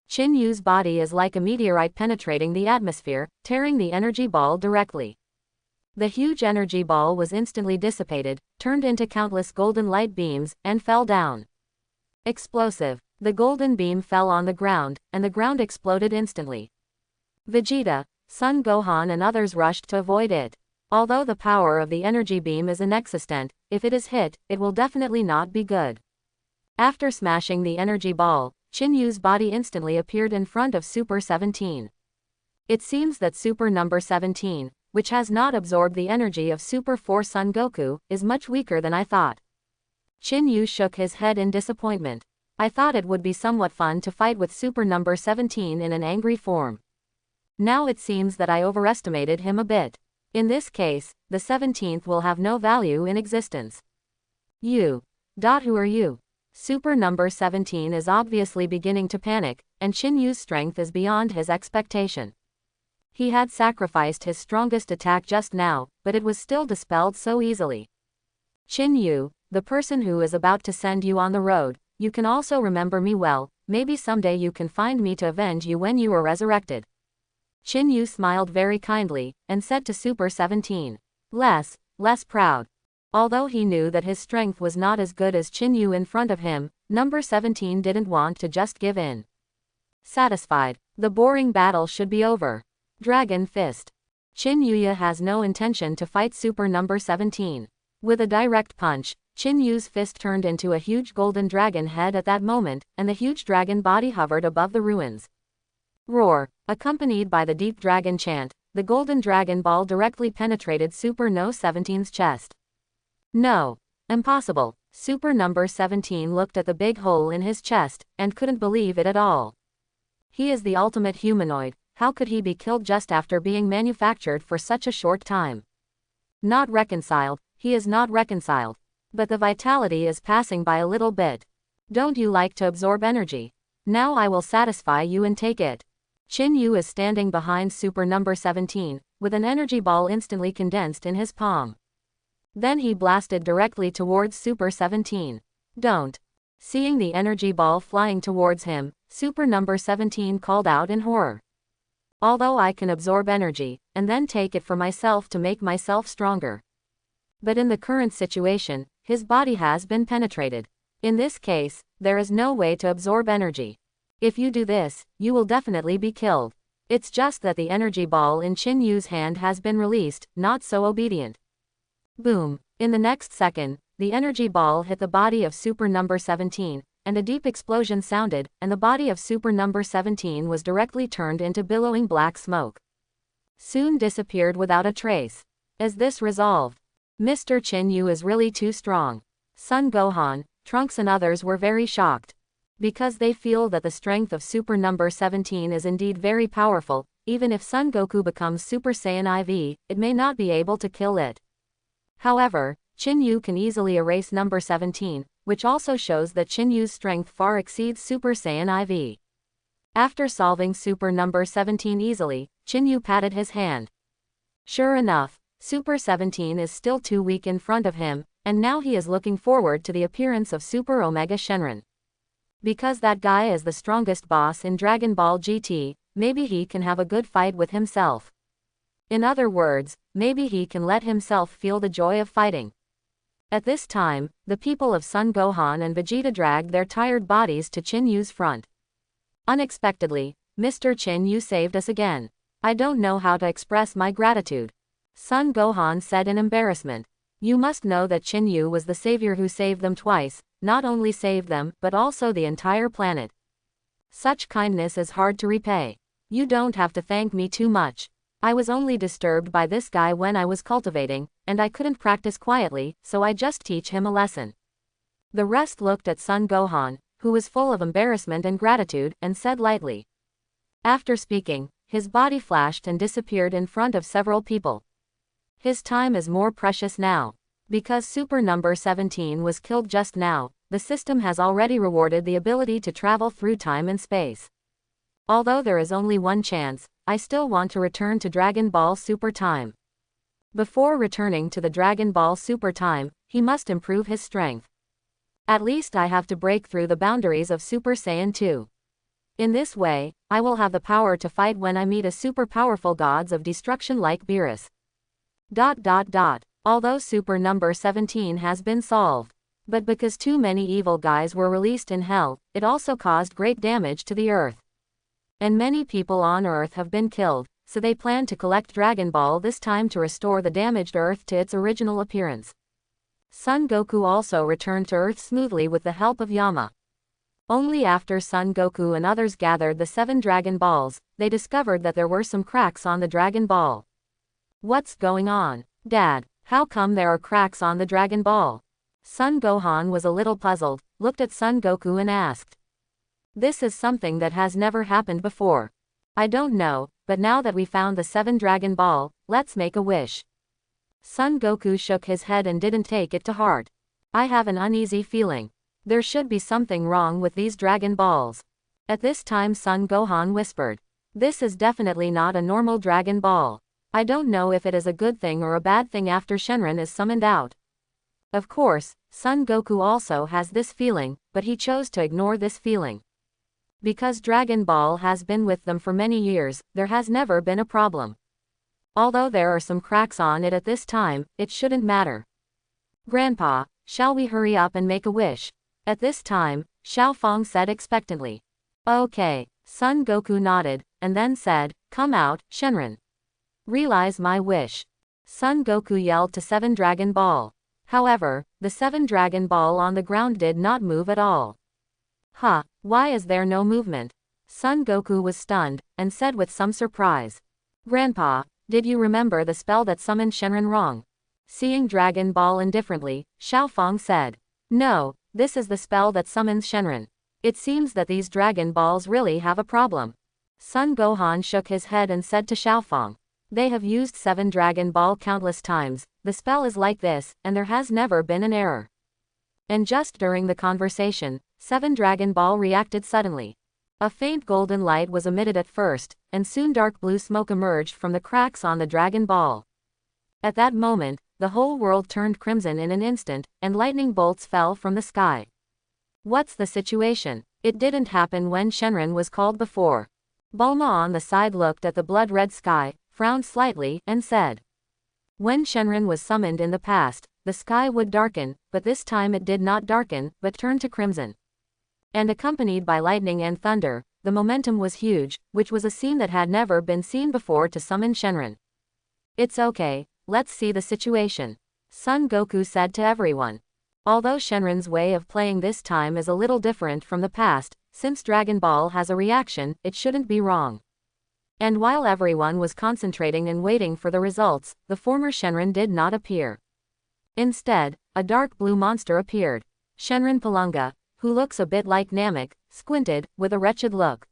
Chin Yu's body is like a meteorite penetrating the atmosphere, tearing the energy ball directly. The huge energy ball was instantly dissipated, turned into countless golden light beams, and fell down. Explosive. The golden beam fell on the ground, and the ground exploded instantly. Vegeta, Son Gohan and others rushed to avoid it. Although the power of the energy beam is inexistent, if it is hit, it will definitely not be good. After smashing the energy ball, Chin Yu's body instantly appeared in front of Super 17. It seems that Super Number 17, which has not absorbed the energy of Super 4 Son Goku, is much weaker than I thought. Chin Yu shook his head in disappointment. I thought it would be somewhat fun to fight with Super Number 17 in an angry form. Now it seems that I overestimated him a bit. In this case, the 17th will have no value in existence. Who are you? Super Number 17 is obviously beginning to panic, and Chin Yu's strength is beyond his expectation. He had sacrificed his strongest attack just now, but it was still dispelled so easily. Chin Yu, the person who is about to send you on the road, you can also remember me well, maybe someday you can find me to avenge you when you are resurrected. Chin Yu smiled very kindly, and said to Super 17. Less proud. Although he knew that his strength was not as good as Chin Yu in front of him, Number 17 didn't want to just give in. Satisfied. The boring battle should be over. Dragon Fist. Chin Yuya has no intention to fight Super Number 17. With a direct punch, Chin Yu's fist turned into a huge golden dragon head at that moment, and the huge dragon body hovered above the ruins. Roar. Accompanied by the deep dragon chant, the golden dragon ball directly penetrated Super No 17's chest. No. Impossible. Super Number 17 looked at the big hole in his chest, and couldn't believe it at all. He is the ultimate humanoid, how could he be killed just after being manufactured for such a short time? Not reconciled, he is not reconciled. But the vitality is passing by a little bit. Don't you like to absorb energy? Now I will satisfy you and take it. Chin Yu is standing behind Super Number 17, with an energy ball instantly condensed in his palm. Then he blasted directly towards Super 17. Don't. Seeing the energy ball flying towards him, Super Number 17 called out in horror. Although I can absorb energy, and then take it for myself to make myself stronger. But in the current situation, his body has been penetrated. In this case, there is no way to absorb energy. If you do this, you will definitely be killed. It's just that the energy ball in Chin Yu's hand has been released, not so obedient. Boom. In the next second, the energy ball hit the body of Super Number 17, and a deep explosion sounded, and the body of Super Number 17 was directly turned into billowing black smoke. Soon disappeared without a trace. As this resolved, Mr. Chin-Yu is really too strong. Son Gohan, Trunks and others were very shocked. Because they feel that the strength of Super Number 17 is indeed very powerful, even if Son Goku becomes Super Saiyan IV, it may not be able to kill it. However, Chin-Yu can easily erase number 17, which also shows that Chin-Yu's strength far exceeds Super Saiyan IV. After solving Super Number 17 easily, Chin-Yu patted his hand. Sure enough, Super 17 is still too weak in front of him, and now he is looking forward to the appearance of Super Omega Shenron. Because that guy is the strongest boss in Dragon Ball GT, maybe he can have a good fight with himself. In other words, maybe he can let himself feel the joy of fighting. At this time, the people of Son Gohan and Vegeta dragged their tired bodies to Chin-Yu's front. Unexpectedly, Mr. Chin-Yu saved us again. I don't know how to express my gratitude. Son Gohan said in embarrassment. You must know that Chin-Yu was the savior who saved them twice, not only saved them, but also the entire planet. Such kindness is hard to repay. You don't have to thank me too much. I was only disturbed by this guy when I was cultivating, and I couldn't practice quietly, so I just teach him a lesson. The rest looked at Son Gohan, who was full of embarrassment and gratitude, and said lightly. After speaking, his body flashed and disappeared in front of several people. His time is more precious now. Because Super Number 17 was killed just now, the system has already rewarded the ability to travel through time and space. Although there is only one chance, I still want to return to Dragon Ball Super Time. Before returning to the Dragon Ball Super Time, he must improve his strength. At least I have to break through the boundaries of Super Saiyan 2. In this way, I will have the power to fight when I meet a super powerful gods of destruction like Beerus. Although Super Number 17 has been solved. But because too many evil guys were released in Hell, it also caused great damage to the Earth. And many people on Earth have been killed, so they plan to collect Dragon Ball this time to restore the damaged Earth to its original appearance. Son Goku also returned to Earth smoothly with the help of Yama. Only after Son Goku and others gathered the 7 Dragon Balls, they discovered that there were some cracks on the Dragon Ball. What's going on, Dad? How come there are cracks on the Dragon Ball? Son Gohan was a little puzzled, looked at Son Goku and asked. This is something that has never happened before. I don't know, but now that we found the 7 Dragon Ball, let's make a wish. Son Goku shook his head and didn't take it to heart. I have an uneasy feeling. There should be something wrong with these Dragon Balls. At this time Son Gohan whispered. This is definitely not a normal Dragon Ball. I don't know if it is a good thing or a bad thing after Shenron is summoned out. Of course, Son Goku also has this feeling, but he chose to ignore this feeling. Because Dragon Ball has been with them for many years, there has never been a problem. Although there are some cracks on it at this time, it shouldn't matter. Grandpa, shall we hurry up and make a wish? At this time, Xiao Fong said expectantly. Okay, Son Goku nodded, and then said, come out, Shenron. Realize my wish. Son Goku yelled to 7 Dragon Ball. However, the 7 Dragon Ball on the ground did not move at all. Why is there no movement? Son Goku was stunned, and said with some surprise. Grandpa, did you remember the spell that summoned Shenron wrong? Seeing Dragon Ball indifferently, Xiao Fong said. No, this is the spell that summons Shenron. It seems that these Dragon Balls really have a problem. Son Gohan shook his head and said to Xiao Fong. They have used 7 Dragon Ball countless times, the spell is like this, and there has never been an error. And just during the conversation, 7 Dragon Ball reacted suddenly. A faint golden light was emitted at first, and soon dark blue smoke emerged from the cracks on the Dragon Ball. At that moment, the whole world turned crimson in an instant, and lightning bolts fell from the sky. What's the situation? It didn't happen when Shenron was called before. Bulma on the side looked at the blood-red sky, frowned slightly, and said. When Shenron was summoned in the past, the sky would darken, but this time it did not darken, but turned to crimson. And accompanied by lightning and thunder, the momentum was huge, which was a scene that had never been seen before to summon Shenron. It's okay, let's see the situation. Son Goku said to everyone. Although Shenron's way of playing this time is a little different from the past, since Dragon Ball has a reaction, it shouldn't be wrong. And while everyone was concentrating and waiting for the results, the former Shenron did not appear. Instead, a dark blue monster appeared. Shenron Palunga, who looks a bit like Namek, squinted, with a wretched look.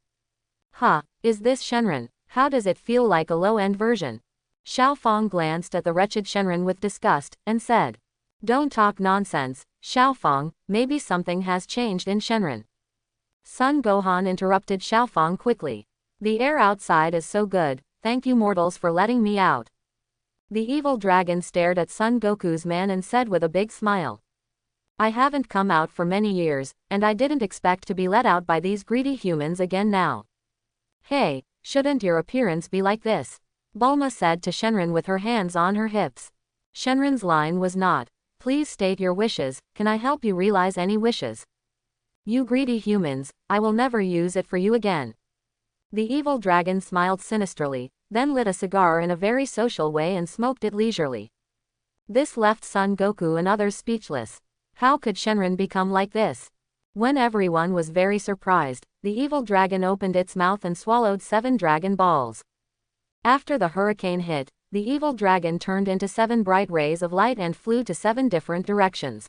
Huh, is this Shenron? How does it feel like a low-end version? Xiao Fong glanced at the wretched Shenron with disgust, and said, "Don't talk nonsense, Xiao Fong, maybe something has changed in Shenron." Sun Gohan interrupted Xiao Fong quickly. "The air outside is so good, thank you mortals for letting me out." The evil dragon stared at Son Goku's man and said with a big smile, "I haven't come out for many years, and I didn't expect to be let out by these greedy humans again now." "Hey, shouldn't your appearance be like this?" Bulma said to Shenron with her hands on her hips. Shenron's line was not, "Please state your wishes, can I help you realize any wishes?" "You greedy humans, I will never use it for you again." The evil dragon smiled sinisterly, then lit a cigar in a very social way and smoked it leisurely. This left Son Goku and others speechless. How could Shenron become like this? When everyone was very surprised, the evil dragon opened its mouth and swallowed 7 Dragon Balls. After the hurricane hit, the evil dragon turned into 7 bright rays of light and flew to 7 different directions.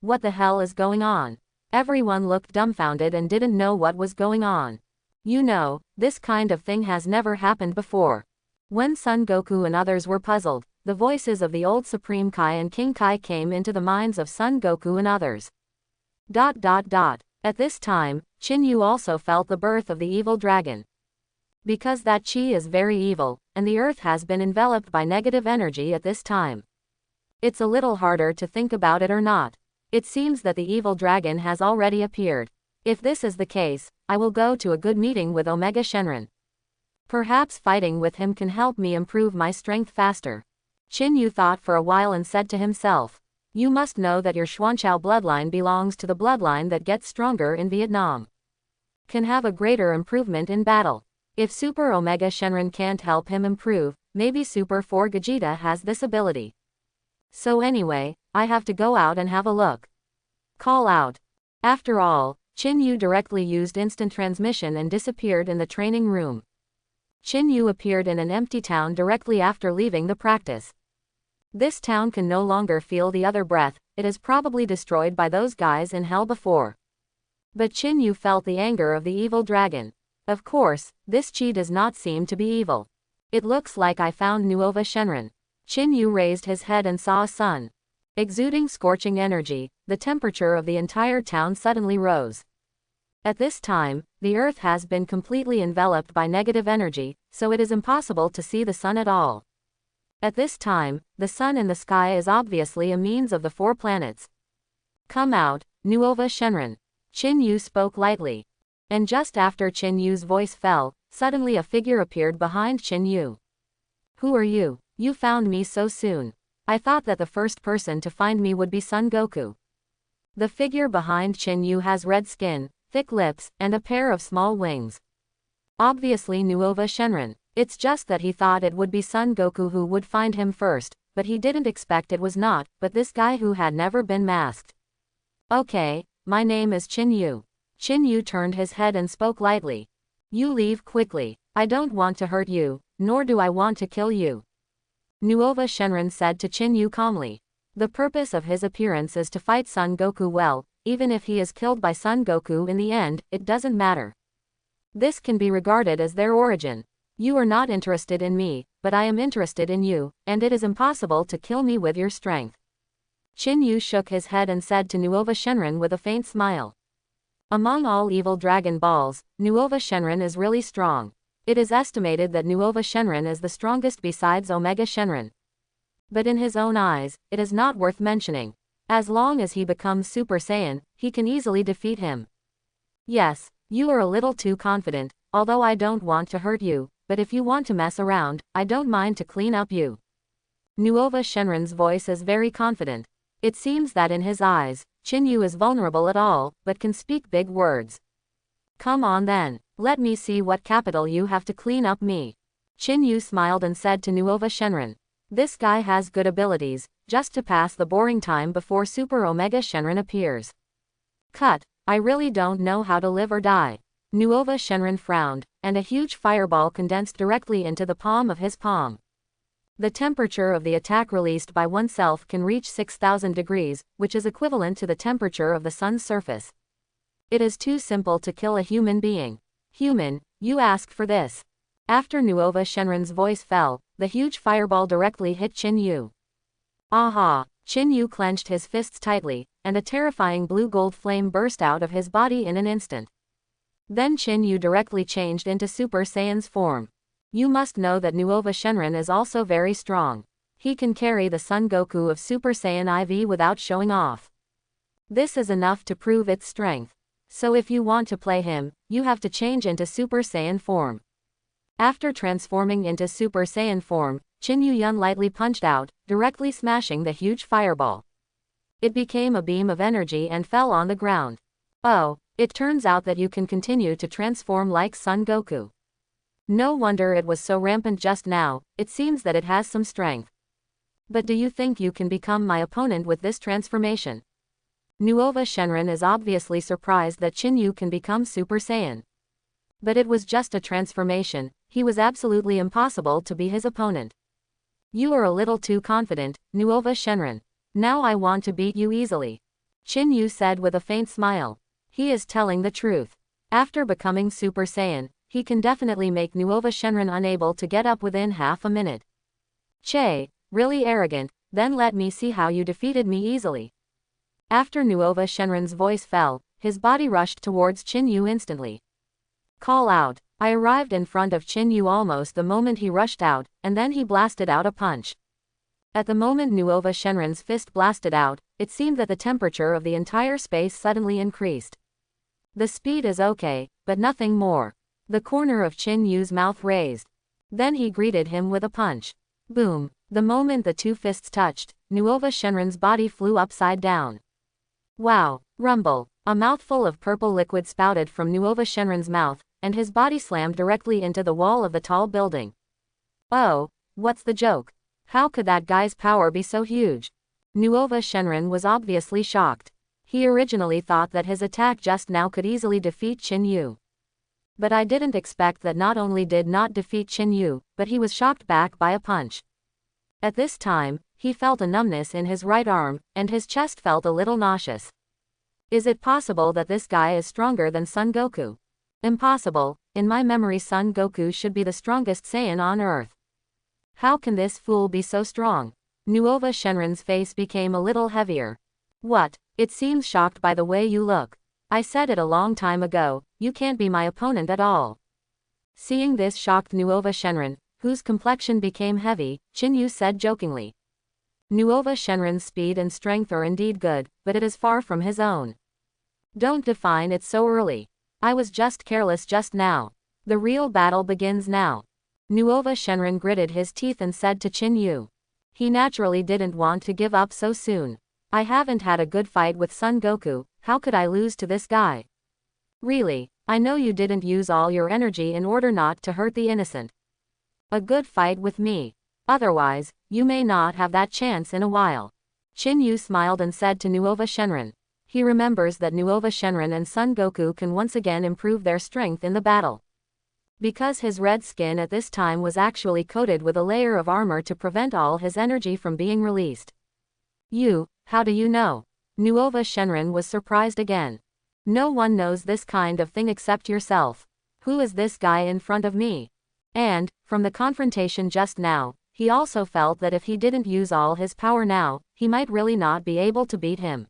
What the hell is going on? Everyone looked dumbfounded and didn't know what was going on. You know, this kind of thing has never happened before. When Son Goku and others were puzzled, the voices of the old Supreme Kai and King Kai came into the minds of Son Goku and others. At this time, Chin Yu also felt the birth of the evil dragon. Because that chi is very evil, and the earth has been enveloped by negative energy at this time. It's a little harder to think about it or not. It seems that the evil dragon has already appeared. If this is the case, I will go to a good meeting with Omega Shenron. Perhaps fighting with him can help me improve my strength faster. Chin Yu thought for a while and said to himself, "You must know that your Xuanchao bloodline belongs to the bloodline that gets stronger in Vietnam. Can have a greater improvement in battle. If Super Omega Shenron can't help him improve, maybe Super 4 Gogeta has this ability. So anyway, I have to go out and have a look." Call out. After all, Chin Yu directly used instant transmission and disappeared in the training room. Chin Yu appeared in an empty town directly after leaving the practice. This town can no longer feel the other breath, it is probably destroyed by those guys in hell before. But Chin Yu felt the anger of the evil dragon. Of course, this chi does not seem to be evil. It looks like I found Nuova Shenron. Chin Yu raised his head and saw a sun. Exuding scorching energy, the temperature of the entire town suddenly rose. At this time, the earth has been completely enveloped by negative energy, so it is impossible to see the sun at all. At this time, the sun in the sky is obviously a means of the 4 planets. "Come out, Nuova Shenron." Chin Yu spoke lightly. And just after Chin Yu's voice fell, suddenly a figure appeared behind Chin Yu. "Who are you? You found me so soon. I thought that the first person to find me would be Son Goku." The figure behind Chin Yu has red skin, thick lips, and a pair of small wings. Obviously Nuova Shenron. It's just that he thought it would be Son Goku who would find him first, but he didn't expect it was not, but this guy who had never been masked. "Okay, my name is Chin Yu." Chin Yu turned his head and spoke lightly. "You leave quickly. I don't want to hurt you, nor do I want to kill you." Nuova Shenron said to Chin Yu calmly. The purpose of his appearance is to fight Son Goku well, even if he is killed by Son Goku in the end, it doesn't matter. This can be regarded as their origin. You are not interested in me, but I am interested in you, and it is impossible to kill me with your strength. Chin Yu shook his head and said to Nuova Shenron with a faint smile. Among all evil Dragon Balls, Nuova Shenron is really strong. It is estimated that Nuova Shenron is the strongest besides Omega Shenron. But in his own eyes, it is not worth mentioning. As long as he becomes Super Saiyan, he can easily defeat him. Yes, you are a little too confident, although I don't want to hurt you, but if you want to mess around, I don't mind to clean up you. Nuova Shenron's voice is very confident. It seems that in his eyes, Chin Yu is vulnerable at all, but can speak big words. "Come on then, let me see what capital you have to clean up me." Chin Yu smiled and said to Nuova Shenron. This guy has good abilities, just to pass the boring time before Super Omega Shenron appears. Cut. I really don't know how to live or die. Nuova Shenron frowned, and a huge fireball condensed directly into the palm of his palm. The temperature of the attack released by oneself can reach 6,000 degrees, which is equivalent to the temperature of the sun's surface. It is too simple to kill a human being. Human, you asked for this. After Nuova Shenron's voice fell, the huge fireball directly hit Qin Yu. Aha! Qin Yu clenched his fists tightly, and a terrifying blue-gold flame burst out of his body in an instant. Then Qin Yu directly changed into Super Saiyan's form. You must know that Nuova Shenron is also very strong. He can carry the Son Goku of Super Saiyan IV without showing off. This is enough to prove its strength. So if you want to play him, you have to change into Super Saiyan form. After transforming into Super Saiyan form, Qin Yu lightly punched out, directly smashing the huge fireball. It became a beam of energy and fell on the ground. Oh, it turns out that you can continue to transform like Son Goku. No wonder it was so rampant just now, it seems that it has some strength. But do you think you can become my opponent with this transformation? Nuova Shenron is obviously surprised that Qin Yu can become Super Saiyan. But it was just a transformation, he was absolutely impossible to be his opponent. You are a little too confident, Nuova Shenron. Now I want to beat you easily. Qin Yu said with a faint smile. He is telling the truth. After becoming Super Saiyan, he can definitely make Nuova Shenron unable to get up within half a minute. Che, really arrogant, then let me see how you defeated me easily. After Nuova Shenron's voice fell, his body rushed towards Qin Yu instantly. Call out. I arrived in front of Qin Yu almost the moment he rushed out, and then he blasted out a punch. At the moment Nuova Shenron's fist blasted out, it seemed that the temperature of the entire space suddenly increased. The speed is okay, but nothing more. The corner of Qin Yu's mouth raised. Then he greeted him with a punch. Boom. The moment the two fists touched, Nuova Shenron's body flew upside down. Wow. Rumble. A mouthful of purple liquid spouted from Nuova Shenron's mouth, and his body slammed directly into the wall of the tall building. Oh, what's the joke? How could that guy's power be so huge? Nuova Shenron was obviously shocked. He originally thought that his attack just now could easily defeat Qin Yu. But I didn't expect that not only did not defeat Qin Yu, but he was shocked back by a punch. At this time, he felt a numbness in his right arm, and his chest felt a little nauseous. Is it possible that this guy is stronger than Son Goku? Impossible. In my memory Son Goku should be the strongest Saiyan on Earth. How can this fool be so strong? Nuova Shenron's face became a little heavier. What? It seems shocked by the way you look. I said it a long time ago, you can't be my opponent at all. Seeing this shocked Nuova Shenron, whose complexion became heavy, Qin Yu said jokingly. Nuova Shenron's speed and strength are indeed good, but it is far from his own. Don't define it so early. I was just careless just now. The real battle begins now. Nuova Shenron gritted his teeth and said to Qin Yu. He naturally didn't want to give up so soon. I haven't had a good fight with Son Goku, how could I lose to this guy? Really, I know you didn't use all your energy in order not to hurt the innocent. A good fight with me. Otherwise, you may not have that chance in a while. Qin Yu smiled and said to Nuova Shenron. He remembers that Nuova Shenron and Son Goku can once again improve their strength in the battle. Because his red skin at this time was actually coated with a layer of armor to prevent all his energy from being released. How do you know? Nuova Shenron was surprised again. No one knows this kind of thing except yourself. Who is this guy in front of me? And, from the confrontation just now, he also felt that if he didn't use all his power now, he might really not be able to beat him.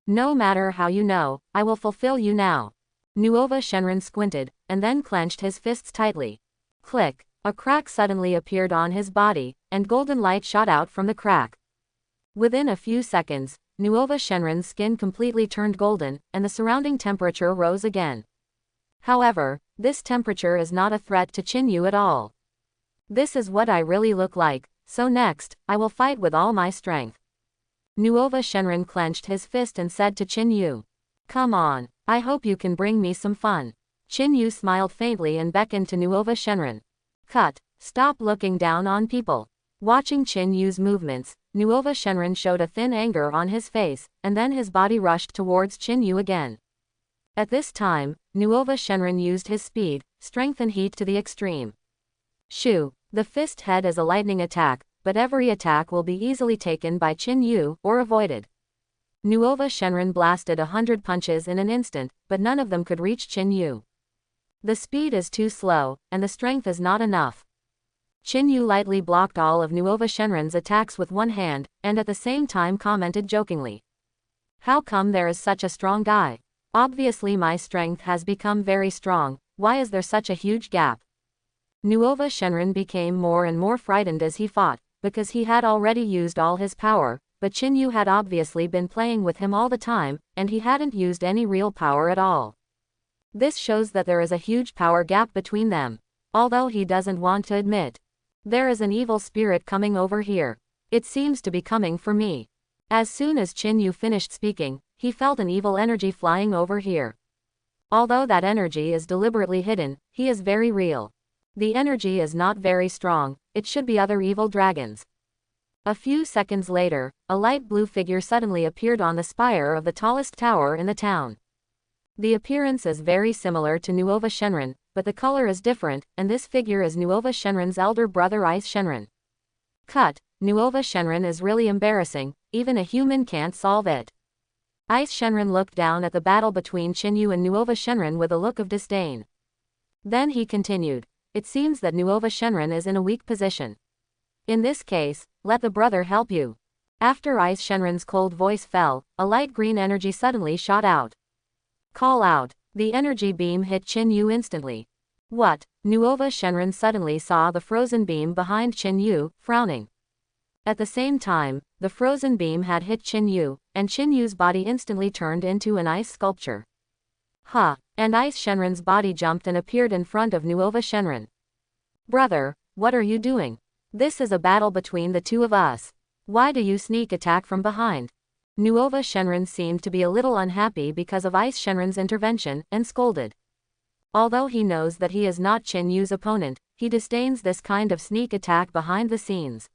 No matter how you know, I will fulfill you now. Nuova Shenron squinted, and then clenched his fists tightly. Click. A crack suddenly appeared on his body, and golden light shot out from the crack. Within a few seconds, Nuova Shenron's skin completely turned golden, and the surrounding temperature rose again. However, this temperature is not a threat to Qin Yu at all. This is what I really look like, so next, I will fight with all my strength. Nuova Shenron clenched his fist and said to Qin Yu. Come on, I hope you can bring me some fun. Qin Yu smiled faintly and beckoned to Nuova Shenron. Cut. Stop looking down on people. Watching Chin Yu's movements, Nuova Shenron showed a thin anger on his face, and then his body rushed towards Chin Yu again. At this time, Nuova Shenron used his speed, strength and heat to the extreme. Shoo! The fist head is a lightning attack, but every attack will be easily taken by Chin Yu, or avoided. Nuova Shenron blasted 100 punches in an instant, but none of them could reach Chin Yu. The speed is too slow, and the strength is not enough. Chin Yu lightly blocked all of Nuova Shenron's attacks with one hand, and at the same time commented jokingly. How come there is such a strong guy? Obviously my strength has become very strong, why is there such a huge gap? Nuova Shenron became more and more frightened as he fought, because he had already used all his power, but Chin Yu had obviously been playing with him all the time, and he hadn't used any real power at all. This shows that there is a huge power gap between them, although he doesn't want to admit. There is an evil spirit coming over here. It seems to be coming for me. As soon as Chin Yu finished speaking, he felt an evil energy flying over here. Although that energy is deliberately hidden, he is very real. The energy is not very strong, it should be other evil dragons. A few seconds later, a light blue figure suddenly appeared on the spire of the tallest tower in the town. The appearance is very similar to Nuova Shenron, but the color is different, and this figure is Nuova Shenron's elder brother Ice Shenron. Cut, Nuova Shenron is really embarrassing, even a human can't solve it. Ice Shenron looked down at the battle between Chin Yu and Nuova Shenron with a look of disdain. Then he continued, it seems that Nuova Shenron is in a weak position. In this case, let the brother help you. After Ice Shenron's cold voice fell, a light green energy suddenly shot out. Call out. The energy beam hit Chin Yu instantly. What? Nuova Shenron suddenly saw the frozen beam behind Chin Yu, frowning. At the same time, the frozen beam had hit Chin Yu, and Chin Yu's body instantly turned into an ice sculpture. Ha! And Ice Shenron's body jumped and appeared in front of Nuova Shenron. Brother, what are you doing? This is a battle between the two of us. Why do you sneak attack from behind? Nuova Shenron seemed to be a little unhappy because of Ice Shenron's intervention, and scolded. Although he knows that he is not Chin Yu's opponent, he disdains this kind of sneak attack behind the scenes.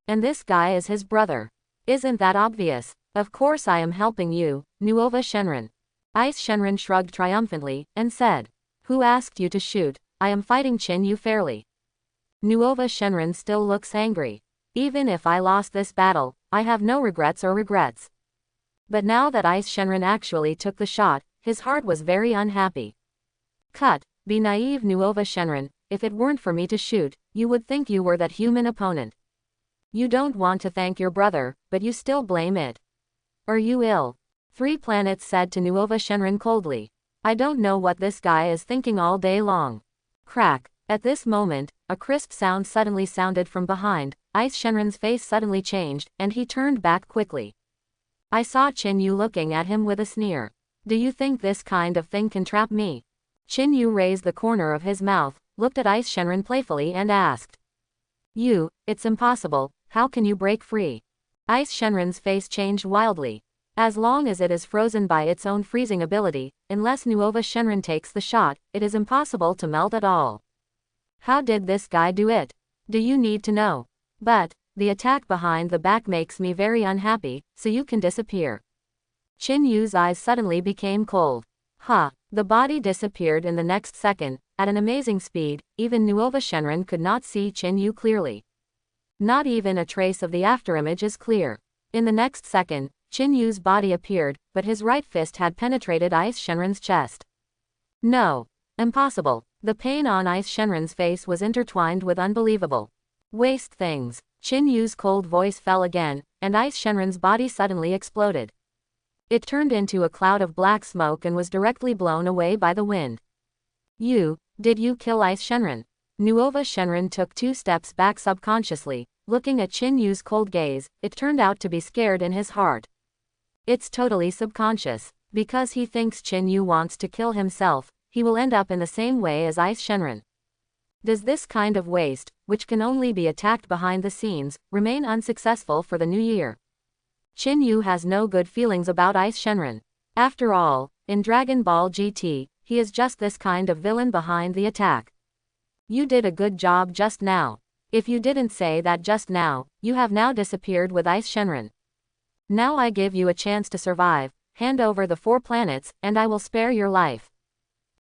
And this guy is his brother. Isn't that obvious? Of course I am helping you, Nuova Shenron. Ice Shenron shrugged triumphantly, and said. Who asked you to shoot? I am fighting Chin Yu fairly. Nuova Shenron still looks angry. Even if I lost this battle, I have no regrets. But now that Ice Shenron actually took the shot, his heart was very unhappy. Cut, be naive Nuova Shenron, if it weren't for me to shoot, you would think you were that human opponent. You don't want to thank your brother, but you still blame it. Are you ill? Three Planets said to Nuova Shenron coldly. I don't know what this guy is thinking all day long. Crack. At this moment, a crisp sound suddenly sounded from behind. Ice Shenron's face suddenly changed, and he turned back quickly. I saw Chin Yu looking at him with a sneer. Do you think this kind of thing can trap me? Chin Yu raised the corner of his mouth, looked at Ice Shenron playfully and asked. It's impossible, how can you break free? Ice Shenron's face changed wildly. As long as it is frozen by its own freezing ability, unless Nuova Shenron takes the shot, it is impossible to melt at all. How did this guy do it? Do you need to know? But, the attack behind the back makes me very unhappy, so you can disappear. Chin Yu's eyes suddenly became cold. The body disappeared in the next second, at an amazing speed, even Nuova Shenron could not see Chin Yu clearly. Not even a trace of the afterimage is clear. In the next second, Chin Yu's body appeared, but his right fist had penetrated Ice Shenron's chest. No. Impossible. The pain on Ice Shenron's face was intertwined with unbelievable. Waste things. Chin Yu's cold voice fell again, and Ice Shenron's body suddenly exploded. It turned into a cloud of black smoke and was directly blown away by the wind. Did you kill Ice Shenron? Nuova Shenron took 2 steps back subconsciously, looking at Chin Yu's cold gaze. It turned out to be scared in his heart. It's totally subconscious. Because he thinks Chin Yu wants to kill himself, he will end up in the same way as Ice Shenron. Does this kind of waste, which can only be attacked behind the scenes, remain unsuccessful for the new year? Chin Yu has no good feelings about Ice Shenron. After all, in Dragon Ball GT, he is just this kind of villain behind the attack. You did a good job just now. If you didn't say that just now, you have now disappeared with Ice Shenron. Now I give you a chance to survive, hand over the 4 planets, and I will spare your life.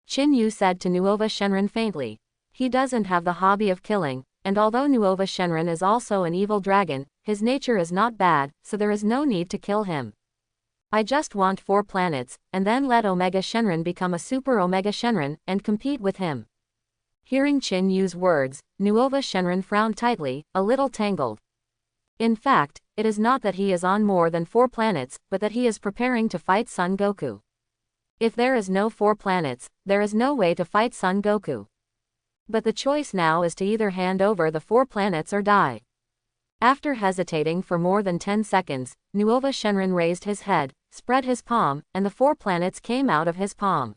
Yu said to Nuova Shenron faintly. He doesn't have the hobby of killing, and although Nuova Shenron is also an evil dragon, his nature is not bad, so there is no need to kill him. I just want 4 planets, and then let Omega Shenron become a Super Omega Shenron, and compete with him. Hearing Yu's words, Nuova Shenron frowned tightly, a little tangled. In fact, it is not that he is on more than 4 planets, but that he is preparing to fight Son Goku. If there is no 4 planets, there is no way to fight Son Goku. But the choice now is to either hand over the 4 planets or die. After hesitating for more than 10 seconds, Nuova Shenron raised his head, spread his palm, and the 4 planets came out of his palm.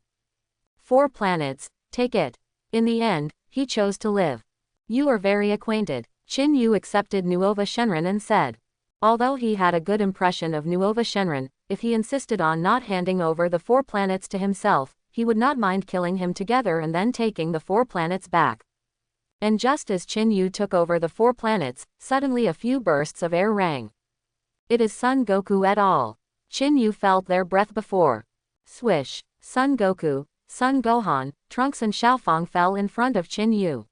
4 planets, take it. In the end, he chose to live. You are very acquainted. Yu accepted Nuova Shenron and said. Although he had a good impression of Nuova Shenron, if he insisted on not handing over the 4 planets to himself, he would not mind killing him together and then taking the 4 planets back. And just as Yu took over the 4 planets, suddenly a few bursts of air rang. It is Son Goku et al. Yu felt their breath before. Swish. Son Goku, Son Gohan, Trunks and Xiaofang fell in front of Yu.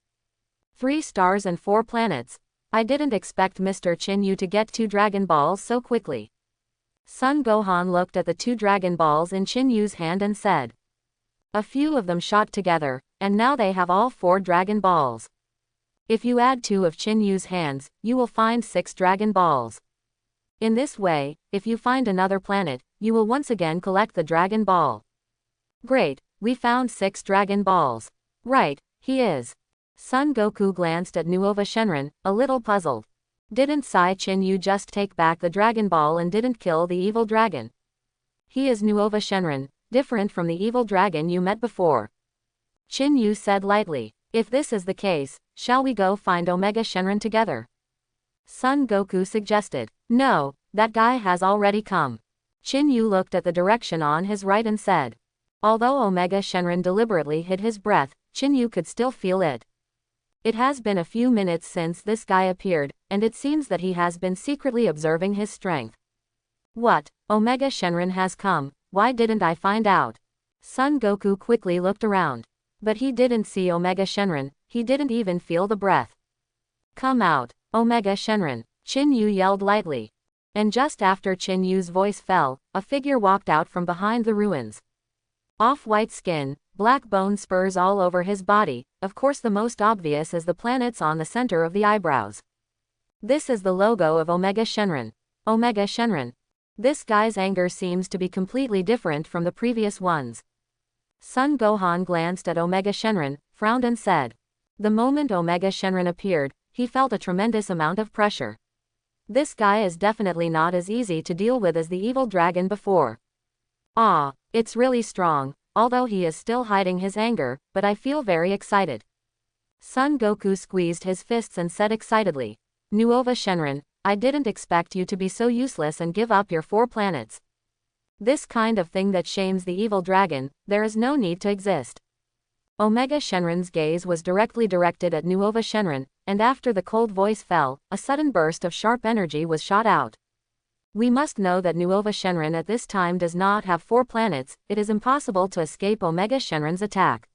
3 stars and 4 planets. I didn't expect Mr. Yu to get 2 Dragon Balls so quickly. Son Gohan looked at the 2 Dragon Balls in Yu's hand and said. A few of them shot together, and now they have all 4 Dragon Balls. If you add 2 of Yu's hands, you will find 6 Dragon Balls. In this way, if you find another planet, you will once again collect the Dragon Ball. Great, we found 6 Dragon Balls. Right, he is. Son Goku glanced at Nuova Shenron, a little puzzled. Didn't Yu just take back the Dragon Ball and didn't kill the evil dragon? He is Nuova Shenron, different from the evil dragon you met before. Yu said lightly. If this is the case, shall we go find Omega Shenron together? Son Goku suggested. No, that guy has already come. Yu looked at the direction on his right and said. Although Omega Shenron deliberately hid his breath, Yu could still feel it. It has been a few minutes since this guy appeared, and it seems that he has been secretly observing his strength. What? Omega Shenron has come, why didn't I find out? Son Goku quickly looked around. But he didn't see Omega Shenron, he didn't even feel the breath. Come out, Omega Shenron, Yu yelled lightly. And just after Yu's voice fell, a figure walked out from behind the ruins. Off-white skin, black bone spurs all over his body, of course the most obvious is the planets on the center of the eyebrows. This is the logo of Omega Shenron. Omega Shenron. This guy's anger seems to be completely different from the previous ones. Son Gohan glanced at Omega Shenron, frowned and said. The moment Omega Shenron appeared, he felt a tremendous amount of pressure. This guy is definitely not as easy to deal with as the evil dragon before. Ah, it's really strong, although he is still hiding his anger, but I feel very excited. Son Goku squeezed his fists and said excitedly. Nuova Shenron, I didn't expect you to be so useless and give up your 4 planets. This kind of thing that shames the evil dragon, there is no need to exist. Omega Shenron's gaze was directly directed at Nuova Shenron, and after the cold voice fell, a sudden burst of sharp energy was shot out. We must know that Nuova Shenron at this time does not have 4 planets, it is impossible to escape Omega Shenron's attack.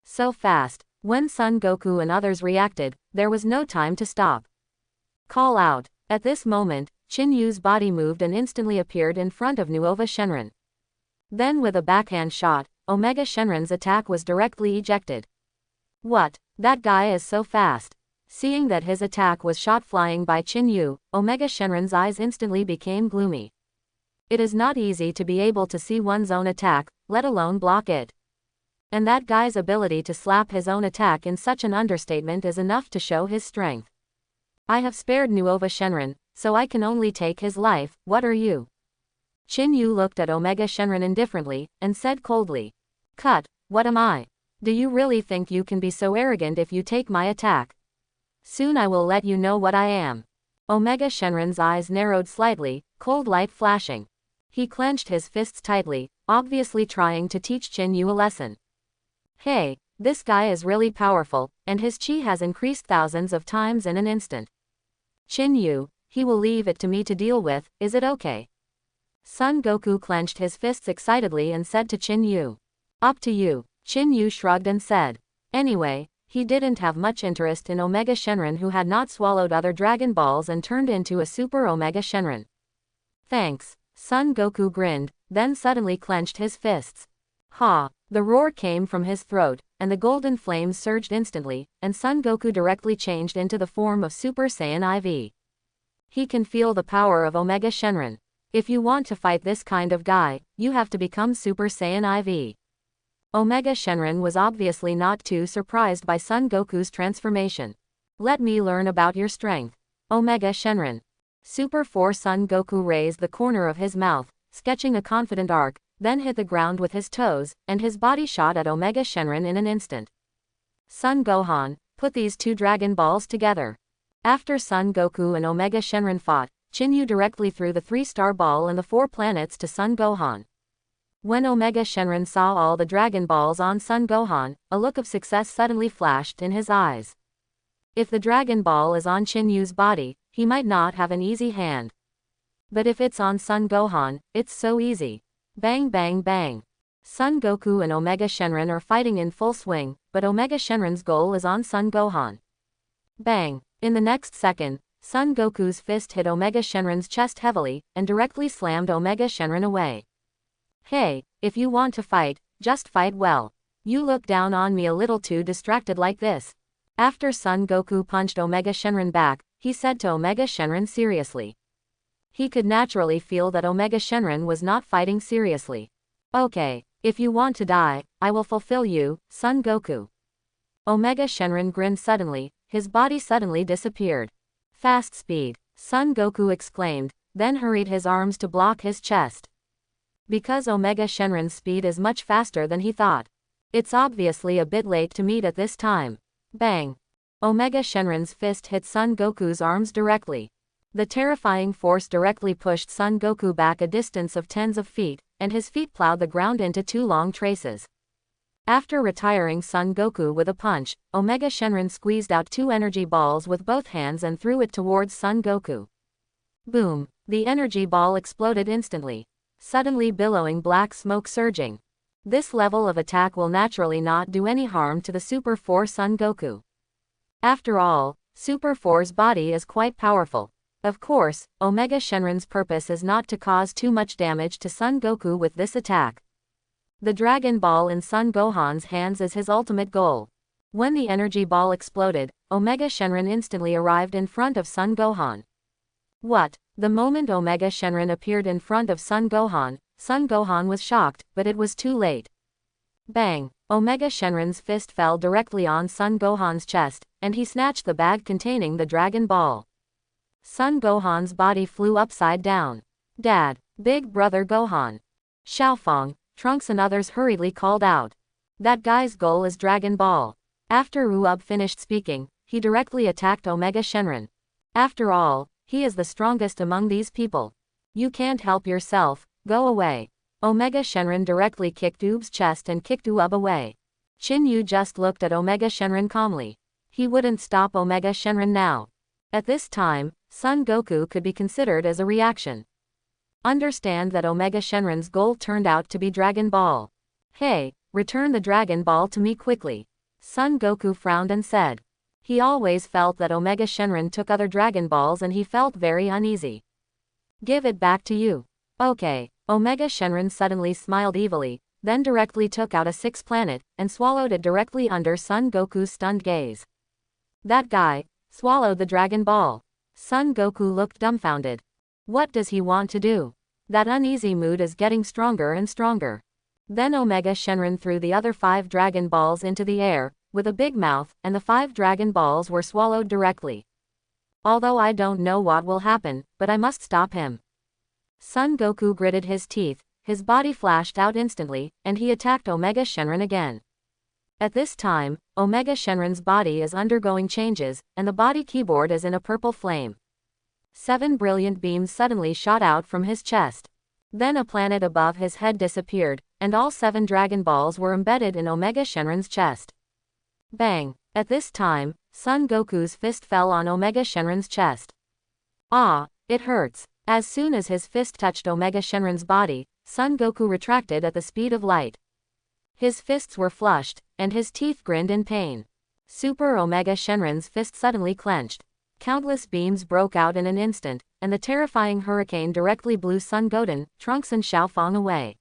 So fast, when Son Goku and others reacted, there was no time to stop. Call out. At this moment, Yu's body moved and instantly appeared in front of Nuova Shenron. Then with a backhand shot, Omega Shenron's attack was directly ejected. What? That guy is so fast. Seeing that his attack was shot flying by Yu, Omega Shenron's eyes instantly became gloomy. It is not easy to be able to see one's own attack, let alone block it. And that guy's ability to slap his own attack in such an understatement is enough to show his strength. I have spared Nuova Shenron, so I can only take his life, what are you? Yu looked at Omega Shenron indifferently, and said coldly. Cut, what am I? Do you really think you can be so arrogant if you take my attack? Soon I will let you know what I am. Omega Shenron's eyes narrowed slightly, cold light flashing. He clenched his fists tightly, obviously trying to teach Yu a lesson. Hey, This guy is really powerful, and his chi has increased thousands of times in an instant. Chin-Yu, he will leave it to me to deal with, is it okay? Son Goku clenched his fists excitedly and said to Chin-Yu. Up to you. Chin-Yu shrugged and said. Anyway, he didn't have much interest in Omega Shenron, who had not swallowed other Dragon Balls and turned into a Super Omega Shenron. Thanks. Son Goku grinned, then suddenly clenched his fists. Ha! The roar came from his throat, and the golden flames surged instantly, and Son Goku directly changed into the form of Super Saiyan IV. He can feel the power of Omega Shenron. If you want to fight this kind of guy, you have to become Super Saiyan IV. Omega Shenron was obviously not too surprised by Son Goku's transformation. Let me learn about your strength. Omega Shenron. Super Force. Son Goku raised the corner of his mouth, sketching a confident arc, then hit the ground with his toes, and his body shot at Omega Shenron in an instant. Son Gohan, put these two Dragon Balls together. After Son Goku and Omega Shenron fought, Chin-Yu directly threw the 3-star ball and the 4 planets to Son Gohan. When Omega Shenron saw all the Dragon Balls on Son Gohan, a look of success suddenly flashed in his eyes. If the Dragon Ball is on Chin-Yu's body, he might not have an easy hand. But if it's on Son Gohan, it's so easy. Bang bang bang. Son Goku and Omega Shenron are fighting in full swing, but Omega Shenron's goal is on Son Gohan. Bang. In the next second, Son Goku's fist hit Omega Shenron's chest heavily, and directly slammed Omega Shenron away. Hey, if you want to fight, just fight well. You look down on me a little too distracted like this. After Son Goku punched Omega Shenron back, he said to Omega Shenron seriously. He could naturally feel that Omega Shenron was not fighting seriously. Okay, if you want to die, I will fulfill you, Son Goku. Omega Shenron grinned suddenly, his body suddenly disappeared. Fast speed, Son Goku exclaimed, then hurried his arms to block his chest. Because Omega Shenron's speed is much faster than he thought. It's obviously a bit late to meet at this time. Bang! Omega Shenron's fist hit Son Goku's arms directly. The terrifying force directly pushed Son Goku back a distance of tens of feet, and his feet plowed the ground into 2 long traces. After retiring Son Goku with a punch, Omega Shenron squeezed out 2 energy balls with both hands and threw it towards Son Goku. Boom! The energy ball exploded instantly, suddenly billowing black smoke surging. This level of attack will naturally not do any harm to the Super 4 Son Goku. After all, Super 4's body is quite powerful. Of course, Omega Shenron's purpose is not to cause too much damage to Son Goku with this attack. The Dragon Ball in Son Gohan's hands is his ultimate goal. When the energy ball exploded, Omega Shenron instantly arrived in front of Son Gohan. What? The moment Omega Shenron appeared in front of Son Gohan was shocked, but it was too late. Bang! Omega Shenron's fist fell directly on Son Gohan's chest, and he snatched the bag containing the Dragon Ball. Son Gohan's body flew upside down. Dad! Big brother Gohan! Xiaofang, Trunks and others hurriedly called out. That guy's goal is Dragon Ball. After Uub finished speaking, he directly attacked Omega Shenron. After all, he is the strongest among these people. You can't help yourself, go away. Omega Shenron directly kicked Uub's chest and kicked Uub away. Chin-Yu just looked at Omega Shenron calmly. He wouldn't stop Omega Shenron now. At this time, Son Goku could be considered as a reaction. Understand that Omega Shenron's goal turned out to be Dragon Ball. Hey, return the Dragon Ball to me quickly. Son Goku frowned and said. He always felt that Omega Shenron took other Dragon Balls and he felt very uneasy. Give it back to you. Okay. Omega Shenron suddenly smiled evilly, then directly took out a 6th planet, and swallowed it directly under Son Goku's stunned gaze. That guy swallowed the Dragon Ball. Son Goku looked dumbfounded. What does he want to do? That uneasy mood is getting stronger and stronger. Then Omega Shenron threw the other 5 Dragon Balls into the air, with a big mouth, and the 5 Dragon Balls were swallowed directly. Although I don't know what will happen, but I must stop him. Son Goku gritted his teeth, his body flashed out instantly, and he attacked Omega Shenron again. At this time, Omega Shenron's body is undergoing changes, and the body keyboard is in a purple flame. 7 brilliant beams suddenly shot out from his chest. Then a planet above his head disappeared, and all 7 Dragon Balls were embedded in Omega Shenron's chest. Bang! At this time, Son Goku's fist fell on Omega Shenron's chest. Ah, it hurts. As soon as his fist touched Omega Shenron's body, Son Goku retracted at the speed of light. His fists were flushed, and his teeth grinned in pain. Super Omega Shenron's fist suddenly clenched. Countless beams broke out in an instant, and the terrifying hurricane directly blew Son Goten, Trunks and Xiaofang away.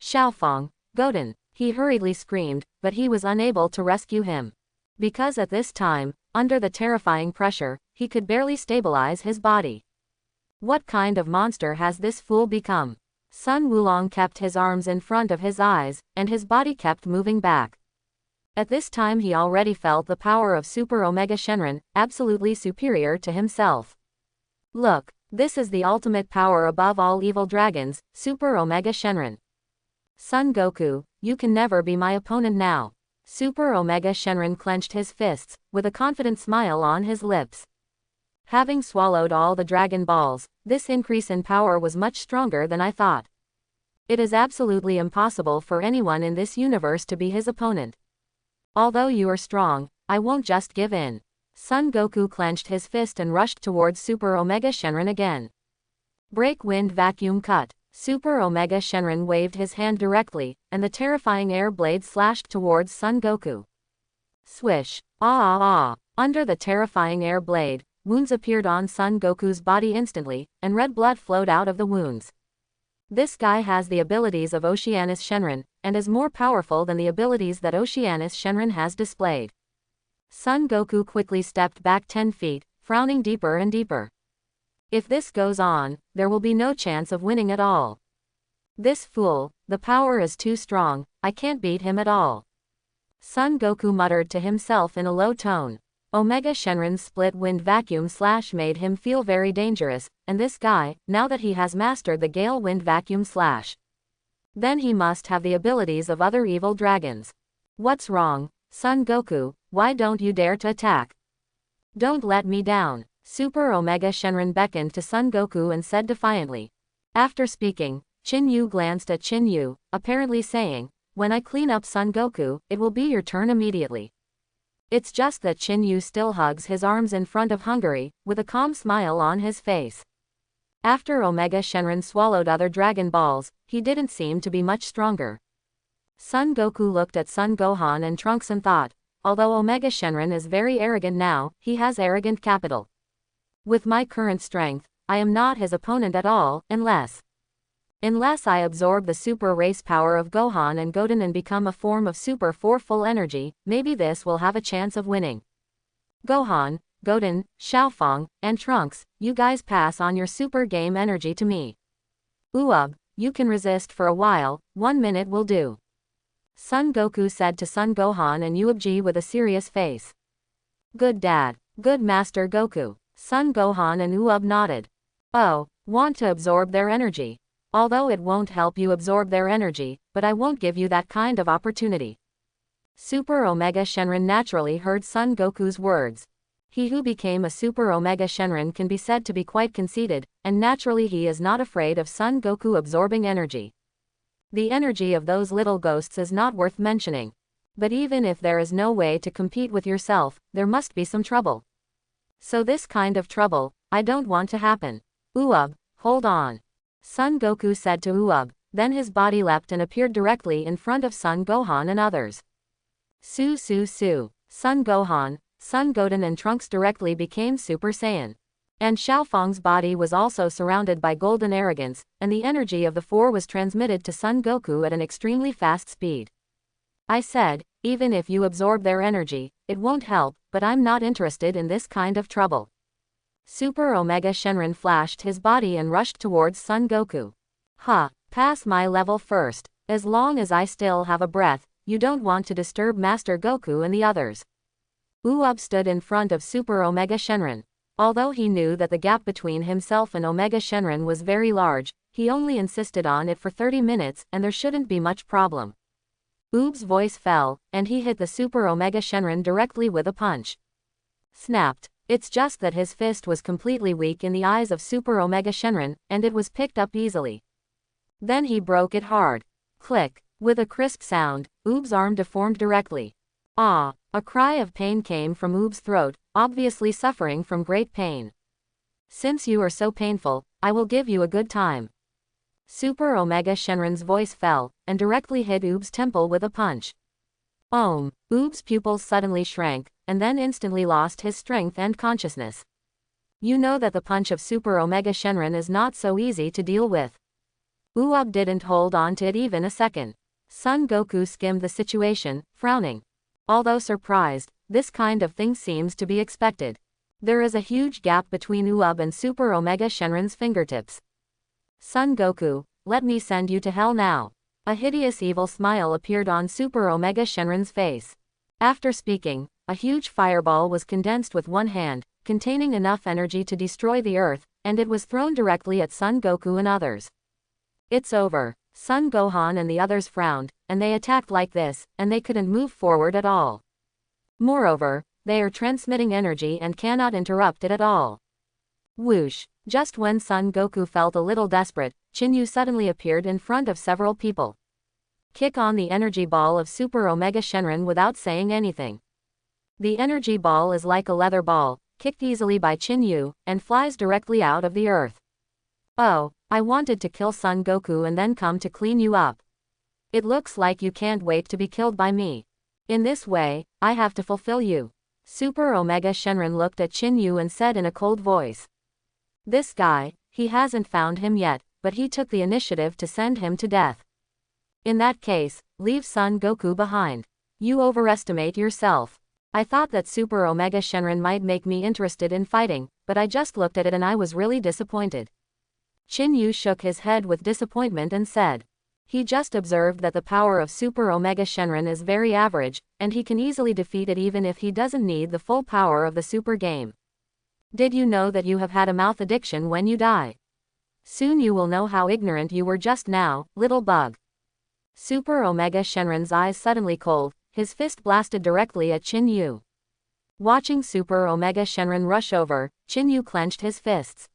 Xiaofang, Goten, he hurriedly screamed, but he was unable to rescue him. Because at this time, under the terrifying pressure, he could barely stabilize his body. What kind of monster has this fool become? Sun Wulong kept his arms in front of his eyes, and his body kept moving back. At this time he already felt the power of Super Omega Shenron, absolutely superior to himself. Look, this is the ultimate power above all evil dragons, Super Omega Shenron. Son Goku, you can never be my opponent now. Super Omega Shenron clenched his fists, with a confident smile on his lips. Having swallowed all the Dragon Balls, this increase in power was much stronger than I thought. It is absolutely impossible for anyone in this universe to be his opponent. Although you are strong, I won't just give in. Son Goku clenched his fist and rushed towards Super Omega Shenron again. Break wind vacuum cut. Super Omega Shenron waved his hand directly, and the terrifying air blade slashed towards Son Goku. Swish. Ah ah ah. Under the terrifying air blade, wounds appeared on Son Goku's body instantly, and red blood flowed out of the wounds. This guy has the abilities of Oceanus Shenron, and is more powerful than the abilities that Oceanus Shenron has displayed. Son Goku quickly stepped back 10 feet, frowning deeper and deeper. If this goes on, there will be no chance of winning at all. This fool, the power is too strong, I can't beat him at all. Son Goku muttered to himself in a low tone. Omega Shenron's split wind vacuum slash made him feel very dangerous, and this guy, now that he has mastered the Gale wind vacuum slash, then he must have the abilities of other evil dragons. What's wrong, Son Goku, why don't you dare to attack? Don't let me down. Super Omega Shenron beckoned to Son Goku and said defiantly. After speaking, Chin Yu glanced at Chin Yu, apparently saying, when I clean up Son Goku, it will be your turn immediately. It's just that Chin Yu still hugs his arms in front of Hungary, with a calm smile on his face. After Omega Shenron swallowed other Dragon Balls, he didn't seem to be much stronger. Son Goku looked at Son Gohan and Trunks and thought, although Omega Shenron is very arrogant now, he has arrogant capital. With my current strength, I am not his opponent at all, unless I absorb the super race power of Gohan and Goten and become a form of Super 4 full energy, maybe this will have a chance of winning. Gohan, Goten, Xiaofang, and Trunks, you guys pass on your super game energy to me. Uub, you can resist for a while, 1 minute will do. Son Goku said to Son Gohan and Uubji with a serious face. Good dad, good Master Goku. Son Gohan and Uub nodded. Oh, want to absorb their energy. Although it won't help you absorb their energy, but I won't give you that kind of opportunity. Super Omega Shenron naturally heard Son Goku's words. He who became a Super Omega Shenron can be said to be quite conceited, and naturally he is not afraid of Son Goku absorbing energy. The energy of those little ghosts is not worth mentioning. But even if there is no way to compete with yourself, there must be some trouble. So this kind of trouble, I don't want to happen. Uub, hold on. Son Goku said to Uub, then his body leapt and appeared directly in front of Son Gohan and others. Su Su Su. Son Gohan, Son Goten and Trunks directly became Super Saiyan. And Xiaofang's body was also surrounded by golden arrogance, and the energy of the four was transmitted to Son Goku at an extremely fast speed. I said, even if you absorb their energy, it won't help, but I'm not interested in this kind of trouble. Super Omega Shenron flashed his body and rushed towards Son Goku. Pass my level first. As long as I still have a breath, you don't want to disturb Master Goku and the others. Uub stood in front of Super Omega Shenron. Although he knew that the gap between himself and Omega Shenron was very large, he only insisted on it for 30 minutes and there shouldn't be much problem. Uub's voice fell, and he hit the Super Omega Shenron directly with a punch. Snapped. It's just that his fist was completely weak in the eyes of Super Omega Shenron, and it was picked up easily. Then he broke it hard. Click. With a crisp sound, Uub's arm deformed directly. A cry of pain came from Oob's throat, obviously suffering from great pain. Since you are so painful, I will give you a good time. Super Omega Shenron's voice fell, and directly hit Oob's temple with a punch. Oob's pupils suddenly shrank, and then instantly lost his strength and consciousness. You know that the punch of Super Omega Shenron is not so easy to deal with. Oob didn't hold on to it even a second. Son Goku skimmed the situation, frowning. Although surprised, this kind of thing seems to be expected. There is a huge gap between Oob and Super Omega Shenron's fingertips. Son Goku, let me send you to hell now. A hideous evil smile appeared on Super Omega Shenron's face. After speaking, a huge fireball was condensed with one hand, containing enough energy to destroy the earth, and it was thrown directly at Son Goku and others. It's over. Son Gohan and the others frowned, and they attacked like this, and they couldn't move forward at all. Moreover, they are transmitting energy and cannot interrupt it at all. Whoosh! Just when Son Goku felt a little desperate, Chinyu suddenly appeared in front of several people. Kick on the energy ball of Super Omega Shenron without saying anything. The energy ball is like a leather ball, kicked easily by Chinyu, and flies directly out of the earth. Oh, I wanted to kill Son Goku and then come to clean you up. It looks like you can't wait to be killed by me. In this way, I have to fulfill you. Super Omega Shenron looked at Chinyu and said in a cold voice. This guy, he hasn't found him yet, but he took the initiative to send him to death. In that case, leave Son Goku behind. You overestimate yourself. I thought that Super Omega Shenron might make me interested in fighting, but I just looked at it and I was really disappointed. Chinyu shook his head with disappointment and said. He just observed that the power of Super Omega Shenron is very average, and he can easily defeat it even if he doesn't need the full power of the super game. Did you know that you have had a mouth addiction when you die? Soon you will know how ignorant you were just now, little bug. Super Omega Shenron's eyes suddenly cold, his fist blasted directly at Chinyu. Watching Super Omega Shenron rush over, Chinyu clenched his fists.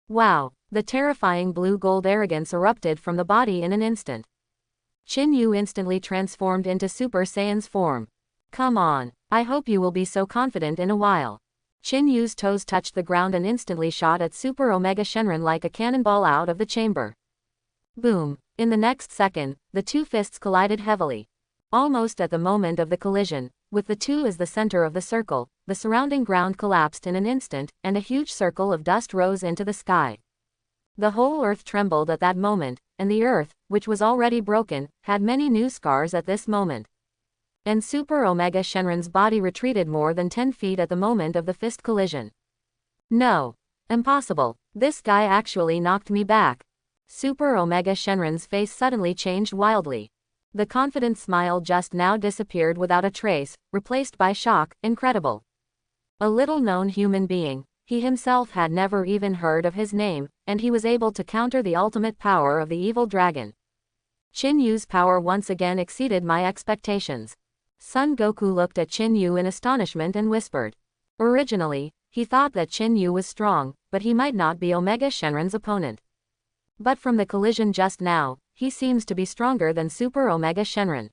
Wow, the terrifying blue-gold arrogance erupted from the body in an instant. Chinyu instantly transformed into Super Saiyan's form. Come on, I hope you will be so confident in a while. Chinyu's toes touched the ground and instantly shot at Super Omega Shenron like a cannonball out of the chamber. Boom! In the next second, the two fists collided heavily. Almost at the moment of the collision, with the two as the center of the circle, the surrounding ground collapsed in an instant, and a huge circle of dust rose into the sky. The whole earth trembled at that moment, and the earth, which was already broken, had many new scars at this moment. And Super Omega Shenron's body retreated more than 10 feet at the moment of the fist collision. No. Impossible. This guy actually knocked me back. Super Omega Shenron's face suddenly changed wildly. The confident smile just now disappeared without a trace, replaced by shock. Incredible. A little-known human being, he himself had never even heard of his name, and he was able to counter the ultimate power of the evil dragon. Chinyu's power once again exceeded my expectations. Son Goku looked at Chinyu in astonishment and whispered. Originally, he thought that Chinyu was strong, but he might not be Omega Shenron's opponent. But from the collision just now, he seems to be stronger than Super Omega Shenron.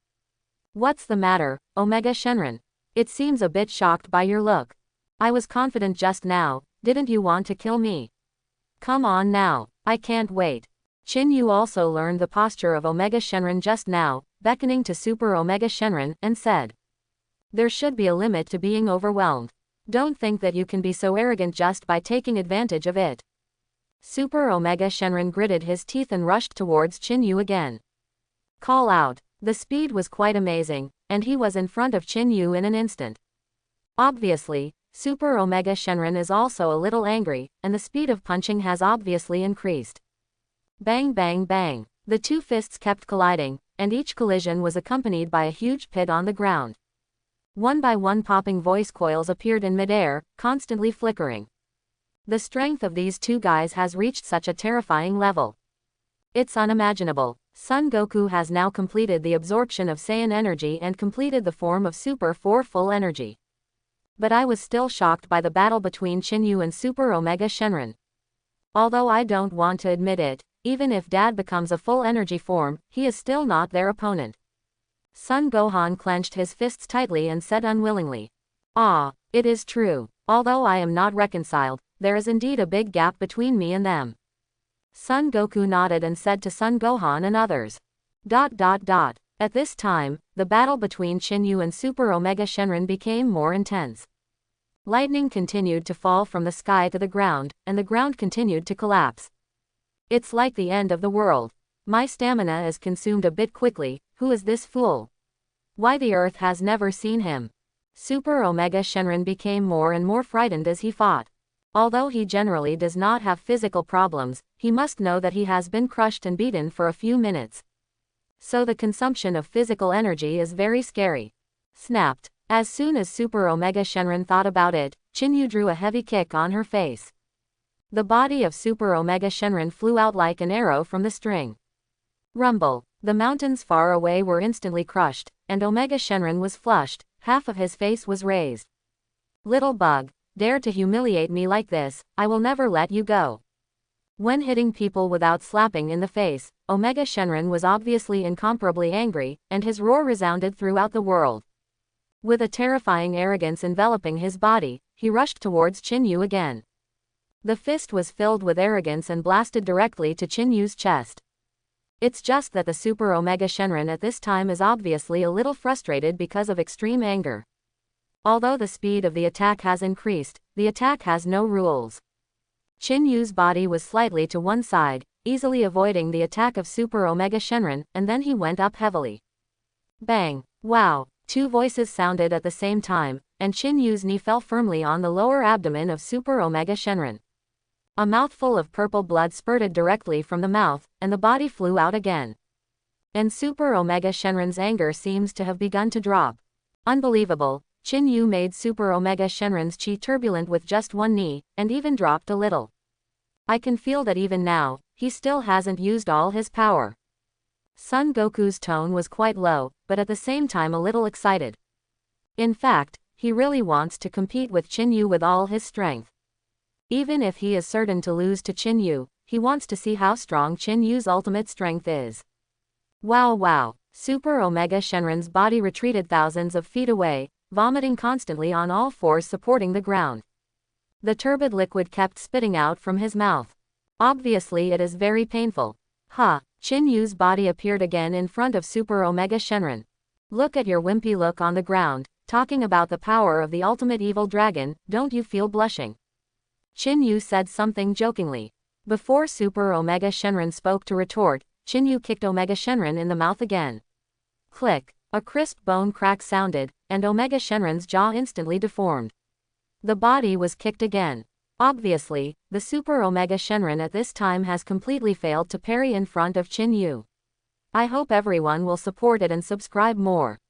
What's the matter, Omega Shenron? It seems a bit shocked by your look. I was confident just now, didn't you want to kill me? Come on now, I can't wait. Chinyu also learned the posture of Omega Shenron just now, beckoning to Super Omega Shenron, and said. There should be a limit to being overwhelmed. Don't think that you can be so arrogant just by taking advantage of it. Super Omega Shenron gritted his teeth and rushed towards Chinyu again. Call out. The speed was quite amazing, and he was in front of Chinyu in an instant. Obviously, Super Omega Shenron is also a little angry, and the speed of punching has obviously increased. Bang bang bang. The two fists kept colliding, and each collision was accompanied by a huge pit on the ground. One by one popping voice coils appeared in midair, constantly flickering. The strength of these two guys has reached such a terrifying level. It's unimaginable. Son Goku has now completed the absorption of Saiyan energy and completed the form of Super 4 full energy. But I was still shocked by the battle between Chinyu and Super Omega Shenron. Although I don't want to admit it, even if Dad becomes a full energy form, he is still not their opponent. Son Gohan clenched his fists tightly and said unwillingly. Ah, it is true. Although I am not reconciled, there is indeed a big gap between me and them. Son Goku nodded and said to Son Gohan and others. At this time, the battle between Chinyu and Super Omega Shenron became more intense. Lightning continued to fall from the sky to the ground, and the ground continued to collapse. It's like the end of the world. My stamina is consumed a bit quickly. Who is this fool? Why the earth has never seen him? Super Omega Shenron became more and more frightened as he fought. Although he generally does not have physical problems, he must know that he has been crushed and beaten for a few minutes. So the consumption of physical energy is very scary. Snapped. As soon as Super Omega Shenron thought about it, Chinyu drew a heavy kick on her face. The body of Super Omega Shenron flew out like an arrow from the string. Rumble. The mountains far away were instantly crushed, and Omega Shenron was flushed, half of his face was raised. Little bug, dare to humiliate me like this, I will never let you go. When hitting people without slapping in the face, Omega Shenron was obviously incomparably angry, and his roar resounded throughout the world. With a terrifying arrogance enveloping his body, he rushed towards Chinyu again. The fist was filled with arrogance and blasted directly to Chinyu's chest. It's just that the Super Omega Shenron at this time is obviously a little frustrated because of extreme anger. Although the speed of the attack has increased, the attack has no rules. Chinyu's body was slightly to one side, easily avoiding the attack of Super Omega Shenron, and then he went up heavily. Bang! Wow! Two voices sounded at the same time, and Chinyu's knee fell firmly on the lower abdomen of Super Omega Shenron. A mouthful of purple blood spurted directly from the mouth, and the body flew out again. And Super Omega Shenron's anger seems to have begun to drop. Unbelievable, Chinyu made Super Omega Shenron's chi turbulent with just one knee, and even dropped a little. I can feel that even now, he still hasn't used all his power. Son Goku's tone was quite low, but at the same time a little excited. In fact, he really wants to compete with Chinyu with all his strength. Even if he is certain to lose to Chinyu, he wants to see how strong Chinyu's ultimate strength is. Wow! Super Omega Shenron's body retreated thousands of feet away, vomiting constantly on all fours supporting the ground. The turbid liquid kept spitting out from his mouth. Obviously it is very painful. Chinyu's body appeared again in front of Super Omega Shenron. Look at your wimpy look on the ground, talking about the power of the ultimate evil dragon, don't you feel blushing? Chinyu said something jokingly. Before Super Omega Shenron spoke to retort, Chinyu kicked Omega Shenron in the mouth again. Click! A crisp bone crack sounded, and Omega Shenron's jaw instantly deformed. The body was kicked again. Obviously, the Super Omega Shenron at this time has completely failed to parry in front of Chinyu. I hope everyone will support it and subscribe more.